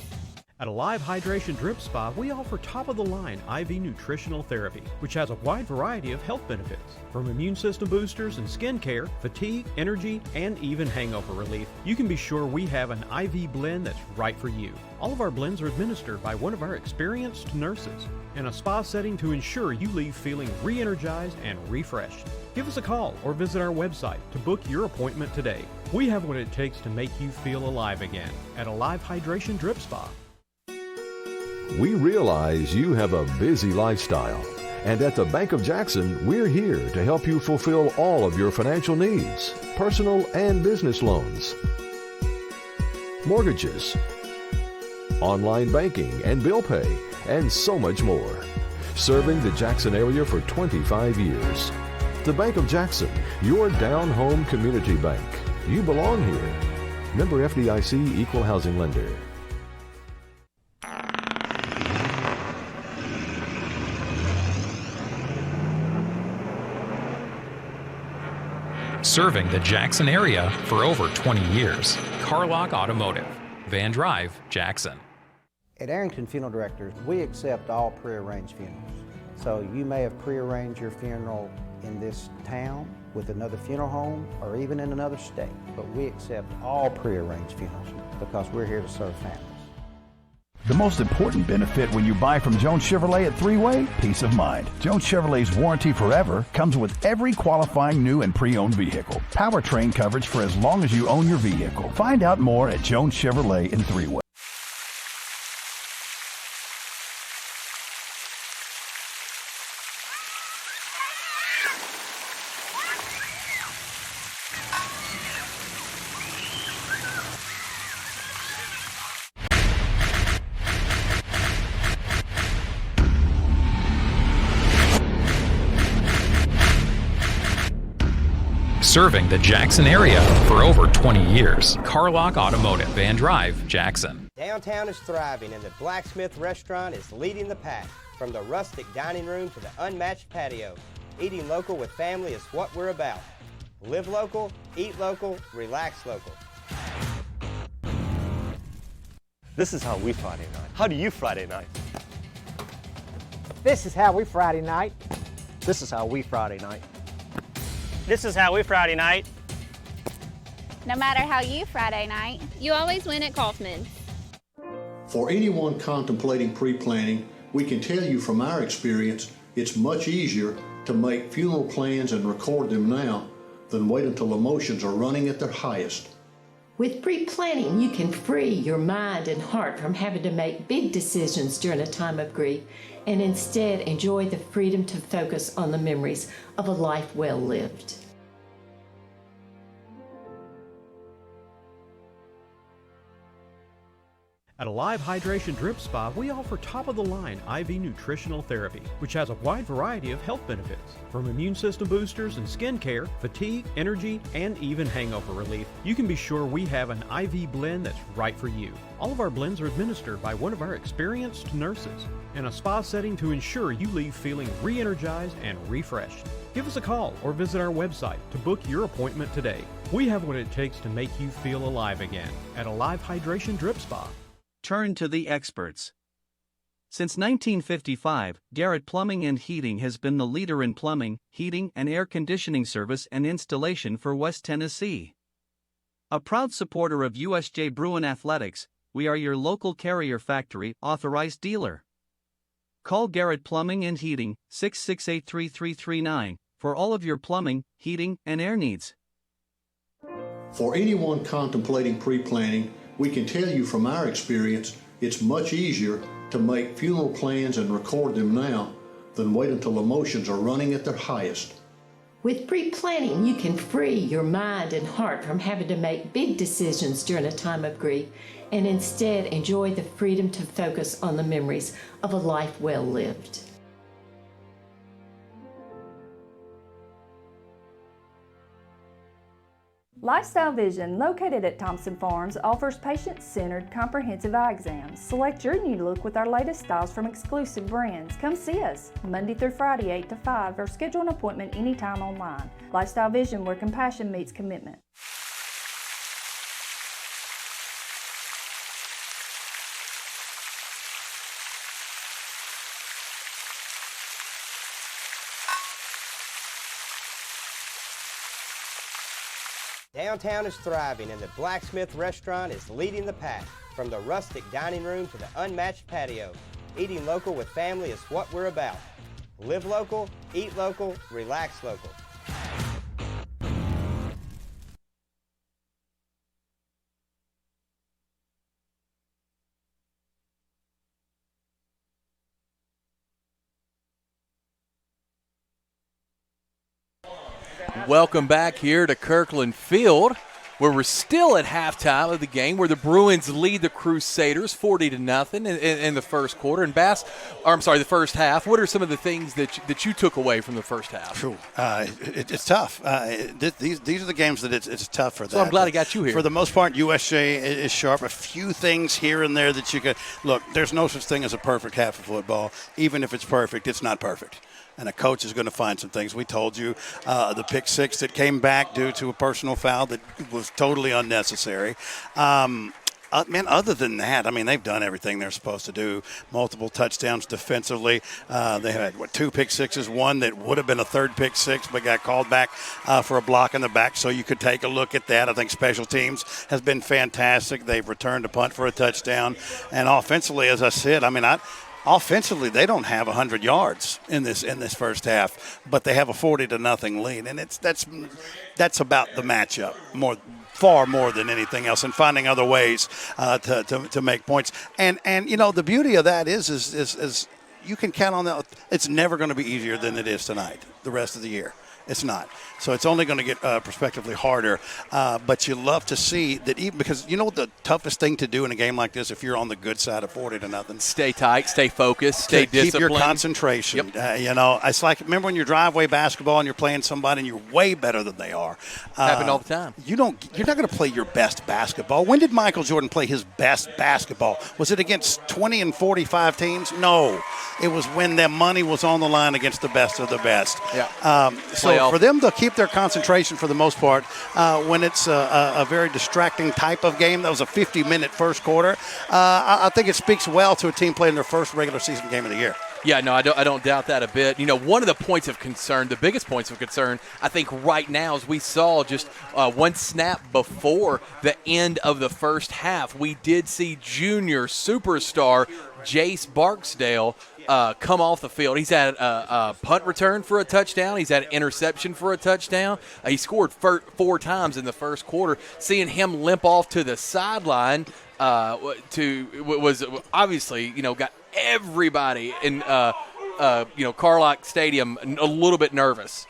S10: At Alive Hydration Drip Spa, we offer top-of-the-line IV nutritional therapy, which has a wide variety of health benefits. From immune system boosters and skin care, fatigue, energy, and even hangover relief, you can be sure we have an IV blend that's right for you. All of our blends are administered by one of our experienced nurses in a spa setting to ensure you leave feeling re-energized and refreshed. Give us a call or visit our website to book your appointment today. We have what it takes to make you feel alive again at Alive Hydration Drip Spa.
S12: We realize you have a busy lifestyle, and at the Bank of Jackson, we're here to help you fulfill all of your financial needs, personal and business loans, mortgages, online banking and bill pay, and so much more. Serving the Jackson area for 25 years. The Bank of Jackson, your down-home community bank. You belong here. Member FDIC Equal Housing Lender.
S3: Serving the Jackson area for over 20 years. Carlock Automotive, Van Drive, Jackson.
S15: At Arrington Funeral Directors, we accept all prearranged funerals. So you may have prearranged your funeral in this town with another funeral home or even in another state, but we accept all prearranged funerals because we're here to serve families.
S6: The most important benefit when you buy from Jones Chevrolet at Three-Way? Peace of mind. Jones Chevrolet's warranty forever comes with every qualifying new and pre-owned vehicle. Powertrain coverage for as long as you own your vehicle. Find out more at Jones Chevrolet in Three-Way.
S3: Serving the Jackson area for over 20 years. Carlock Automotive, Van Drive, Jackson.
S9: Downtown is thriving and the Blacksmith restaurant is leading the pack. From the rustic dining room to the unmatched patio, eating local with family is what we're about. Live local, eat local, relax local.
S20: This is how we Friday night. How do you Friday night?
S18: This is how we Friday night.
S17: This is how we Friday night.
S21: This is how we Friday night.
S22: No matter how you Friday night, you always win at Kaufman's.
S23: For anyone contemplating pre-planning, we can tell you from our experience, it's much easier to make funeral plans and record them now than wait until emotions are running at their highest.
S24: With pre-planning, you can free your mind and heart from having to make big decisions during a time of grief and instead enjoy the freedom to focus on the memories of a life well lived.
S10: At Alive Hydration Drip Spa, we offer top-of-the-line IV nutritional therapy, which has a wide variety of health benefits. From immune system boosters and skin care, fatigue, energy, and even hangover relief, you can be sure we have an IV blend that's right for you. All of our blends are administered by one of our experienced nurses in a spa setting to ensure you leave feeling re-energized and refreshed. Give us a call or visit our website to book your appointment today. We have what it takes to make you feel alive again at Alive Hydration Drip Spa.
S17: Turn to the experts. Since 1955, Garrett Plumbing and Heating has been the leader in plumbing, heating, and air conditioning service and installation for West Tennessee. A proud supporter of USJ Bruin Athletics, we are your local Carrier Factory authorized dealer. Call Garrett Plumbing and Heating 668-3339 for all of your plumbing, heating, and air needs.
S23: For anyone contemplating pre-planning, we can tell you from our experience, it's much easier to make funeral plans and record them now than wait until emotions are running at their highest.
S24: With pre-planning, you can free your mind and heart from having to make big decisions during a time of grief and instead enjoy the freedom to focus on the memories of a life well lived.
S7: Lifestyle Vision, located at Thompson Farms, offers patient-centered comprehensive eye exams. Select your new look with our latest styles from exclusive brands. Come see us Monday through Friday 8 to 5 or schedule an appointment anytime online. Lifestyle Vision, where compassion meets commitment.
S9: Downtown is thriving and the Blacksmith Restaurant is leading the pack. From the rustic dining room to the unmatched patio, eating local with family is what we're about. Live local, eat local, relax local.
S1: Welcome back here to Kirkland Field, where we're still at halftime of the game, where the Bruins lead the Crusaders 40-0 in the first quarter. And the first half. What are some of the things that you took away from the first half?
S2: It's tough. These are the games that it's tough for.
S1: So I'm glad I got you here.
S2: For the most part, USJ is sharp. A few things here and there that you could look. There's no such thing as a perfect half of football. Even if it's perfect, it's not perfect. And a coach is going to find some things. We told you the pick six that came back due to a personal foul that was totally unnecessary. Other than that, they've done everything they're supposed to do. Multiple touchdowns defensively. They had, two pick sixes, one that would have been a third pick six but got called back for a block in the back, so you could take a look at that. I think special teams has been fantastic. They've returned a punt for a touchdown. And offensively, as I said, offensively, they don't have 100 yards in this first half, but they have a 40-0 lead, and that's about the matchup far more than anything else, and finding other ways to make points. And the beauty of that is you can count on that. It's never going to be easier than it is tonight. The rest of the year, it's not. So it's only going to get prospectively harder. But you love to see that, even because you know what the toughest thing to do in a game like this, if you're on the good side of 40-0,
S1: stay tight, stay focused, stay disciplined,
S2: keep your concentration. Yep. It's like, remember when you're driveway basketball and you're playing somebody and you're way better than they are.
S1: Happen all the time.
S2: You're not going to play your best basketball. When did Michael Jordan play his best basketball? Was it against 20 and 45 teams? No. It was when their money was on the line against the best of the best.
S1: Yeah.
S2: So for them to keep their concentration for the most part, when it's a very distracting type of game, that was a 50-minute first quarter, I think it speaks well to a team playing their first regular season game of the year.
S1: Yeah, no, I don't doubt that a bit. One of the points of concern, the biggest points of concern, I think right now, as we saw just one snap before the end of the first half, we did see junior superstar Jace Barksdale come off the field. He's had a punt return for a touchdown. He's had an interception for a touchdown. He scored 4 times in the first quarter. Seeing him limp off to the sideline was obviously, got everybody in Carlock Stadium a little bit nervous.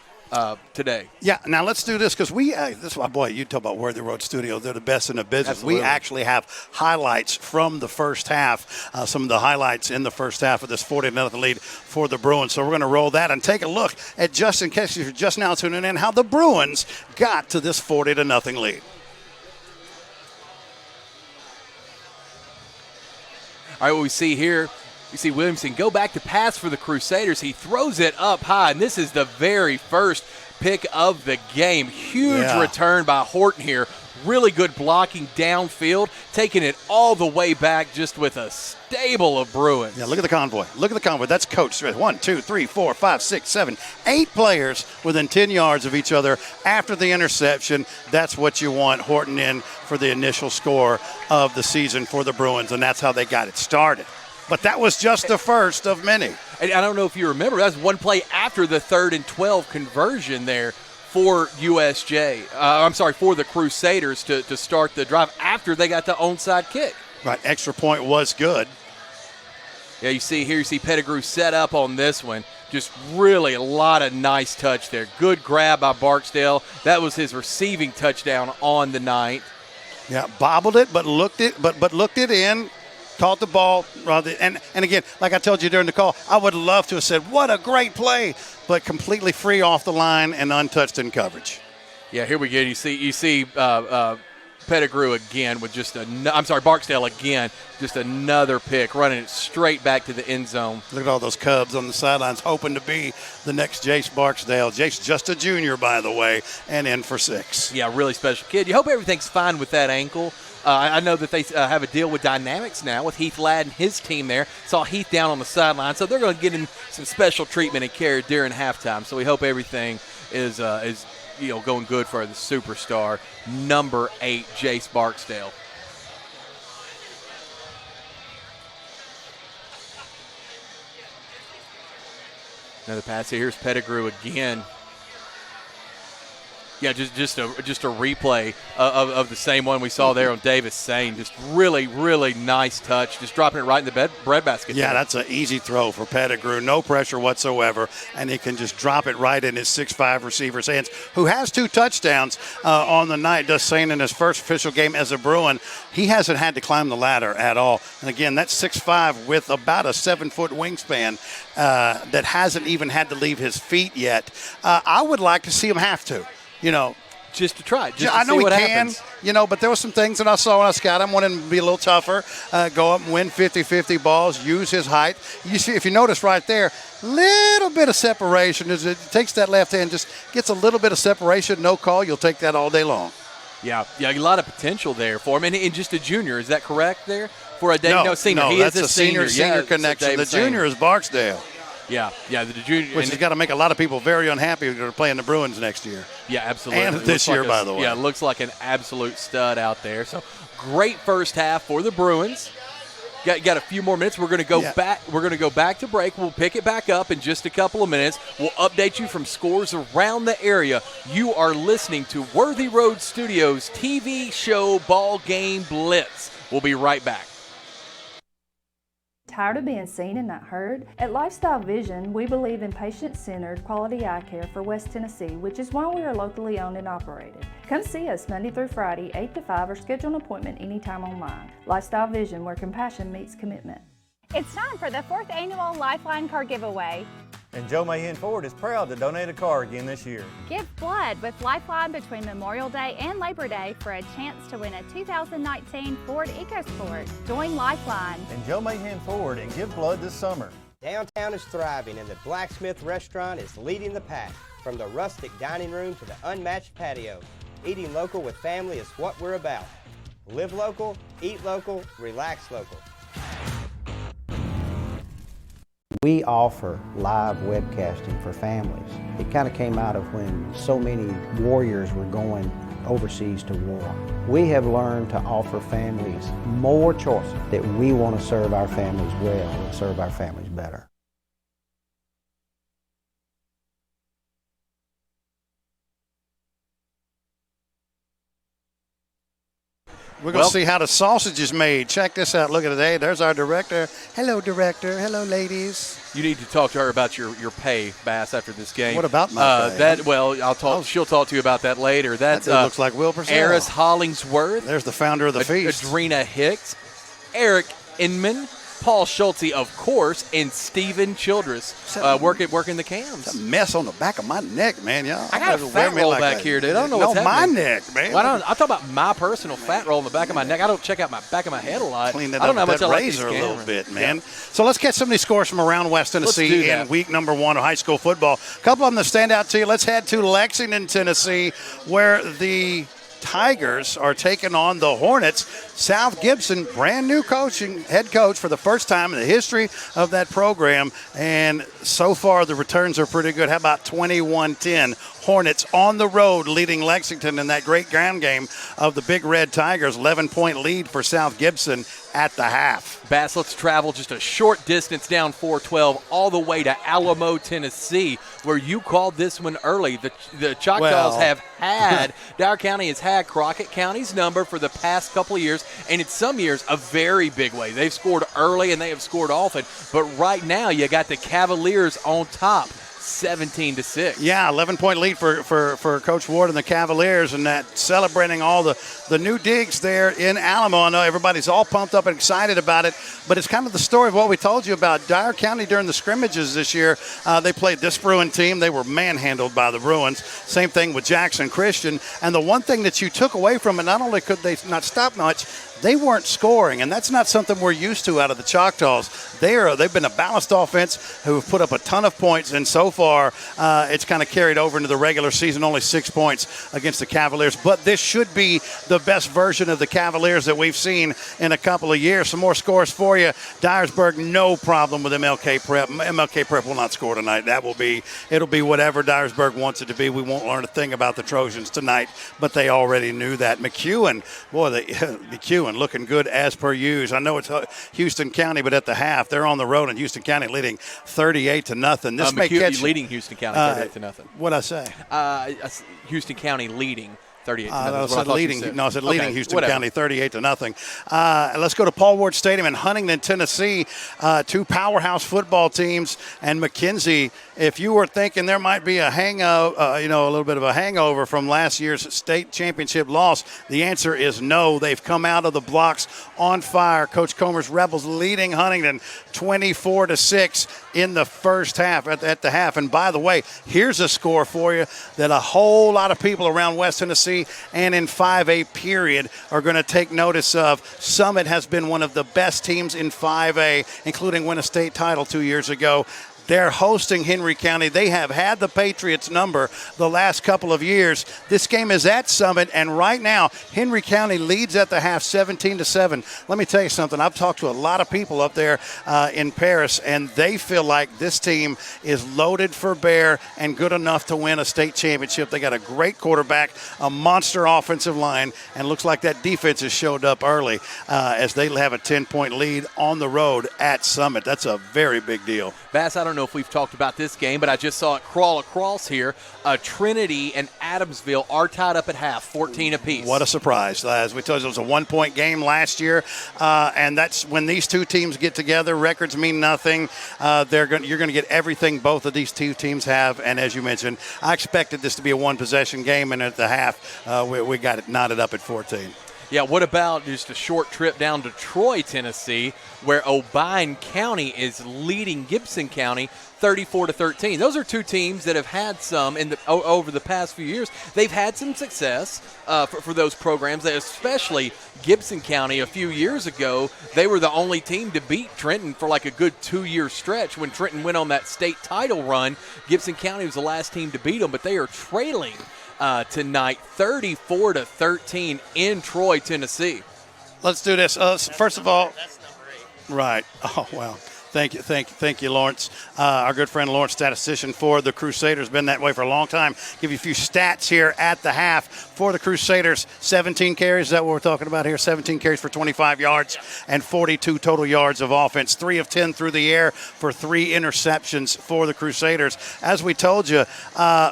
S1: today.
S2: Yeah, now let's do this because this is my boy. You talk about Worthy Road Studio; they're the best in the business.
S1: Absolutely.
S2: We actually have highlights from the first half. Some of the highlights in the first half of this 40-0 lead for the Bruins. So we're going to roll that and take a look at, just in case you're just now tuning in, how the Bruins got to this 40-0 lead.
S1: All right, what we see here, you see Williamson go back to pass for the Crusaders. He throws it up high, and this is the very first pick of the game. Huge return by Horton here. Really good blocking downfield, taking it all the way back just with a stable of Bruins.
S2: Yeah, look at the convoy. Look at the convoy. That's Coach Smith. 1, 2, 3, 4, 5, 6, 7, 8 players within 10 yards of each other after the interception. That's what you want Horton in for the initial score of the season for the Bruins, and that's how they got it started. But that was just the first of many.
S1: And I don't know if you remember, that was one play after the 3rd and 12 conversion there for USJ. For the Crusaders to start the drive after they got the onside kick.
S2: Right, extra point was good.
S1: Yeah, you see Pettigrew set up on this one. Just really a lot of nice touch there. Good grab by Barksdale. That was his receiving touchdown on the night.
S2: Yeah, bobbled it, but looked it in. Caught the ball, and again, like I told you during the call, I would love to have said, what a great play, but completely free off the line and untouched in coverage.
S1: Yeah, here we go. You see Pettigrew again with Barksdale again, just another pick, running it straight back to the end zone.
S2: Look at all those Cubs on the sidelines hoping to be the next Jace Barksdale. Jace just a junior, by the way, and in for 6.
S1: Yeah, really special kid. You hope everything's fine with that ankle. I know that they have a deal with Dynamics now with Heath Ladd and his team there. Saw Heath down on the sideline, so they're going to get him some special treatment and care during halftime. So we hope everything is going good for the superstar, number 8, Jace Barksdale. Another pass here. Here's Pettigrew again. Yeah, just a replay of the same one we saw there on Davis Sane. Just really, really nice touch. Just dropping it right in the breadbasket.
S2: Yeah, that's an easy throw for Pettigrew. No pressure whatsoever, and he can just drop it right in his 6'5" receiver's hands, who has 2 touchdowns on the night. Just saying, in his first official game as a Bruin, he hasn't had to climb the ladder at all. And again, that's 6'5" with about a 7-foot wingspan that hasn't even had to leave his feet yet. I would like to see him have to.
S1: Just to try.
S2: I know he can, but there were some things that I saw when I scouted him. Wanted him to be a little tougher, go up and win 50-50 balls, use his height. You see, if you notice right there, little bit of separation. As it takes that left hand, just gets a little bit of separation, no call. You'll take that all day long.
S1: Yeah, a lot of potential there for him. And just a junior, is that correct there? For a senior.
S2: No,
S1: he
S2: that's
S1: is
S2: a senior connection. The junior is Barksdale.
S1: Yeah, the junior.
S2: Which has got to make a lot of people very unhappy who are playing the Bruins next year.
S1: Yeah, absolutely.
S2: And this year, by the way.
S1: Yeah, it looks like an absolute stud out there. So great first half for the Bruins. Got a few more minutes. We're going to go back. We're going to go back to break. We'll pick it back up in just a couple of minutes. We'll update you from scores around the area. You are listening to Worthy Road Studios TV show BallGame Blitz. We'll be right back.
S7: Tired of being seen and not heard? At Lifestyle Vision, we believe in patient-centered quality eye care for West Tennessee, which is why we are locally owned and operated. Come see us Monday through Friday, 8 to 5, or schedule an appointment anytime online. Lifestyle Vision, where compassion meets commitment.
S22: It's time for the 4th annual Lifeline Car Giveaway.
S20: And Joe Mahan Ford is proud to donate a car again this year.
S22: Give blood with Lifeline between Memorial Day and Labor Day for a chance to win a 2019 Ford EcoSport. Join Lifeline.
S20: And Joe Mahan Ford and give blood this summer.
S9: Downtown is thriving and the Blacksmith Restaurant is leading the pack. From the rustic dining room to the unmatched patio, eating local with family is what we're about. Live local, eat local, relax local.
S15: We offer live webcasting for families. It kind of came out of when so many warriors were going overseas to war. We have learned to offer families more choices, that we want to serve our families well and serve our families better.
S2: We're going to see how the sausage is made. Check this out. Look at it. Hey, there's our director. Hello, director. Hello, ladies.
S1: You need to talk to her about your pay, Bass, after this game.
S2: What about my pay?
S1: I'll talk. She'll talk to you about that later. That
S2: looks like Will Purcell.
S1: Eris Hollingsworth.
S2: There's the founder of the feast.
S1: Adrena Hicks, Eric Inman, Paul Schulte, of course, and Stephen Childress working the cams.
S2: It's a mess on the back of my neck, man. Y'all,
S1: I got a fat roll back here, dude. I don't know what's happening.
S2: My neck, man.
S1: Well, I'm talking about my personal fat roll in the back of my neck. I don't check out my back of my head a lot.
S2: Clean that
S1: I don't know
S2: up
S1: how
S2: with
S1: much
S2: that
S1: I like these
S2: razor a little
S1: cameras.
S2: bit, man.
S1: Yeah.
S2: So let's catch some of these scores from around West Tennessee in week number 1 of high school football. A couple of them that stand out to you. Let's head to Lexington, Tennessee, where the Tigers are taking on the Hornets. South Gibson, brand new head coach for the first time in the history of that program. And so far, the returns are pretty good. How about 21-10? Hornets on the road leading Lexington in that great ground game of the Big Red Tigers. 11-point lead for South Gibson at the half.
S1: Bass, let's travel just a short distance down 412 all the way to Alamo, Tennessee, where you called this one early. The Choctaws have had, Dyer County has had Crockett County's number for the past couple of years, and in some years a very big way. They've scored early and they have scored often, but right now you got the Cavaliers on top. 17-6.
S2: Yeah, 11-point lead for Coach Ward and the Cavaliers, and that celebrating all the new digs there in Alamo. I know everybody's all pumped up and excited about it, but it's kind of the story of what we told you about Dyer County during the scrimmages this year. They played this Bruin team. They were manhandled by the Bruins. Same thing with Jackson Christian. And the one thing that you took away from it, not only could they not stop much, they weren't scoring, and that's not something we're used to out of the Choctaws. They've been a balanced offense who have put up a ton of points, and so far it's kind of carried over into the regular season, only 6 points against the Cavaliers. But this should be the best version of the Cavaliers that we've seen in a couple of years. Some more scores for you. Dyersburg, no problem with MLK Prep. MLK Prep will not score tonight. It'll be whatever Dyersburg wants it to be. We won't learn a thing about the Trojans tonight, but they already knew that. McEwen, McEwen looking good as per usual. I know it's Houston County, but at the half, they're on the road, and Houston County leading 38-0. This may catch
S1: leading Houston County 38-0.
S2: What'd I say?
S1: Houston County leading 38-0.
S2: I said leading Houston County 38-0. Let's go to Paul Ward Stadium in Huntington, Tennessee. Two powerhouse football teams, and McKenzie. If you were thinking there might be a little bit of a hangover from last year's state championship loss, the answer is no. They've come out of the blocks on fire. Coach Comer's Rebels leading Huntington 24-6 in the first half at the half. And by the way, here's a score for you that a whole lot of people around West Tennessee and in 5A period are going to take notice of. Summit has been one of the best teams in 5A, including win a state title 2 years ago. They're hosting Henry County. They have had the Patriots number the last couple of years. This game is at Summit, and right now, Henry County leads at the half 17-7. Let me tell you something. I've talked to a lot of people up there in Paris, and they feel like this team is loaded for bear and good enough to win a state championship. They got a great quarterback, a monster offensive line, and looks like that defense has showed up early as they have a 10-point lead on the road at Summit. That's a very big deal.
S1: Bass, I don't know if we've talked about this game, but I just saw it crawl across here. Trinity and Adamsville are tied up at half, 14 apiece.
S2: What a surprise. As we told you, it was a 1-point game last year, and that's when these two teams get together, records mean nothing. You're going to get everything both of these two teams have, and as you mentioned, I expected this to be a one-possession game, and at the half, we got it knotted up at 14.
S1: Yeah, what about just a short trip down to Troy, Tennessee, where O'Bine County is leading Gibson County 34-13. Those are two teams that have had some over the past few years. They've had some success for those programs, especially Gibson County a few years ago. They were the only team to beat Trenton for like a good 2-year stretch. When Trenton went on that state title run, Gibson County was the last team to beat them, but they are trailing tonight 34-13 in Troy, Tennessee.
S2: Let's do this. First of all, right. Oh, wow. Thank you, Lawrence. Our good friend Lawrence, statistician for the Crusaders, been that way for a long time. Give you a few stats here at the half for the Crusaders. 17 carries, is that what we're talking about here? 17 carries for 25 yards and 42 total yards of offense. 3 of 10 through the air for 3 interceptions for the Crusaders. As we told you,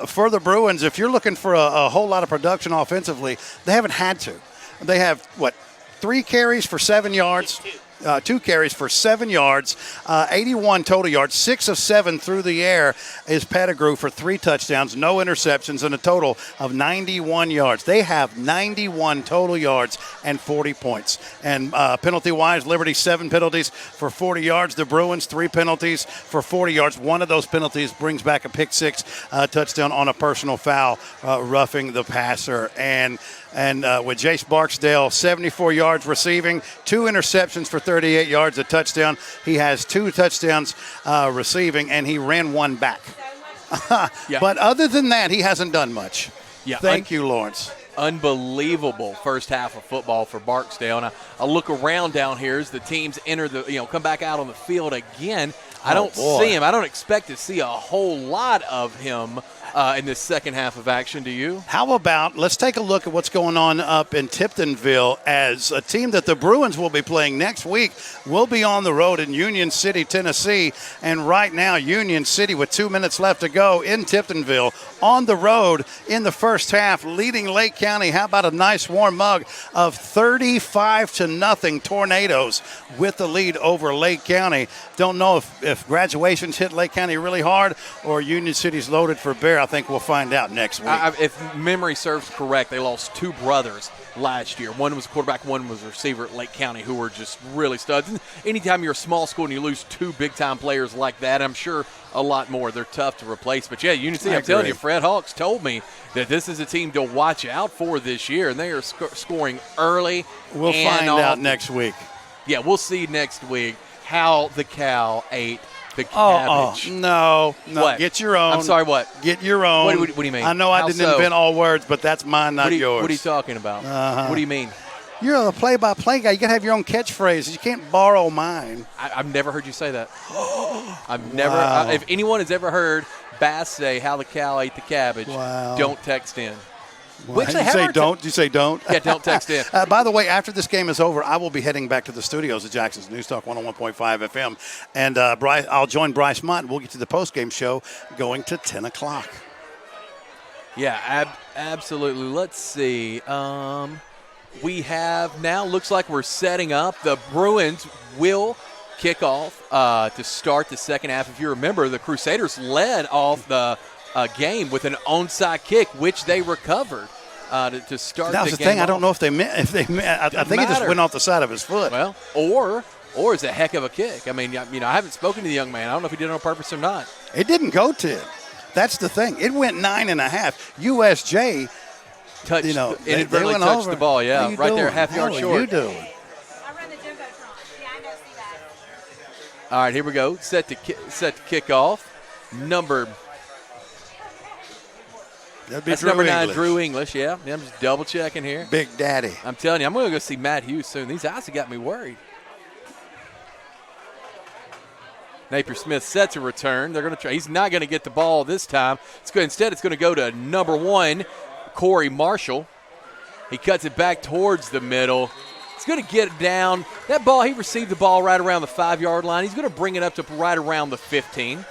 S2: for the Bruins, if you're looking for a whole lot of production offensively, they haven't had to. They have, 3 carries for 7 yards. 2 carries for 7 yards, 81 total yards, 6 of 7 through the air is Pettigrew for 3 touchdowns, no interceptions, and a total of 91 yards. They have 91 total yards and 40 points. And penalty-wise, Liberty 7 penalties for 40 yards. The Bruins 3 penalties for 40 yards. One of those penalties brings back a pick 6 touchdown on a personal foul, roughing the passer. And with Jace Barksdale, 74 yards receiving, 2 interceptions for 38 yards, a touchdown. He has 2 touchdowns receiving, and he ran 1 back.
S1: Yeah.
S2: But other than that, he hasn't done much.
S1: Yeah.
S2: Thank you, Lawrence.
S1: Unbelievable first half of football for Barksdale. And I look around down here as the teams enter come back out on the field again. I don't see him. I don't expect to see a whole lot of him in this second half of action. Do you?
S2: How about let's take a look at what's going on up in Tiptonville as a team that the Bruins will be playing next week will be on the road in Union City, Tennessee. And right now, Union City with 2 minutes left to go in Tiptonville on the road in the first half, leading Lake County. How about a nice warm mug of 35-0 Tornadoes with the lead over Lake County. Don't know if graduations hit Lake County really hard or Union City's loaded for bear. I think we'll find out next week.
S1: If memory serves correct, they lost 2 brothers last year. One was quarterback, one was receiver at Lake County, who were just really studs. And anytime you're a small school and you lose 2 big-time players like that, I'm sure a lot more. They're tough to replace. But, yeah, Union City, I'm telling you, Fred Hawks told me that this is a team to watch out for this year, and they are scoring early.
S2: We'll find out next week.
S1: Yeah, we'll see next week how the Cal ate the cabbage.
S2: No.
S1: What?
S2: Get your own.
S1: I'm sorry, what?
S2: Get your own.
S1: What do you mean?
S2: I know I didn't invent all words, but that's mine, not yours.
S1: What are you talking about? What do you mean?
S2: You're a play-by-play guy. You got to have your own catchphrases. You can't borrow mine.
S1: I've never heard you say that. I've never. If anyone has ever heard Bass say how the cow ate the cabbage, don't text in.
S2: Did you say don't?
S1: Yeah, don't text in.
S2: By the way, after this game is over, I will be heading back to the studios at Jackson's News Talk 101.5 FM. And I'll join Bryce Mott. We'll get to the post-game show going to 10 o'clock.
S1: Yeah, absolutely. Let's see. We have now, looks like we're setting up. The Bruins will kick off to start the second half. If you remember, the Crusaders led off the game with an onside kick, which they recovered to start the game.
S2: That was the thing. I don't know if they meant. I think it just went off the side of his foot.
S1: Well, or it's a heck of a kick. I mean, I haven't spoken to the young man. I don't know if he did it on purpose or not.
S2: It didn't go 10. That's the thing. It went 9.5. USJ
S1: touched, inadvertently
S2: they
S1: touched the ball. Yeah, right there, half yard short.
S2: What are you doing?
S1: All right, here we go. Set to kick off. That's number 9, Drew English. Yeah, I'm just double checking here.
S2: Big Daddy.
S1: I'm telling you, I'm going to go see Matt Hughes soon. These eyes have got me worried. Napier Smith sets a return. They're going to try. He's not going to get the ball this time. Instead, it's going to go to number 1, Corey Marshall. He cuts it back towards the middle. He's going to get it down. That ball, he received the ball right around the 5-yard line. He's going to bring it up to right around the 15.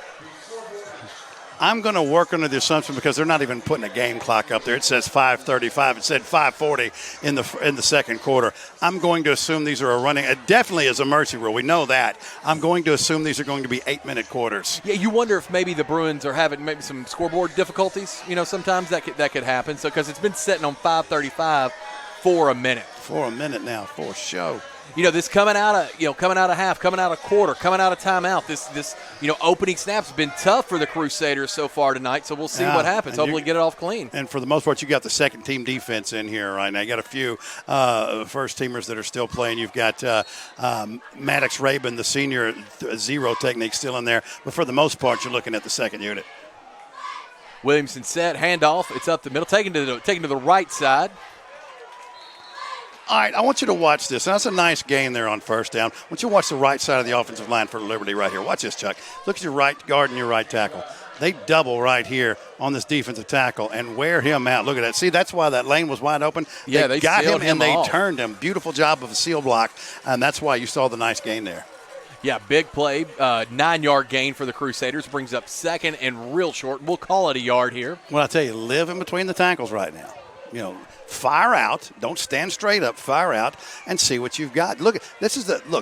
S2: I'm going to work under the assumption because they're not even putting a game clock up there. It says 5:35. It said 5:40 in the second quarter. I'm going to assume these are a running. It definitely is a mercy rule. We know that. I'm going to assume these are going to be 8-minute quarters.
S1: Yeah, you wonder if maybe the Bruins are having maybe some scoreboard difficulties. Sometimes that could happen. So because it's been sitting on 5:35 for a minute.
S2: For a minute now, for show.
S1: This coming out of half, coming out of quarter, coming out of timeout. This opening snap's been tough for the Crusaders so far tonight. So we'll see what happens. Hopefully, get it off clean.
S2: And for the most part, you got the second team defense in here right now. You got a few first teamers that are still playing. You've got Maddox Rabin, the senior zero technique, still in there. But for the most part, you're looking at the second unit.
S1: Williamson set handoff. It's up the middle, taken to the right side.
S2: All right, I want you to watch this. That's a nice game there on first down. I want you to watch the right side of the offensive line for Liberty right here. Watch this, Chuck. Look at your right guard and your right tackle. They double right here on this defensive tackle and wear him out. Look at that. See, that's why that lane was wide open.
S1: Yeah, they
S2: got him and they
S1: off.
S2: turned him. Beautiful job of a seal block, and that's why you saw the nice gain there.
S1: Yeah, big play. 9-yard gain for the Crusaders. Brings up second and real short. We'll call it a yard here.
S2: Well, I tell you, live in between the tackles right now. fire out. Don't stand straight up. Fire out and see what you've got. Look,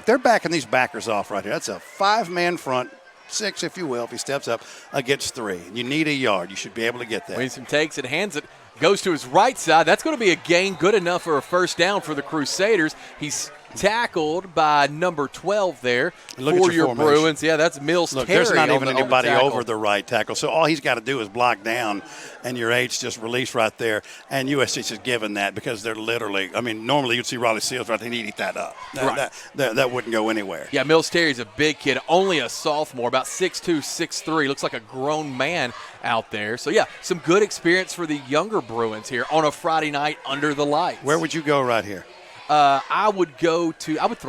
S2: they're backing these backers off right here. That's a 5-man front. 6, if you will, if he steps up against 3. You need a yard. You should be able to get that.
S1: Williamson takes it, hands it, goes to his right side. That's going to be a gain good enough for a first down for the Crusaders. He's tackled by number 12 there for your Bruins. Yeah, that's Mills Terry.
S2: There's not even
S1: the
S2: anybody over the right tackle. So all he's got to do is block down, and your H just release right there. And USJ's just given that because they're literally, normally you'd see Raleigh Seals right there, and he'd eat that up. That wouldn't go anywhere.
S1: Yeah, Mills Terry's a big kid, only a sophomore, about 6'2", 6'3", looks like a grown man out there. So, yeah, some good experience for the younger Bruins here on a Friday night under the lights.
S2: Where would you go right here?
S1: I would throw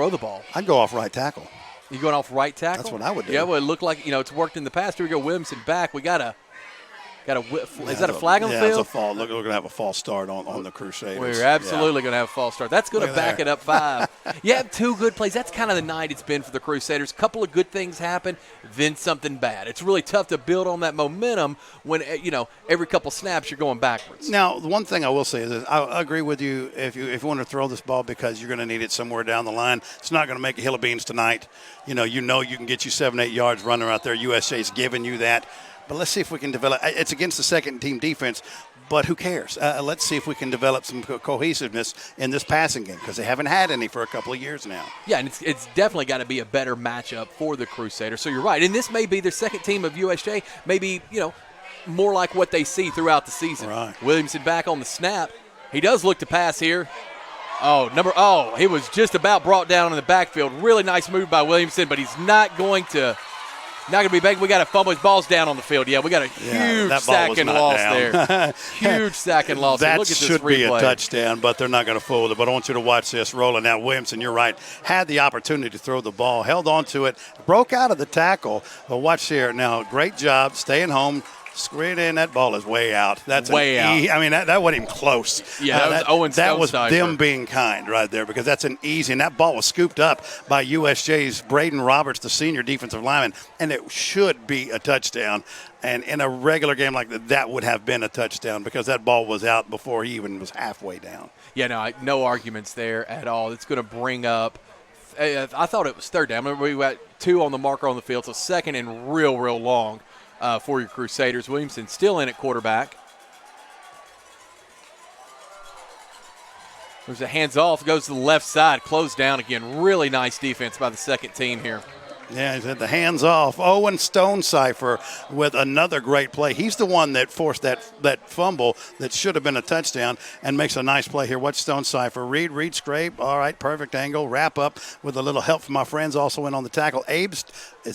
S1: the ball.
S2: I'd go off right tackle.
S1: You going off right tackle?
S2: That's what I would do.
S1: Yeah, well, it looked like, it's worked in the past. Here we go, Williamson back. We got a is that a flag on the field?
S2: Yeah, it's a fall. Look, we're going to have a false start on the Crusaders.
S1: We're absolutely going to have a false start. That's going to back it up 5. You have 2 good plays. That's kind of the night it's been for the Crusaders. A couple of good things happen, then something bad. It's really tough to build on that momentum when, every couple snaps you're going backwards.
S2: Now, the one thing I will say is that I agree with you if you want to throw this ball because you're going to need it somewhere down the line. It's not going to make a hill of beans tonight. You can get you 7-8 yards running out there. USJ's giving you that. But let's see if we can develop. It's against the second-team defense, but who cares? Let's see if we can develop some cohesiveness in this passing game because they haven't had any for a couple of years now.
S1: Yeah, and it's definitely got to be a better matchup for the Crusaders. So you're right. And this may be their second team of USJ, maybe, more like what they see throughout the season.
S2: Right.
S1: Williamson back on the snap. He does look to pass here. He was just about brought down in the backfield. Really nice move by Williamson, but he's not going to be back. We got to fumble his balls down on the field. Yeah, we got a huge sack and loss there. Huge sack and loss.
S2: That
S1: Look at this
S2: should be a
S1: replay.
S2: touchdown, but they're not going to fool it. But I want you to watch this rolling out. Williamson, you're right, had the opportunity to throw the ball, held on to it, broke out of the tackle. But watch here. Now, great job staying home. Screen in, that ball is way out. That's
S1: way out.
S2: That wasn't even close.
S1: Yeah, that was
S2: them being kind right there because that's an easy. And that ball was scooped up by USJ's Braden Roberts, the senior defensive lineman, and it should be a touchdown. And in a regular game like that would have been a touchdown because that ball was out before he even was halfway down.
S1: Yeah, no arguments there at all. It's going to bring up – I thought it was third down. Remember, we got 2 on the marker on the field, so second and real long. For your Crusaders. Williamson still in at quarterback. There's a hands off, goes to the left side, closed down again. Really nice defense by the second team here.
S2: Yeah, he's had the hands off. Owen Stonecipher with another great play. He's the one that forced that fumble that should have been a touchdown and makes a nice play here. Watch Stonecipher. Reed scrape. All right, perfect angle. Wrap up with a little help from my friends also in on the tackle. Is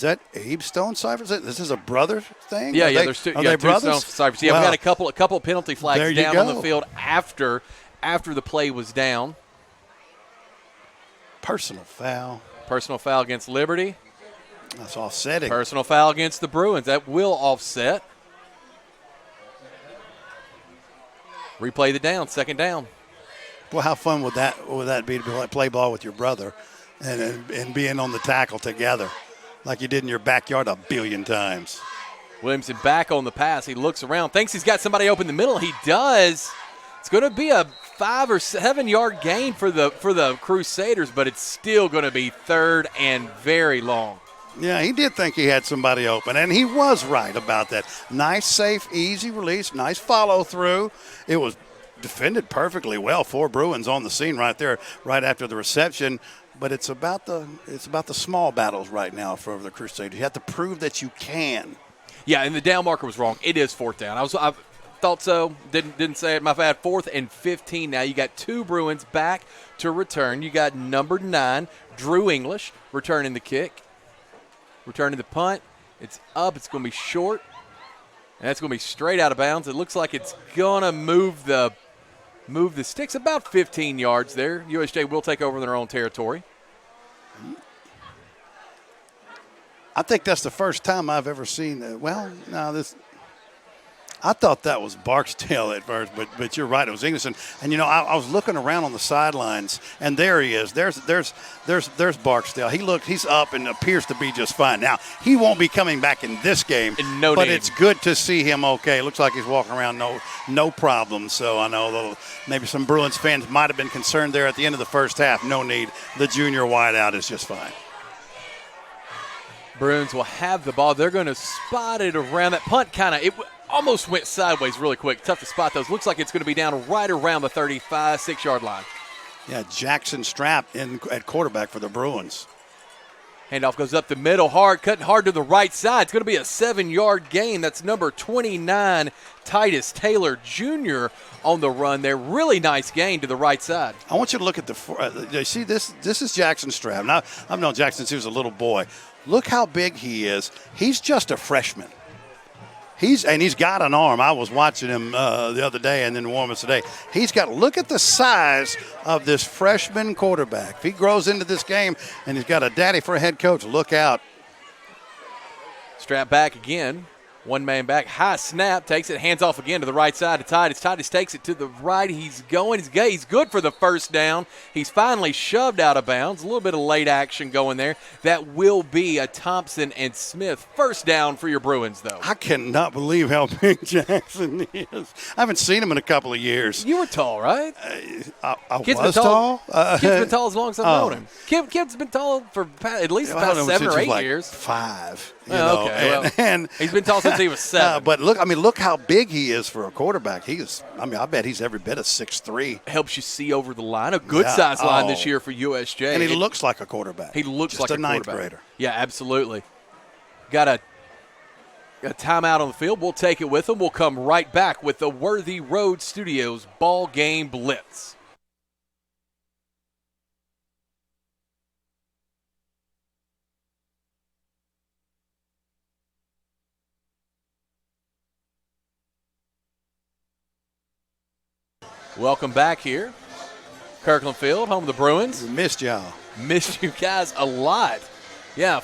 S2: that Abe Stonecipher? This is a brother thing?
S1: Yeah, there's two.
S2: Are they brothers?
S1: Stonecyphers. Yeah, we got a couple penalty flags down on the field after the play was down.
S2: Personal foul.
S1: Personal foul against Liberty.
S2: That's offsetting.
S1: Personal foul against the Bruins. That will offset. Replay the down, second down.
S2: Well, how fun would that be to play ball with your brother and being on the tackle together like you did in your backyard a billion times.
S1: Williamson back on the pass. He looks around, thinks he's got somebody open in the middle. He does. It's going to be a 5 or 7 yard gain for the Crusaders, but it's still going to be third and very long.
S2: Yeah, he did think he had somebody open, and he was right about that. Nice, safe, easy release, nice follow-through. It was defended perfectly well. 4 Bruins on the scene right there, right after the reception. But it's about the small battles right now for the Crusaders. You have to prove that you can.
S1: Yeah, and the down marker was wrong. It is fourth down. I thought so. Didn't say it. My bad. 4th and 15 now. You got 2 Bruins back to return. You got number 9, Drew English, returning the kick. Returning the punt. It's up. It's going to be short. And that's going to be straight out of bounds. It looks like it's going to move the sticks about 15 yards there. USJ will take over their own territory.
S2: I think that's the first time I've ever seen I thought that was Barksdale at first, but you're right. It was Ingleson. And, I was looking around on the sidelines, and there he is. There's Barksdale. He's up and appears to be just fine. Now, he won't be coming back in this game, but it's good to see him okay. It looks like he's walking around no problem. So I know maybe some Bruins fans might have been concerned there at the end of the first half. No need. The junior wideout is just fine.
S1: Bruins will have the ball. They're going to spot it around that punt. It almost went sideways really quick. Tough to spot those. Looks like it's going to be down right around the 35-6-yard line.
S2: Yeah, Jackson Strapp at quarterback for the Bruins.
S1: Handoff goes up the middle hard, cutting hard to the right side. It's going to be a 7-yard gain. That's number 29, Titus Taylor Jr. on the run there. Really nice gain to the right side.
S2: I want you to look at you see this? This is Jackson Strapp. Now, I've known Jackson since he was a little boy. Look how big he is. He's just a freshman. He's got an arm. I was watching him the other day and then warm-ups today. Look at the size of this freshman quarterback. If he grows into this game and he's got a daddy for a head coach, look out.
S1: Strap back again. One man back, high snap, takes it, hands off again to the right side to Titus. Titus takes it to the right. He's going. He's good for the first down. He's finally shoved out of bounds. A little bit of late action going there. That will be a Thompson and Smith first down for your Bruins, though.
S2: I cannot believe how big Jackson is. I haven't seen him in a couple of years.
S1: You were tall, right?
S2: I was tall.
S1: Kid's been tall as long as I've known him. Kid's been tall for at least the past 7 or 8 years.
S2: 5.
S1: Okay. And he's been tall since he was 7.
S2: But look how big he is for a quarterback. I bet he's every bit of 6'3".
S1: Helps you see over the line. A good size line this year for USJ.
S2: And he looks like a quarterback.
S1: He looks
S2: just
S1: like a
S2: ninth
S1: quarterback.
S2: grader.
S1: Yeah, absolutely. Got a timeout on the field. We'll take it with them. We'll come right back with the Worthy Road Studios Ball Game Blitz. Welcome back here. Kirkland Field, home of the Bruins.
S2: We missed y'all.
S1: Missed you guys a lot. Yeah,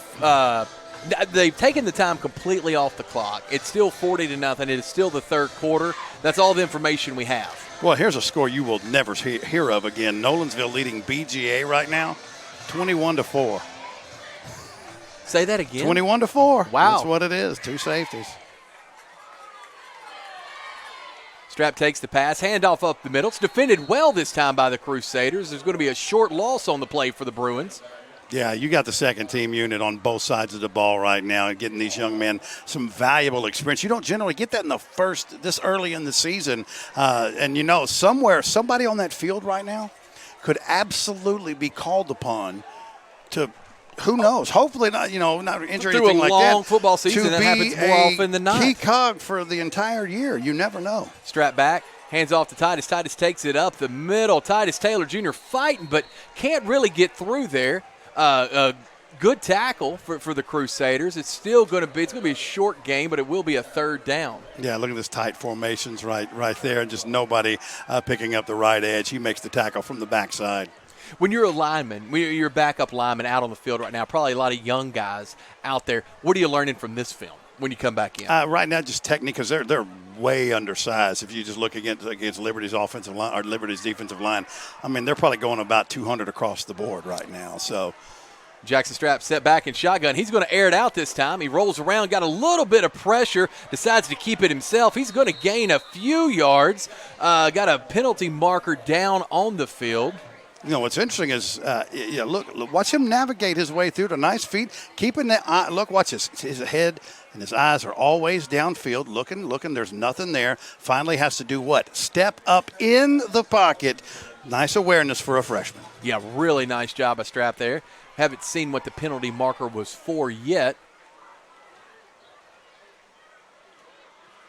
S1: they've taken the time completely off the clock. It's still 40-0. It is still the third quarter. That's all the information we have.
S2: Well, here's a score you will never hear of again. Nolensville leading BGA right now, 21-4.
S1: Say that again.
S2: 21-4.
S1: Wow.
S2: That's what it is. 2 safeties.
S1: Strap takes the pass, handoff up the middle. It's defended well this time by the Crusaders. There's going to be a short loss on the play for the Bruins.
S2: Yeah, you got the second team unit on both sides of the ball right now and getting these young men some valuable experience. You don't generally get that in this early in the season. And somebody on that field right now could absolutely be called upon to, who knows, hopefully not injury or anything like that.
S1: Through a long football season, that happens more often than not.
S2: Key cog for the entire year. You never know.
S1: Strap back. Hands off to Titus. Titus takes it up the middle. Titus Taylor Jr. fighting, but can't really get through there. A good tackle for the Crusaders. It's going to be a short game, but it will be a third down.
S2: Yeah, look at this tight formations right there, and just nobody picking up the right edge. He makes the tackle from the backside.
S1: When you're a lineman, you're a backup lineman out on the field right now, probably a lot of young guys out there. What are you learning from this film when you come back in?
S2: Right now, just technique, because they're way undersized. If you just look against Liberty's offensive line or Liberty's defensive line, I mean, they're probably going about 200 across the board right now. So
S1: Jackson Strapp set back in shotgun. He's going to air it out this time. He rolls around, got a little bit of pressure, decides to keep it himself. He's going to gain a few yards. Got a penalty marker down on the field.
S2: What's interesting is, look, watch him navigate his way through the nice feet, keeping that eye. Look, watch his head and his eyes are always downfield, looking. There's nothing there. Finally has to do what? Step up in the pocket. Nice awareness for a freshman.
S1: Yeah, really nice job by Strapp there. Haven't seen what the penalty marker was for yet.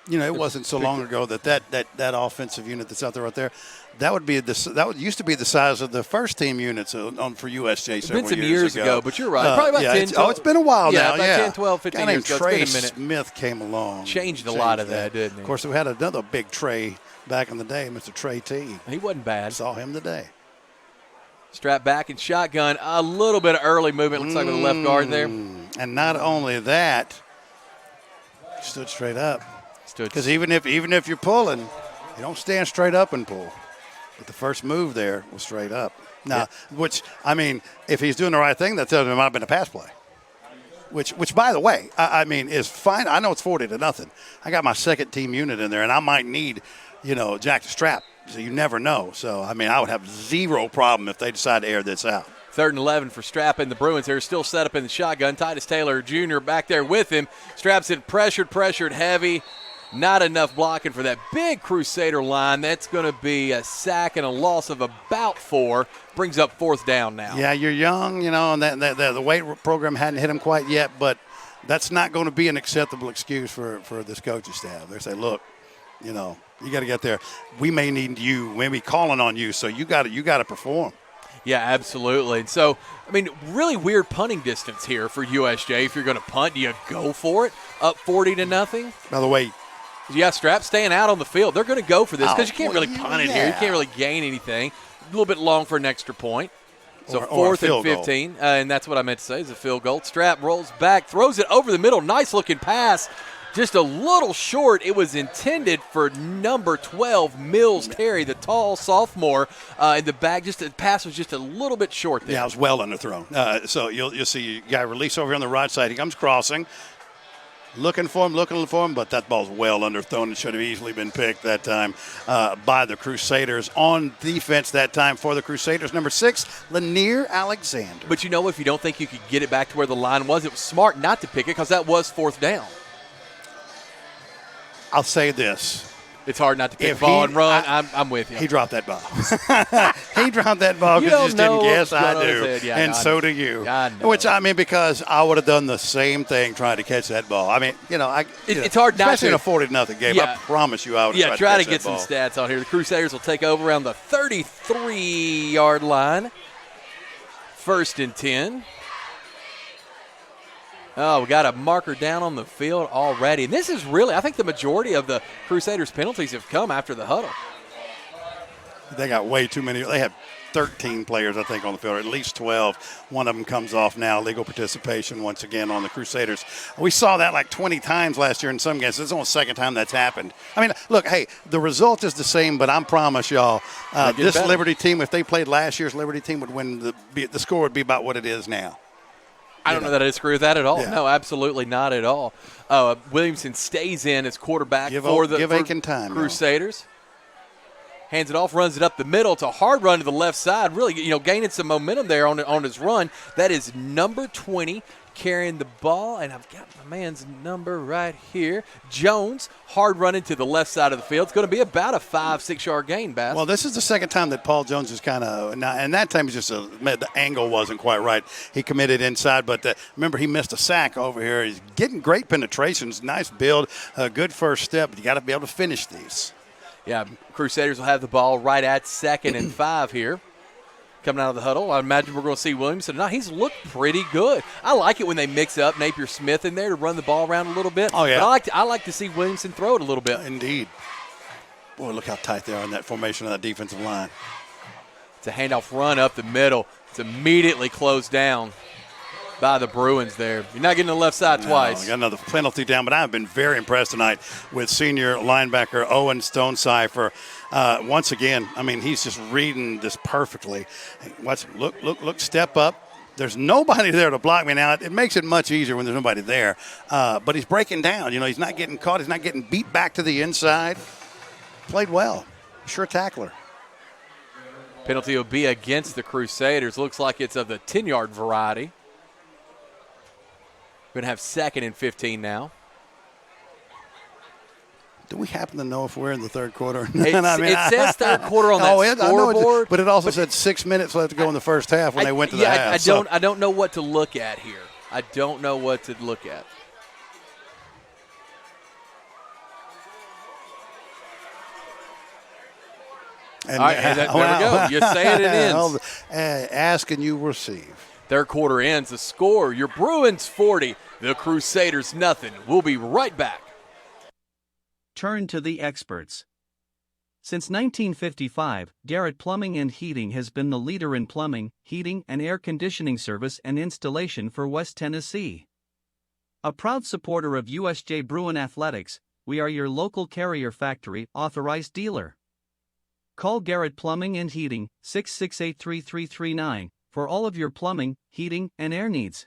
S2: It wasn't so long ago that offensive unit that's out there right there, that used to be the size of the first team units for USJ several
S1: years ago. It's been some years ago, but you're right. Probably about 10, 12.
S2: It's been a while now.
S1: About 10, 12, 15 years ago.
S2: Trey
S1: it's been a minute.
S2: Smith came along.
S1: Changed a lot of that, didn't he?
S2: Of course, we had another big Trey back in the day, Mr. Trey T.
S1: He wasn't bad.
S2: Saw him today.
S1: Strap back and shotgun. A little bit of early movement, looks like with the left guard there.
S2: And not only that, stood straight up. Because even if you're pulling, you don't stand straight up and pull. But the first move there was straight up. Now, which, I mean, if he's doing the right thing, that tells him it might have been a pass play. Which by the way, I mean, is fine. I know it's 40-0. I got my second team unit in there, and I might need, Jack to strap. So you never know. So, I mean, I would have zero problem if they decide to air this out.
S1: 3rd and 11 for Strapp and the Bruins. They're still set up in the shotgun. Titus Taylor Jr. back there with him. Strapp's in pressured heavy. Not enough blocking for that big Crusader line. That's going to be a sack and a loss of about 4. Brings up 4th down now.
S2: Yeah, you're young, and the weight program hadn't hit him quite yet, but that's not going to be an acceptable excuse for this coaching staff. They say, look, you got to get there. We may need you. We may be calling on you, so you got to perform.
S1: Yeah, absolutely. And so, I mean, really weird punting distance here for USJ. If you're going to punt, do you go for it up 40-0?
S2: By the way,
S1: yeah, Strap staying out on the field. They're going to go for this because you can't really punt it here. You can't really gain anything. A little bit long for an extra point. So
S2: or
S1: 4th and 15, and that's what I meant to say is a field goal. Strap rolls back, throws it over the middle. Nice-looking pass. Just a little short. It was intended for number 12, Mills Terry, the tall sophomore in the back. Just the pass was just a little bit short there.
S2: Yeah, it was well underthrown. So you'll see a guy release over here on the right side. He comes crossing. Looking for him, but that ball's well underthrown. It should have easily been picked that time by the Crusaders. On defense that time for the Crusaders, number 6, Lanier Alexander.
S1: But if you don't think you could get it back to where the line was, it was smart not to pick it because that was 4th down.
S2: I'll say this.
S1: It's hard not to pick ball and run. I'm with you.
S2: He dropped that ball. He dropped that ball because he just didn't guess. I do. And so do you. Which, I mean, because I would have done the same thing trying to catch that ball. I mean,
S1: it's hard not to.
S2: Especially in a 40-0 game. Yeah. I promise you I would have
S1: tried to get some stats on here. The Crusaders will take over around the 33-yard line. 1st and 10. Oh, we got a marker down on the field already. And this is really, I think the majority of the Crusaders' penalties have come after the huddle.
S2: They got way too many. They have 13 players, I think, on the field, or at least 12. One of them comes off now, legal participation once again on the Crusaders. We saw that like 20 times last year in some games. This is only the second time that's happened. I mean, look, hey, the result is the same, but I promise y'all, this better. Liberty team, if they played last year's Liberty team, would win. The score would be about what it is now.
S1: I don't know that I disagree with that at all. Yeah. No, absolutely not at all. Williamson stays in as quarterback for the Crusaders. Hands it off, runs it up the middle. It's a hard run to the left side. Really, gaining some momentum there on his run. That is number 20 carrying the ball, and I've got my man's number right here. Jones, hard running to the left side of the field. It's going to be about a 5-6 yard gain, Bass.
S2: Well, this is the second time that Paul Jones is kind of, and that time just the angle wasn't quite right. He committed inside, but remember he missed a sack over here. He's getting great penetrations, nice build, good first step. But you got to be able to finish these.
S1: Yeah, Crusaders will have the ball right at 2nd and 5 here. Coming out of the huddle, I imagine we're going to see Williamson. No, he's looked pretty good. I like it when they mix up Napier Smith in there to run the ball around a little bit.
S2: Oh, yeah.
S1: But I like to see Williamson throw it a little bit.
S2: Indeed. Boy, look how tight they are in that formation of that defensive line.
S1: It's a handoff run up the middle. It's immediately closed down by the Bruins there. You're not getting the left side twice.
S2: Got another penalty down, but I've been very impressed tonight with senior linebacker Owen Stonecipher. Once again, I mean, he's just reading this perfectly. Look, step up. There's nobody there to block me now. It makes it much easier when there's nobody there. But he's breaking down. He's not getting caught. He's not getting beat back to the inside. Played well. Sure tackler.
S1: Penalty will be against the Crusaders. Looks like it's of the 10-yard variety. We're going to have 2nd and 15 now.
S2: Do we happen to know if we're in the third quarter?
S1: It says third quarter on that scoreboard.
S2: But it also said 6 minutes left to go in the first half when they went to the half.
S1: I don't know what to look at here. I don't know what to look at.
S2: And
S1: all right, there we go. You say it ends.
S2: Ask and you receive.
S1: Third quarter ends. The score, your Bruins 40, the Crusaders nothing. We'll be right back.
S17: Turn to the experts. Since 1955, Garrett Plumbing and Heating has been the leader in plumbing, heating, and air conditioning service and installation for West Tennessee. A proud supporter of USJ Bruin athletics, we are your local Carrier Factory authorized dealer. Call Garrett Plumbing and Heating 668-3339 for all of your plumbing, heating, and air needs.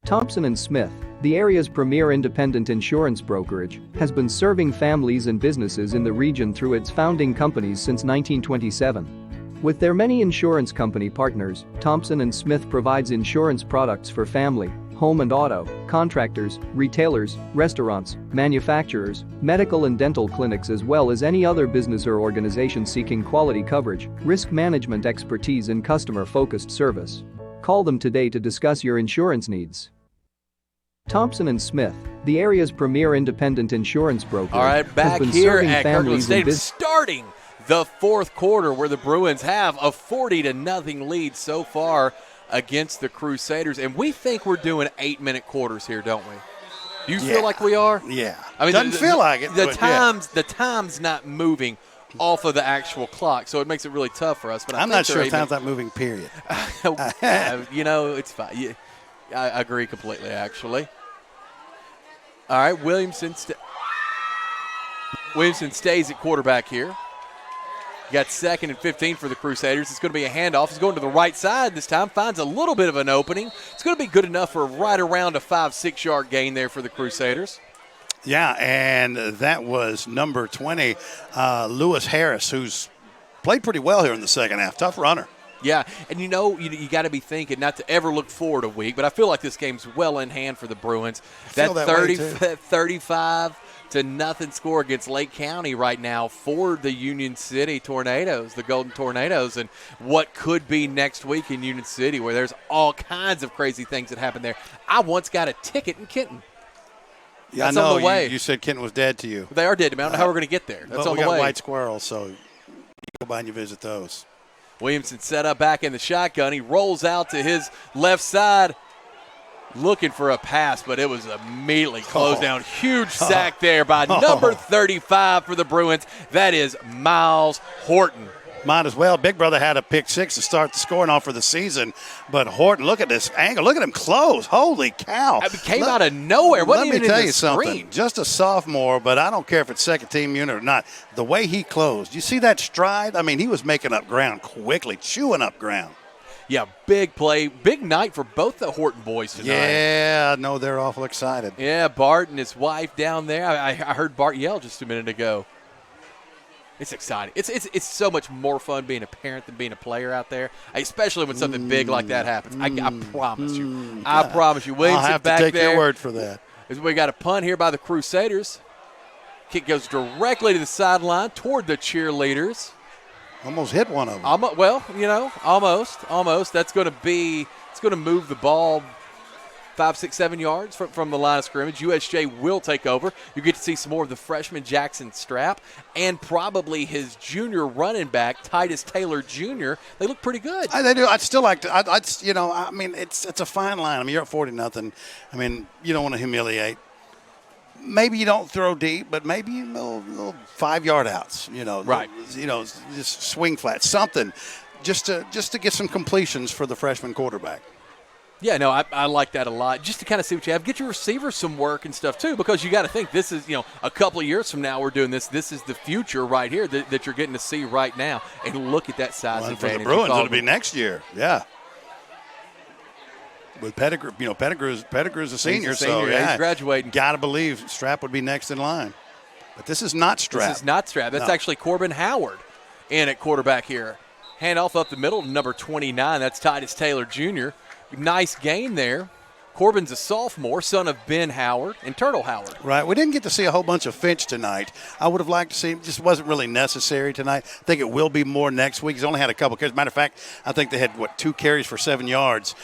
S16: Thompson & Smith, the area's premier independent insurance brokerage, has been serving families and businesses in the region through its founding companies since 1927. With their many insurance company partners, Thompson & Smith provides insurance products for family, home and auto, contractors, retailers, restaurants, manufacturers, medical and dental clinics, as well as any other business or organization seeking quality coverage, risk management expertise, and customer-focused service. Call them today to discuss your insurance needs. Thompson & Smith, the area's premier independent insurance broker.
S1: All right, back here at Kirkland Stadium, starting the fourth quarter, where the Bruins have a 40-0 lead so far against the Crusaders, and we think we're doing 8-minute quarters here, don't we? Do you feel like we are?
S2: Yeah.
S1: I mean,
S2: doesn't feel like it.
S1: The time's not moving off of the actual clock, so it makes it really tough for us. But
S2: I'm not sure if time's not moving, period.
S1: It's fine. Yeah, I agree completely, actually. All right, Williamson stays at quarterback here. You got 2nd and 15 for the Crusaders. It's going to be a handoff. He's going to the right side this time. Finds a little bit of an opening. It's going to be good enough for right around a 5-6 yard gain there for the Crusaders.
S2: Yeah, and that was number 20, Lewis Harris, who's played pretty well here in the second half. Tough runner.
S1: Yeah, and you got to be thinking not to ever look forward a week, but I feel like this game's well in hand for the Bruins. That 35-0 score against Lake County right now for the Union City Tornadoes, the Golden Tornadoes, and what could be next week in Union City, where there's all kinds of crazy things that happen there. I once got a ticket in Kenton.
S2: Yeah,
S1: That's
S2: I know.
S1: on the way.
S2: You said Kenton was dead to you.
S1: They are dead to me. I don't know how we're going to get there. That's on the way.
S2: We got white squirrels, so you go by and you visit those.
S1: Williamson set up back in the shotgun. He rolls out to his left side, looking for a pass, but it was immediately closed down. Huge sack there by number 35 for the Bruins. That is Miles Horton.
S2: Might as well. Big Brother had a pick six to start the scoring off for the season, but Horton, look at this angle. Look at him close. Holy cow.
S1: It came out of nowhere.
S2: Let me tell you something. Just a sophomore, but I don't care if it's second-team unit or not. The way he closed, you see that stride? I mean, he was making up ground quickly, chewing up ground.
S1: Yeah, big play. Big night for both the Horton boys tonight.
S2: Yeah, I know they're awful excited.
S1: Yeah, Bart and his wife down there. I heard Bart yell just a minute ago. It's exciting. It's so much more fun being a parent than being a player out there, especially when something big like that happens. I promise you. I promise you. Williamson
S2: I'll have
S1: back
S2: to take
S1: there.
S2: your word for that.
S1: We got a punt here by the Crusaders. Kick goes directly to the sideline toward the cheerleaders.
S2: Almost hit one of them.
S1: Almost. That's going to move the ball 5, 6, 7 yards from the line of scrimmage. USJ will take over. You get to see some more of the freshman Jackson Strapp and probably his junior running back, Titus Taylor Jr. They look pretty good.
S2: They do. I'd still like to. I mean, it's a fine line. I mean, you're at 40-0. I mean, you don't want to humiliate. Maybe you don't throw deep, but maybe little 5-yard outs.
S1: Right.
S2: Just swing flat, something, just to get some completions for the freshman quarterback.
S1: Yeah, no, I like that a lot. Just to kind of see what you have. Get your receivers some work and stuff, too, because you got to think this is, a couple of years from now we're doing this. This is the future right here that you're getting to see right now. And look at that size advantage.
S2: For the Bruins, it'll be next year. Yeah. With Pettigrew, Pettigrew's a senior, so yeah,
S1: he's graduating.
S2: Got to believe Strapp would be next in line. But this is not Strapp.
S1: This is not Strapp. That's actually Corbin Howard in at quarterback here. Handoff up the middle to number 29. That's Titus Taylor Jr. Nice game there. Corbin's a sophomore, son of Ben Howard and Turtle Howard.
S2: Right. We didn't get to see a whole bunch of Finch tonight. I would have liked to see him. Just wasn't really necessary tonight. I think it will be more next week. He's only had a couple carries. Matter of fact, I think they had, 2 carries for 7 yards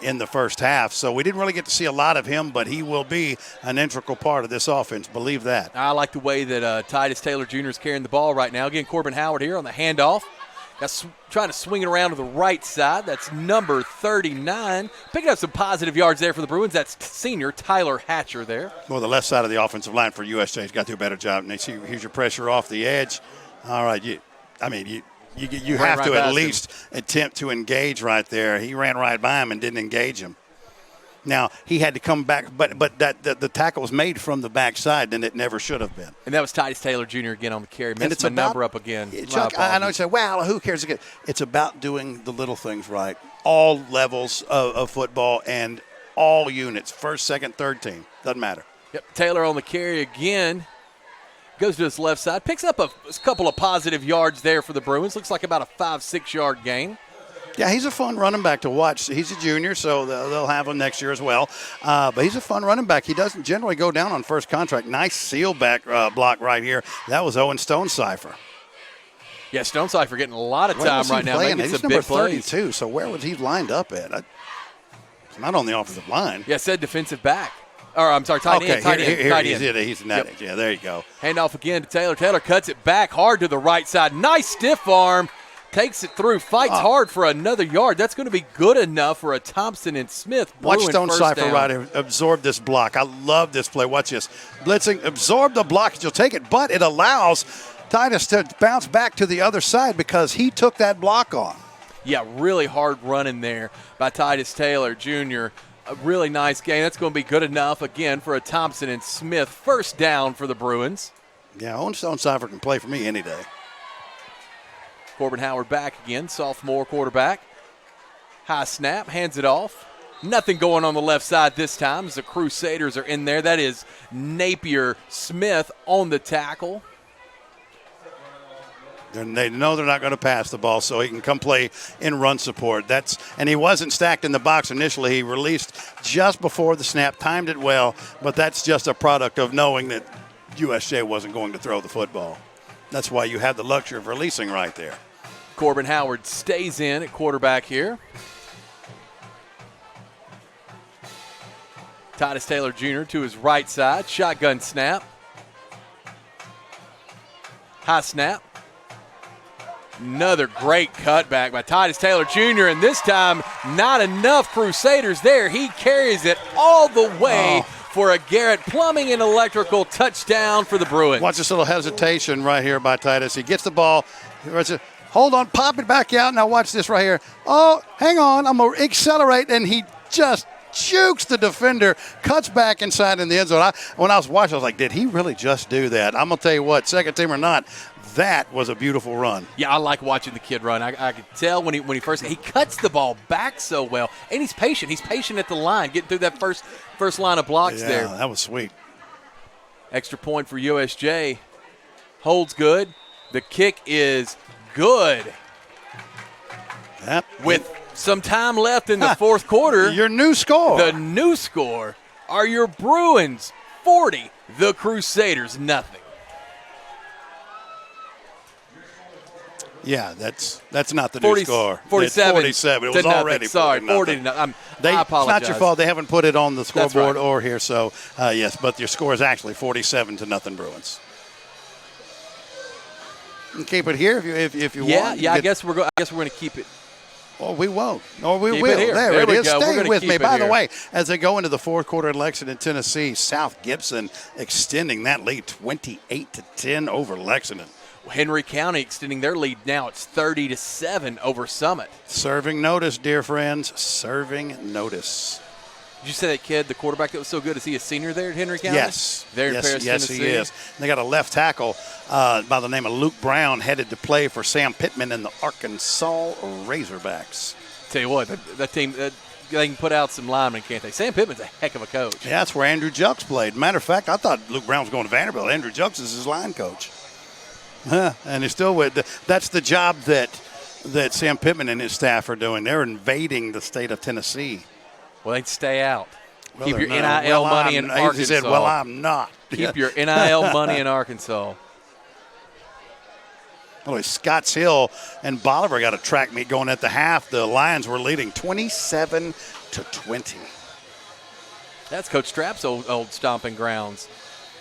S2: in the first half. So we didn't really get to see a lot of him, but he will be an integral part of this offense. Believe that.
S1: I like the way that Titus Taylor Jr. is carrying the ball right now. Again, Corbin Howard here on the handoff. Trying to swing it around to the right side. That's number 39. Picking up some positive yards there for the Bruins. That's senior Tyler Hatcher there.
S2: Well, the left side of the offensive line for USJ has got to do a better job. And here's your pressure off the edge. All right, you have to at least attempt to engage right there. He ran right by him and didn't engage him. Now, he had to come back, but the tackle was made from the backside, and it never should have been.
S1: And that was Titus Taylor Jr. again on the carry. Missed the number up again.
S2: Chuck, I know you say, well, who cares? It's about doing the little things right. All levels of football and all units, first, second, third team. Doesn't matter.
S1: Yep, Taylor on the carry again. Goes to his left side. Picks up a couple of positive yards there for the Bruins. Looks like about a 5-6 yard gain.
S2: Yeah, he's a fun running back to watch. He's a junior, so they'll have him next year as well. But he's a fun running back. He doesn't generally go down on first contract. Nice seal back block right here. That was Owen Stonecipher.
S1: Yeah, Stonecipher getting a lot of time right now.
S2: He's number 32, so where was he lined up at? It's not on the offensive line.
S1: Yeah, said defensive back. Or, I'm sorry, tight end. Tight end.
S2: He's in that. Yep. Yeah, there you go.
S1: Handoff again to Taylor. Taylor cuts it back hard to the right side. Nice stiff arm. Takes it through, fights hard for another yard. That's going to be good enough for a Thompson and Smith.
S2: Watch Stonecipher right here absorb this block. I love this play. Watch this. Blitzing, absorb the block. You'll take it, but it allows Titus to bounce back to the other side because he took that block on.
S1: Yeah, really hard running there by Titus Taylor Jr. A really nice game. That's going to be good enough, again, for a Thompson and Smith. First down for the Bruins.
S2: Yeah, Owen Stonecipher can play for me any day.
S1: Corbin Howard back again, sophomore quarterback. High snap, hands it off. Nothing going on the left side this time as the Crusaders are in there. That is Napier Smith on the tackle.
S2: They know they're not going to pass the ball, so he can come play in run support. And he wasn't stacked in the box initially. He released just before the snap, timed it well, but that's just a product of knowing that USJ wasn't going to throw the football. That's why you have the luxury of releasing right there.
S1: Corbin Howard stays in at quarterback here. Titus Taylor Jr. to his right side. Shotgun snap. High snap. Another great cutback by Titus Taylor Jr. And this time, not enough Crusaders there. He carries it all the way for a Garrett Plumbing and Electrical touchdown for the Bruins.
S2: Watch this little hesitation right here by Titus. He gets the ball. Hold on, pop it back out. Now watch this right here. Oh, hang on. I'm going to accelerate, and he just jukes the defender, cuts back inside in the end zone. When I was watching, I was like, did he really just do that? I'm going to tell you what, second team or not, that was a beautiful run.
S1: Yeah, I like watching the kid run. I could tell when he cuts the ball back so well, and he's patient. He's patient at the line, getting through that first line of blocks there.
S2: Yeah, that was sweet.
S1: Extra point for USJ. Holds good. The kick is good.
S2: Yep.
S1: With some time left in the fourth quarter.
S2: Your new score.
S1: The new score are your Bruins 40, the Crusaders nothing.
S2: Yeah, that's not the new score.
S1: 47.
S2: 47. It was already
S1: 40 to nothing. I apologize.
S2: It's not your fault. They haven't put it on the scoreboard or here. So, yes, but your score is actually 47-0 Bruins. And keep it here if you want.
S1: Yeah. I guess we're going to keep it.
S2: Or we won't. Or we
S1: keep
S2: will.
S1: It
S2: there it is.
S1: Go.
S2: Stay with me. By the
S1: here.
S2: way, as they go into the fourth quarter in Lexington, Tennessee, South Gibson extending that lead 28-10 over Lexington.
S1: Henry County extending their lead now. It's 30-7 over Summit.
S2: Serving notice, dear friends. Serving notice.
S1: Did you say that kid, the quarterback that was so good, is he a senior there at Henry County?
S2: Yes.
S1: There in Paris,
S2: yes,
S1: Tennessee?
S2: He is. They got a left tackle by the name of Luke Brown headed to play for Sam Pittman and the Arkansas Razorbacks.
S1: Tell you what, that team, they can put out some linemen, can't they? Sam Pittman's a heck of a coach.
S2: Yeah, that's where Andrew Jukes played. Matter of fact, I thought Luke Brown was going to Vanderbilt. Andrew Jukes is his line coach. And he's still with. That's the job that Sam Pittman and his staff are doing. They're invading the state of Tennessee.
S1: Well, they'd stay out.
S2: Well,
S1: keep your NIL money in Arkansas.
S2: He said, well, I'm not.
S1: Keep your NIL money in Arkansas.
S2: Well, Scotts Hill and Bolivar got a track meet going at the half. The Lions were leading 27-20.
S1: That's Coach Strapp's old stomping grounds.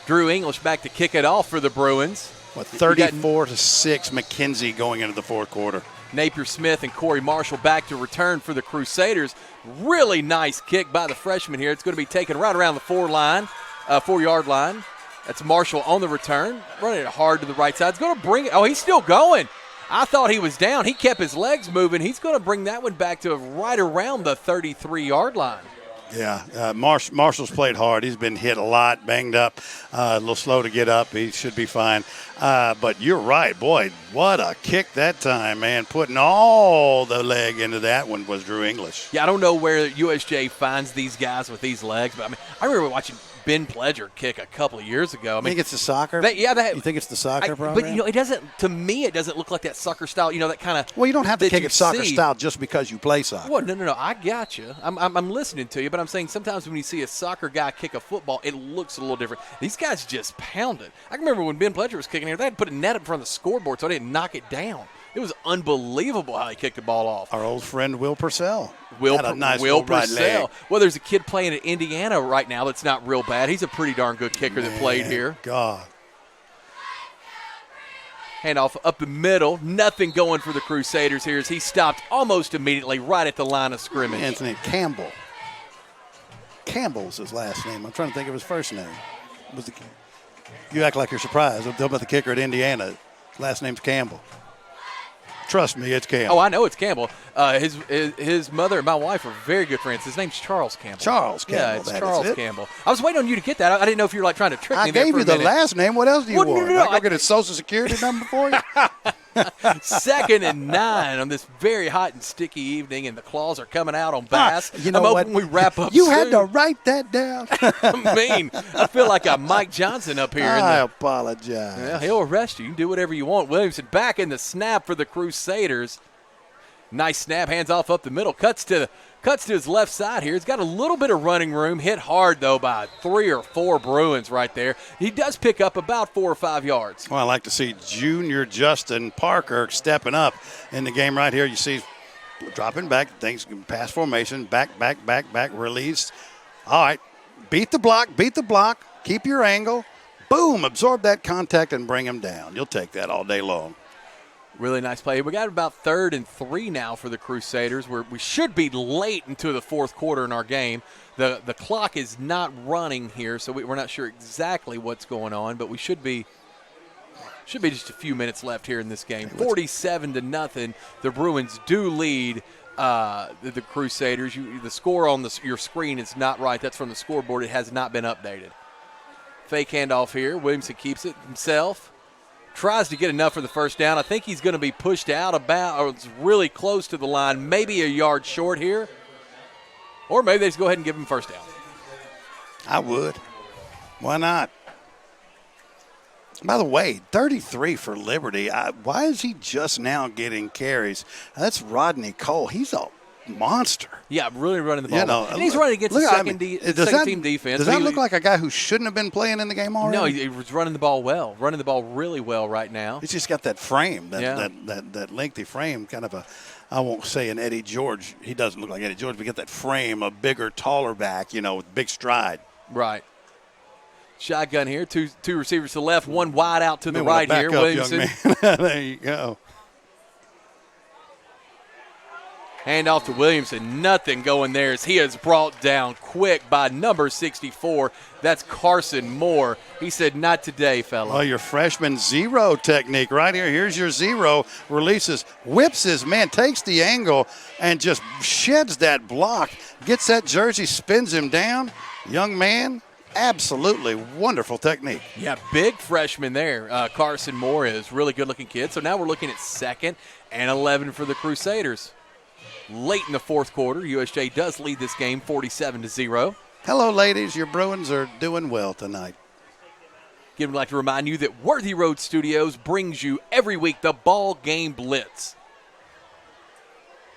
S1: Drew English back to kick it off for the Bruins.
S2: 34-6 McKenzie going into the fourth quarter.
S1: Napier Smith and Corey Marshall back to return for the Crusaders. Really nice kick by the freshman here. It's going to be taken right around the 4-yard line. That's Marshall on the return, running it hard to the right side. It's going to bring it. Oh, he's still going. I thought he was down. He kept his legs moving. He's going to bring that one back to right around the 33-yard line.
S2: Yeah, Marshall's played hard. He's been hit a lot, banged up, a little slow to get up. He should be fine. But you're right, boy, what a kick that time, man. Putting all the leg into that one was Drew English.
S1: Yeah, I don't know where USJ finds these guys with these legs, but I remember watching Ben Pledger kick a couple of years ago.
S2: I think it's the soccer?
S1: You
S2: think it's the soccer program?
S1: But, it doesn't, to me, it doesn't look like that soccer style, that kind of.
S2: Well, you don't have to kick it soccer style just because you play soccer.
S1: Well, no, I got you. I'm listening to you, but I'm saying sometimes when you see a soccer guy kick a football, it looks a little different. These guys just pound it. I can remember when Ben Pledger was kicking here, they had to put a net in front of the scoreboard so I didn't knock it down. It was unbelievable how he kicked the ball off.
S2: Our old friend Will Purcell. Had a nice
S1: Will
S2: right
S1: Purcell.
S2: leg.
S1: Well, there's a kid playing at Indiana right now that's not real bad. He's a pretty darn good kicker that played here.
S2: God.
S1: Handoff up the middle. Nothing going for the Crusaders here as he stopped almost immediately right at the line of scrimmage.
S2: Anthony Campbell. Campbell's his last name. I'm trying to think of his first name. You act like you're surprised. I'm talking about the kicker at Indiana. Last name's Campbell. Trust me, it's Campbell.
S1: Oh, I know it's Campbell. His mother and my wife are very good friends. His name's Charles Campbell.
S2: Charles Campbell.
S1: Yeah, it's Charles Campbell. I was waiting on you to get that. I didn't know if you were trying to trick me.
S2: I gave you the last name. What else do you want?
S1: No,
S2: I get his social security number for you?
S1: 2nd and 9 on this very hot and sticky evening, and the claws are coming out on Bass. I'm hoping we wrap up
S2: You
S1: soon.
S2: had to write that down.
S1: I feel like a Mike Johnson up here.
S2: I apologize.
S1: Yeah, he'll arrest you. You can do whatever you want. Williamson back in the snap for the Crusaders. Nice snap, hands off up the middle, cuts to his left side here. He's got a little bit of running room, hit hard, though, by 3 or 4 Bruins right there. He does pick up about 4 or 5 yards.
S2: Well, I like to see Junior Justin Parker stepping up in the game right here. You see dropping back, things pass formation, back, release. All right, beat the block, keep your angle. Boom, absorb that contact and bring him down. You'll take that all day long.
S1: Really nice play. We got about 3rd and 3 now for the Crusaders. We should be late into the 4th quarter in our game. The clock is not running here, so we're not sure exactly what's going on, but we should be just a few minutes left here in this game. 47-0. The Bruins do lead the Crusaders. The score on your screen is not right. That's from the scoreboard. It has not been updated. Fake handoff here. Williamson keeps it himself. Tries to get enough for the first down. I think he's going to be pushed out or it's really close to the line, maybe a yard short here. Or maybe they just go ahead and give him first down.
S2: I would. Why not? By the way, 33 for Liberty. Why is he just now getting carries? That's Rodney Cole. He's a monster.
S1: Yeah, really running the ball. And he's running against the second team defense.
S2: Does that look like a guy who shouldn't have been playing in the game already?
S1: No, he was running the ball well. Running the ball really well right now.
S2: He's just got that frame, that lengthy frame, kind of I won't say an Eddie George. He doesn't look like Eddie George, but get that frame, a bigger, taller back, with big stride.
S1: Right. Shotgun here. Two receivers to the left, one wide out to the right here.
S2: Williamson. Young man. There you go.
S1: Hand off to Williamson. Nothing going there as he is brought down quick by number 64. That's Carson Moore. He said, not today, fella.
S2: Well, your freshman zero technique right here. Here's your zero. Releases, whips his man, takes the angle, and just sheds that block. Gets that jersey, spins him down. Young man, absolutely wonderful technique.
S1: Yeah, big freshman there. Carson Moore is really good-looking kid. So now we're looking at 2nd and 11 for the Crusaders. Late in the 4th quarter, USJ does lead this game 47-0.
S2: Hello, ladies. Your Bruins are doing well tonight.
S1: Again, we'd like to remind you that Worthy Road Studios brings you every week the BallGame Blitz.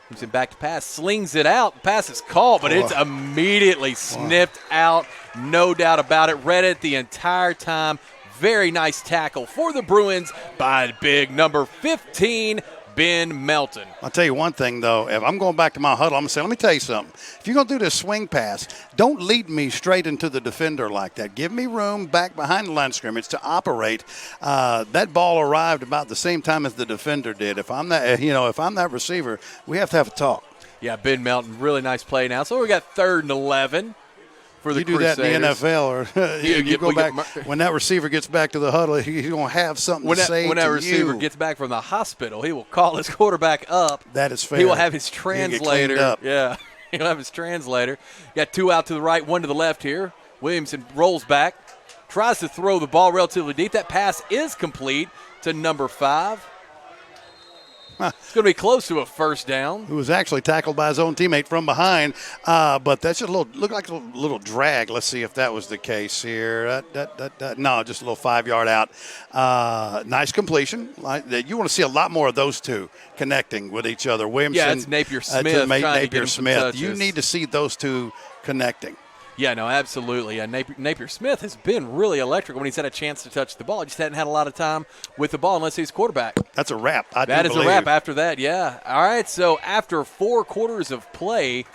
S1: He's in back to pass, slings it out. The pass is called, but it's immediately snipped out. No doubt about it. Read it the entire time. Very nice tackle for the Bruins by big number 15, Ben Melton.
S2: I'll tell you one thing, though. If I'm going back to my huddle, I'm going to say, let me tell you something. If you're going to do this swing pass, don't lead me straight into the defender like that. Give me room back behind the line of scrimmage to operate. That ball arrived about the same time as the defender did. If I'm that receiver, we have to have a talk.
S1: Yeah, Ben Melton, really nice play now. So we got 3rd and 11. For the
S2: Crusaders. Do that in the NFL, or you go back when that receiver gets back to the huddle, he's going to have something to say to you.
S1: When that receiver gets back from the hospital, he will call his quarterback up.
S2: That is fair.
S1: He will have his translator.
S2: Yeah.
S1: He'll have his translator. Got 2 out to the right, 1 to the left here. Williamson rolls back, tries to throw the ball relatively deep. That pass is complete to number 5. It's going to be close to a first down.
S2: Who was actually tackled by his own teammate from behind, but that's just looked like a little drag. Let's see if that was the case here. No, just a little 5-yard out. Nice completion. You want to see a lot more of those two connecting with each other. Williamson,
S1: yeah, it's Napier-Smith.
S2: Napier-Smith. You need to see those two connecting.
S1: Yeah, no, absolutely. Napier-Smith has been really electric when he's had a chance to touch the ball. He just hadn't had a lot of time with the ball unless he's quarterback.
S2: That's a wrap.
S1: That is a wrap after that, yeah. All right, so after 4 quarters of play,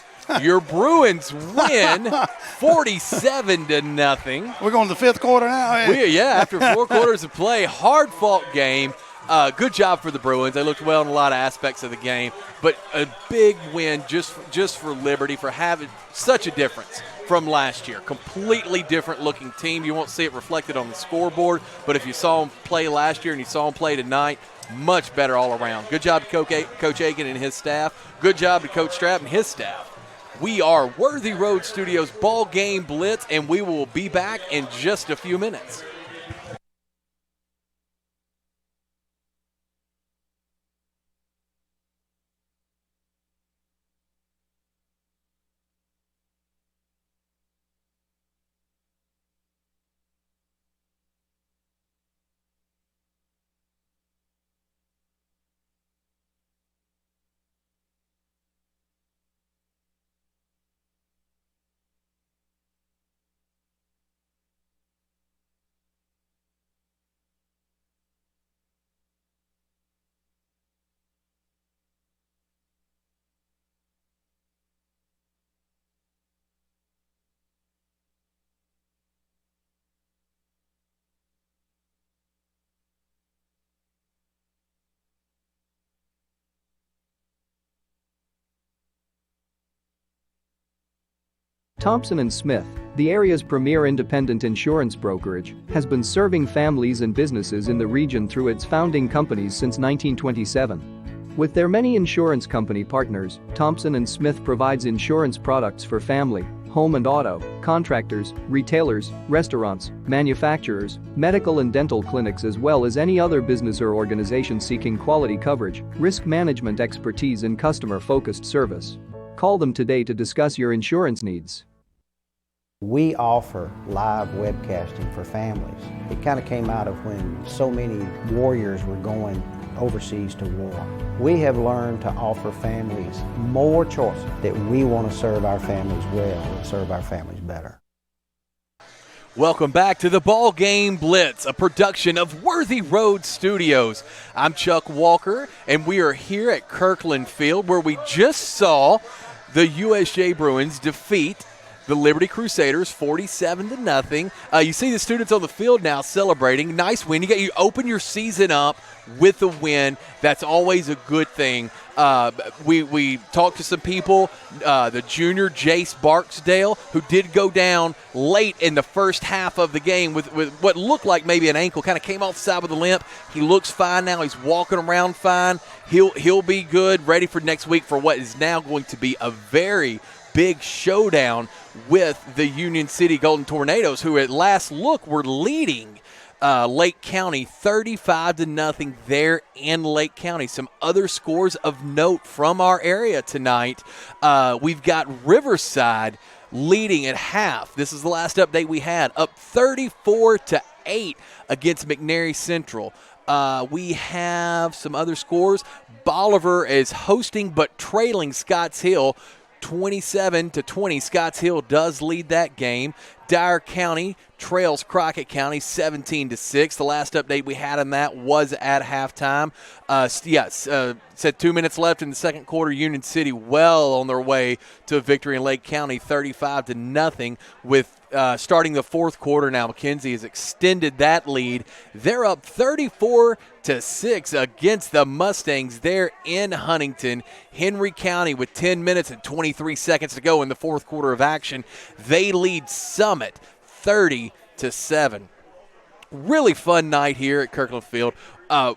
S1: your Bruins win 47-0.
S2: We're going to the 5th quarter now.
S1: After 4 quarters of play, hard-fought game. Good job for the Bruins. They looked well in a lot of aspects of the game, but a big win just for Liberty for having such a difference from last year. Completely different looking team. You won't see it reflected on the scoreboard, but if you saw them play last year and you saw them play tonight, much better all around. Good job to Coach Aiken and his staff. Good job to Coach Strapp and his staff. We are Worthy Road Studios Ball Game Blitz, and we will be back in just a few minutes.
S16: Thompson & Smith, the area's premier independent insurance brokerage, has been serving families and businesses in the region through its founding companies since 1927. With their many insurance company partners, Thompson & Smith provides insurance products for family, home and auto, contractors, retailers, restaurants, manufacturers, medical and dental clinics, as well as any other business or organization seeking quality coverage, risk management expertise and customer-focused service. Call them today to discuss your insurance needs.
S15: We offer live webcasting for families. It kind of came out of when so many warriors were going overseas to war. We have learned to offer families more choices, that we want to serve our families well and serve our families better.
S1: Welcome back to the Ball Game Blitz, a production of Worthy Road Studios. I'm Chuck Walker, and we are here at Kirkland Field, where we just saw the USJ Bruins defeat the Liberty Crusaders 47-0. You see the students on the field now celebrating. Nice win. You open your season up with a win. That's always a good thing. We talked to some people, the junior Jace Barksdale, who did go down late in the first half of the game with what looked like maybe an ankle, kind of came off the side with a limp. He looks fine now. He's walking around fine. He'll be good, ready for next week for what is now going to be a very big showdown with the Union City Golden Tornadoes, who at last look were leading Lake County 35-0 there in Lake County. Some other scores of note from our area tonight. We've got Riverside leading at half. This is the last update we had, up 34-8 against McNary Central. We have some other scores. Bolivar is hosting but trailing Scotts Hill 27-20. Scotts Hill does lead that game. Dyer County trails Crockett County 17-6. The last update we had on that was at halftime. Said 2 minutes left in the second quarter. Union City well on their way to a victory in Lake County 35-0 with starting the fourth quarter now. McKenzie has extended that lead. They're up 34-6 against the Mustangs there in Huntington. Henry County with 10 minutes and 23 seconds to go in the fourth quarter of action. They lead Summit 30-7. really fun night here at Kirkland Field.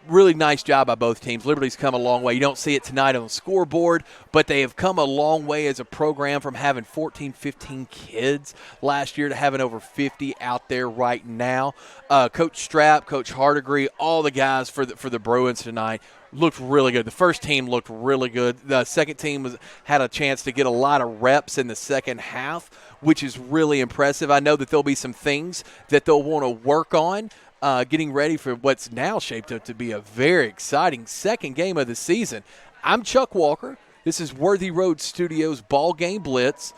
S1: Really nice job by both teams. Liberty's come a long way. You don't see it tonight on the scoreboard, but they have come a long way as a program from having 14, 15 kids last year to having over 50 out there right now. Coach Strap, Coach Hardigree, all the guys for the Bruins tonight looked really good. The first team looked really good. The second team had a chance to get a lot of reps in the second half, which is really impressive. I know that there'll be some things that they'll want to work on getting ready for what's now shaped up to be a very exciting second game of the season. I'm Chuck Walker. This is Worthy Road Studios BallGame Blitz.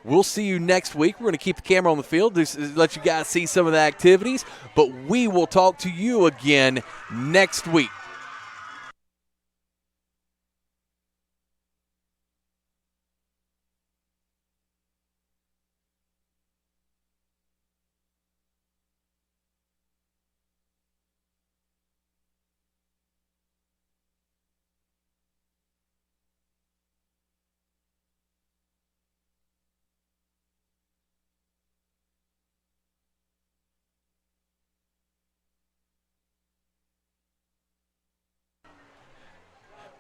S1: We'll see you next week. We're going to keep the camera on the field, just let you guys see some of the activities, but we will talk to you again next week.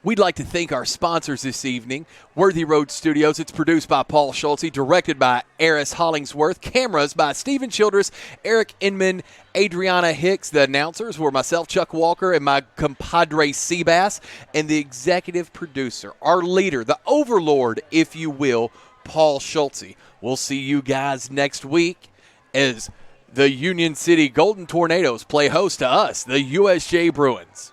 S1: We'd like to thank our sponsors this evening, Worthy Road Studios. It's produced by Paul Schultze, directed by Eris Hollingsworth, cameras by Stephen Childress, Eric Inman, Adriana Hicks. The announcers were myself, Chuck Walker, and my compadre Seabass, and the executive producer, our leader, the overlord, if you will, Paul Schultze. We'll see you guys next week as the Union City Golden Tornadoes play host to us, the USJ Bruins.